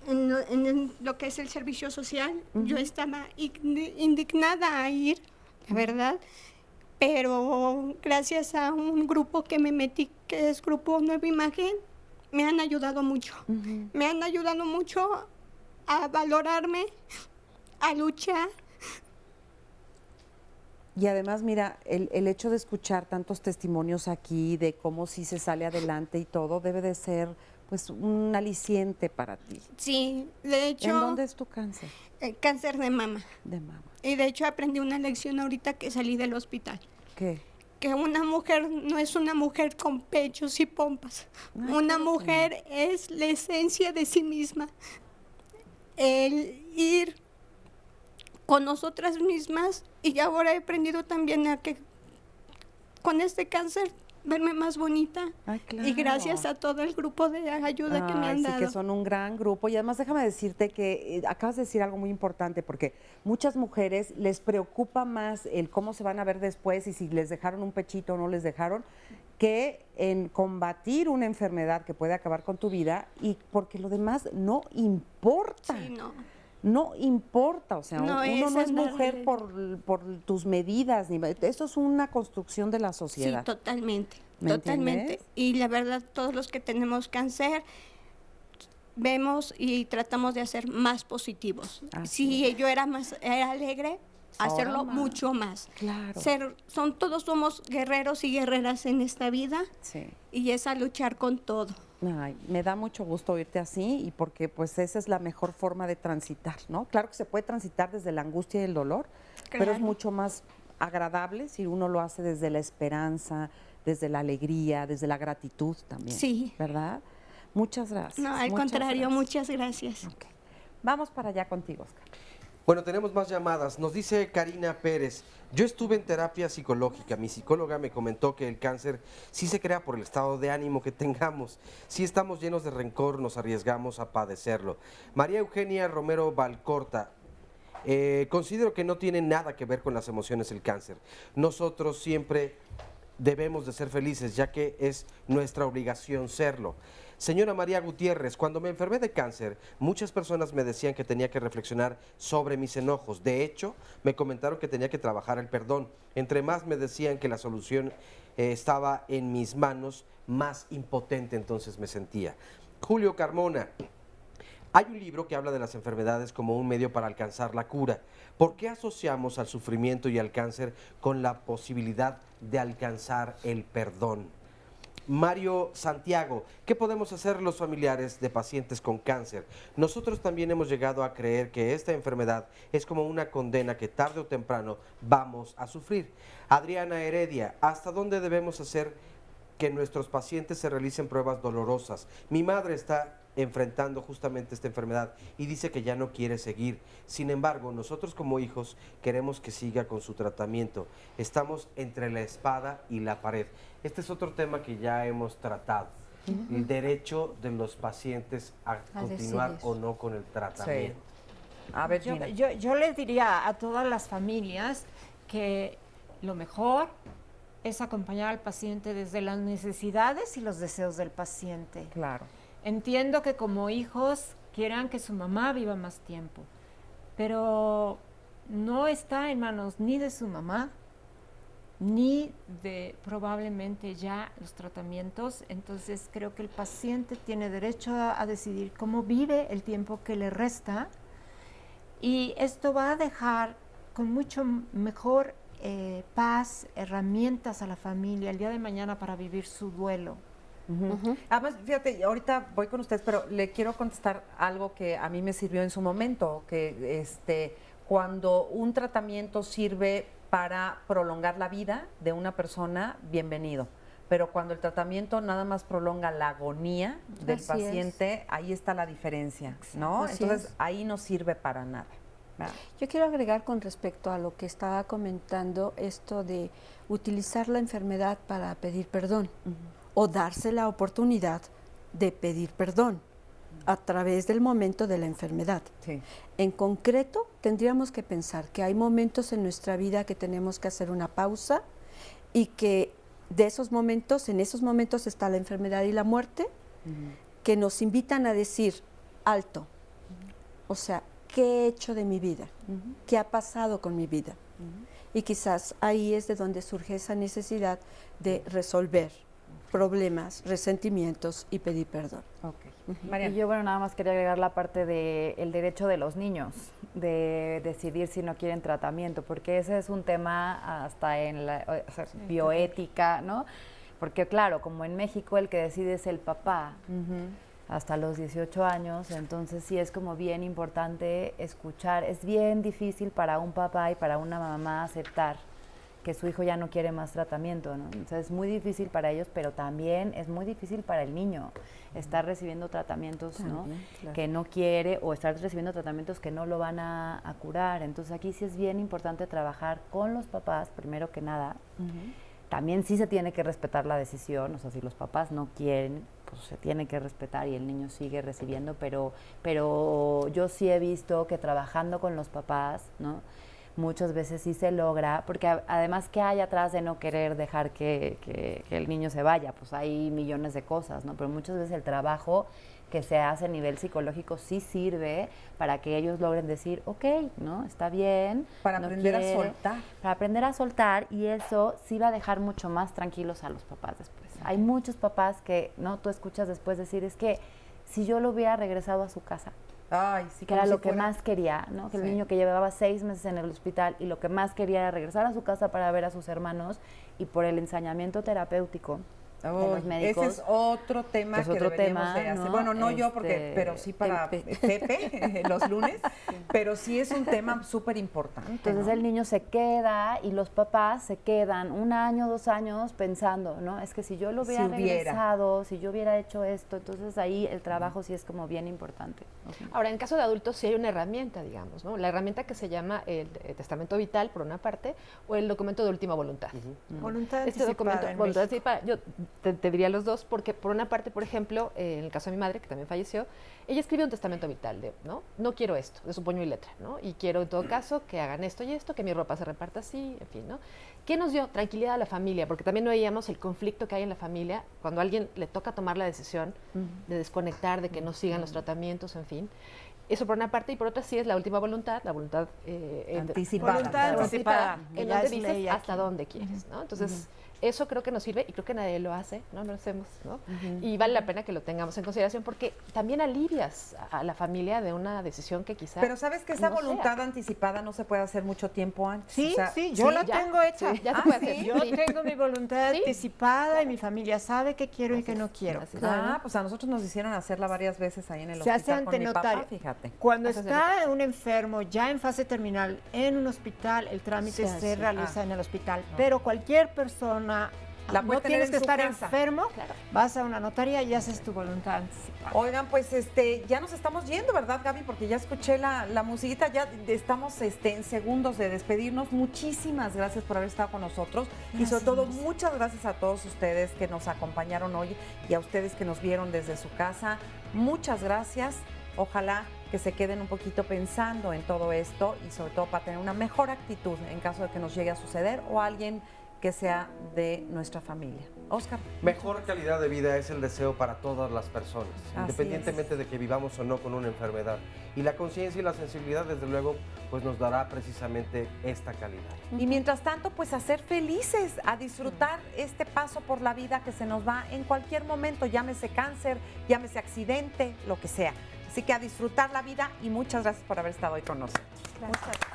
Speaker 6: en lo que es el servicio social. Yo estaba indignada a ir, la verdad, pero gracias a un grupo que me metí, que es Grupo Nueva Imagen, me han ayudado mucho. Me han ayudado mucho a valorarme, a luchar.
Speaker 2: Y además, mira, el hecho de escuchar tantos testimonios aquí de cómo sí se sale adelante y todo, debe de ser pues un aliciente para ti.
Speaker 6: Sí, de hecho...
Speaker 2: ¿En dónde es tu cáncer?
Speaker 6: Cáncer de mama.
Speaker 2: De mama.
Speaker 6: Y de hecho aprendí una lección ahorita que salí del hospital.
Speaker 2: ¿Qué?
Speaker 6: Que una mujer no es una mujer con pechos y pompas. Una mujer es la esencia de sí misma. El ir con nosotras mismas, y ahora he aprendido también a que con este cáncer verme más bonita.
Speaker 2: Ay, claro.
Speaker 6: Y gracias a todo el grupo de ayuda que me han dado.
Speaker 2: Sí, que son un gran grupo. Y además déjame decirte que acabas de decir algo muy importante, porque muchas mujeres les preocupa más el cómo se van a ver después y si les dejaron un pechito o no les dejaron, que en combatir una enfermedad que puede acabar con tu vida, y porque lo demás no importa.
Speaker 6: Sí, no.
Speaker 2: No importa, o sea,
Speaker 6: No,
Speaker 2: uno no es
Speaker 6: la
Speaker 2: mujer por tus medidas, eso es una construcción de la sociedad.
Speaker 6: Sí, totalmente,
Speaker 2: ¿Me
Speaker 6: totalmente.
Speaker 2: entiendes?
Speaker 6: Y la verdad, todos los que tenemos cáncer, vemos y tratamos de hacer más positivos. Si yo era alegre, hacerlo
Speaker 2: Ahora más.
Speaker 6: mucho más.
Speaker 2: Claro.
Speaker 6: Todos somos guerreros y guerreras en esta vida,
Speaker 2: Sí.
Speaker 6: y es a luchar con todo.
Speaker 2: Ay, me da mucho gusto oírte así, y porque pues esa es la mejor forma de transitar, ¿no? Claro que se puede transitar desde la angustia y el dolor, pero es
Speaker 6: Claro.
Speaker 2: mucho más agradable si uno lo hace desde la esperanza, desde la alegría, desde la gratitud también.
Speaker 6: Sí.
Speaker 2: ¿Verdad? Muchas gracias.
Speaker 6: No, al
Speaker 2: muchas
Speaker 6: contrario,
Speaker 2: gracias.
Speaker 6: muchas gracias.
Speaker 2: Vamos para allá contigo, Oscar.
Speaker 3: Bueno, tenemos más llamadas. Nos dice Karina Pérez, yo estuve en terapia psicológica. Mi psicóloga me comentó que el cáncer sí se crea por el estado de ánimo que tengamos. Si estamos llenos de rencor, nos arriesgamos a padecerlo. María Eugenia Romero Valcorta, considero que no tiene nada que ver con las emociones el cáncer. Nosotros siempre debemos de ser felices, ya que es nuestra obligación serlo. Señora María Gutiérrez, cuando me enfermé de cáncer, muchas personas me decían que tenía que reflexionar sobre mis enojos. De hecho, me comentaron que tenía que trabajar el perdón. Entre más me decían que la solución estaba en mis manos, más impotente entonces me sentía. Julio Carmona, hay un libro que habla de las enfermedades como un medio para alcanzar la cura. ¿Por qué asociamos al sufrimiento y al cáncer con la posibilidad de alcanzar el perdón? Mario Santiago, ¿qué podemos hacer los familiares de pacientes con cáncer? Nosotros también hemos llegado a creer que esta enfermedad es como una condena que tarde o temprano vamos a sufrir. Adriana Heredia, ¿hasta dónde debemos hacer que nuestros pacientes se realicen pruebas dolorosas? Mi madre está enfrentando justamente esta enfermedad y dice que ya no quiere seguir. Sin embargo, nosotros como hijos queremos que siga con su tratamiento. Estamos entre la espada y la pared. Este es otro tema que ya hemos tratado. El derecho de los pacientes a continuar o no con el tratamiento.
Speaker 10: Sí. A ver, yo les diría a todas las familias que lo mejor es acompañar al paciente desde las necesidades y los deseos del paciente.
Speaker 2: Claro.
Speaker 10: Entiendo que como hijos quieran que su mamá viva más tiempo, pero no está en manos ni de su mamá, ni de probablemente ya los tratamientos. Entonces creo que el paciente tiene derecho a decidir cómo vive el tiempo que le resta, y esto va a dejar con mucho mejor paz, herramientas a la familia el día de mañana para vivir su duelo.
Speaker 2: Además, fíjate, ahorita voy con ustedes, pero le quiero contestar algo que a mí me sirvió en su momento, que cuando un tratamiento sirve para prolongar la vida de una persona, bienvenido. Pero cuando el tratamiento nada más prolonga la agonía del paciente, ahí está la diferencia, ¿no? Entonces, ahí no sirve para nada.
Speaker 11: Yo quiero agregar con respecto a lo que estaba comentando, esto de utilizar la enfermedad para pedir perdón o darse la oportunidad de pedir perdón a través del momento de la enfermedad.
Speaker 2: Sí.
Speaker 11: En concreto, tendríamos que pensar que hay momentos en nuestra vida que tenemos que hacer una pausa y que de esos momentos, en esos momentos está la enfermedad y la muerte, que nos invitan a decir, alto, o sea, ¿qué he hecho de mi vida? ¿Qué ha pasado con mi vida? Y quizás ahí es de donde surge esa necesidad de resolver problemas, resentimientos y pedir perdón.
Speaker 12: Y yo, bueno, nada más quería agregar la parte del derecho de los niños de decidir si no quieren tratamiento, porque ese es un tema hasta en la bioética, ¿no? Porque claro, como en México el que decide es el papá, hasta los 18 años, entonces sí es como bien importante escuchar. Es bien difícil para un papá y para una mamá aceptar que su hijo ya no quiere más tratamiento, ¿no? Entonces es muy difícil para ellos, pero también es muy difícil para el niño estar recibiendo tratamientos, ¿no? Claro, que no quiere, o estar recibiendo tratamientos que no lo van a curar. Entonces aquí sí es bien importante trabajar con los papás, primero que nada. También sí se tiene que respetar la decisión, o sea, si los papás no quieren, pues se tiene que respetar y el niño sigue recibiendo, pero yo sí he visto que trabajando con los papás, ¿no? Muchas veces sí se logra, porque además, ¿qué hay atrás de no querer dejar que el niño se vaya? Pues hay millones de cosas, ¿no? Pero muchas veces el trabajo que se hace a nivel psicológico sí sirve para que ellos logren decir, ok, ¿no? Está bien.
Speaker 2: Para aprender a soltar.
Speaker 12: Para aprender a soltar, y eso sí va a dejar mucho más tranquilos a los papás después. Hay muchos papás que, ¿no? Tú escuchas después decir, es que si yo lo hubiera regresado a su casa,
Speaker 2: ay, sí,
Speaker 12: que era lo que más quería, ¿no? Que el niño que llevaba 6 meses en el hospital y lo que más quería era regresar a su casa para ver a sus hermanos, y por el ensañamiento terapéutico de los médicos.
Speaker 2: Ese es otro tema que deberíamos de hacer.
Speaker 12: ¿no?
Speaker 2: Bueno, no yo, pero sí para Pepe los lunes, pero sí es un tema súper importante.
Speaker 12: Entonces, ¿no? El niño se queda y los papás se quedan 1 año, 2 años pensando, ¿no? Es que si yo lo hubiera regresado, si yo hubiera hecho esto, entonces ahí el trabajo sí es como bien importante.
Speaker 16: Ahora, en caso de adultos sí hay una herramienta, digamos, ¿no? La herramienta que se llama el testamento vital, por una parte, o el documento de última voluntad.
Speaker 10: Voluntad
Speaker 16: este
Speaker 10: anticipada
Speaker 16: documento, voluntad anticipada, yo te diría los dos, porque por una parte, por ejemplo, en el caso de mi madre, que también falleció, ella escribió un testamento vital de, no quiero esto, de su puño y letra, ¿no? Y quiero en todo caso que hagan esto y esto, que mi ropa se reparta así, en fin, ¿no? ¿Qué nos dio? Tranquilidad a la familia, porque también no veíamos el conflicto que hay en la familia cuando a alguien le toca tomar la decisión de desconectar, de que no sigan los tratamientos, en fin. Eso por una parte, y por otra sí es la última voluntad, la voluntad
Speaker 2: anticipada.
Speaker 16: En donde dices hasta dónde quieres, ¿no? Entonces, eso creo que nos sirve y creo que nadie lo hace, no lo hacemos, ¿no? Y vale la pena que lo tengamos en consideración porque también alivias a la familia de una decisión que quizás.
Speaker 2: Pero sabes que esa
Speaker 16: no
Speaker 2: voluntad
Speaker 16: sea.
Speaker 2: anticipada no se puede hacer mucho tiempo antes.
Speaker 10: Sí,
Speaker 2: o sea,
Speaker 10: sí, yo la
Speaker 16: ya,
Speaker 10: tengo hecha.
Speaker 16: sí, ya se puede hacer.
Speaker 10: Yo
Speaker 16: Sí.
Speaker 10: tengo mi voluntad anticipada y mi familia sabe qué quiero y qué no quiero.
Speaker 2: Ah, pues a nosotros nos hicieron hacerla varias veces ahí en el
Speaker 10: Se hace
Speaker 2: hospital con
Speaker 10: ante
Speaker 2: mi papá,
Speaker 10: notario.
Speaker 2: fíjate.
Speaker 10: Cuando
Speaker 2: Haces
Speaker 10: está un enfermo ya en fase terminal en un hospital, el trámite
Speaker 2: Se
Speaker 10: se
Speaker 2: hace.
Speaker 10: realiza en el hospital. Pero cualquier persona,
Speaker 2: La puede
Speaker 10: no
Speaker 2: tener
Speaker 10: tienes
Speaker 2: en
Speaker 10: que
Speaker 2: su
Speaker 10: estar
Speaker 2: casa.
Speaker 10: enfermo, vas a una notaría y haces tu voluntad anticipada.
Speaker 2: Oigan, pues ya nos estamos yendo, ¿verdad, Gaby? Porque ya escuché la musiquita, ya estamos en segundos de despedirnos. Muchísimas gracias por haber estado con nosotros y sobre todo muchas gracias a todos ustedes que nos acompañaron hoy y a ustedes que nos vieron desde su casa. Muchas gracias. Ojalá que se queden un poquito pensando en todo esto y sobre todo para tener una mejor actitud en caso de que nos llegue a suceder o a alguien que sea de nuestra familia. Oscar.
Speaker 3: Mejor calidad de vida es el deseo para todas las personas,
Speaker 2: Así
Speaker 3: independientemente de que vivamos o no con una enfermedad. Y la conciencia y la sensibilidad, desde luego, pues nos dará precisamente esta calidad.
Speaker 2: Y mientras tanto, pues a ser felices, a disfrutar este paso por la vida que se nos va en cualquier momento, llámese cáncer, llámese accidente, lo que sea. Así que a disfrutar la vida y muchas gracias por haber estado hoy con nosotros.
Speaker 10: Gracias.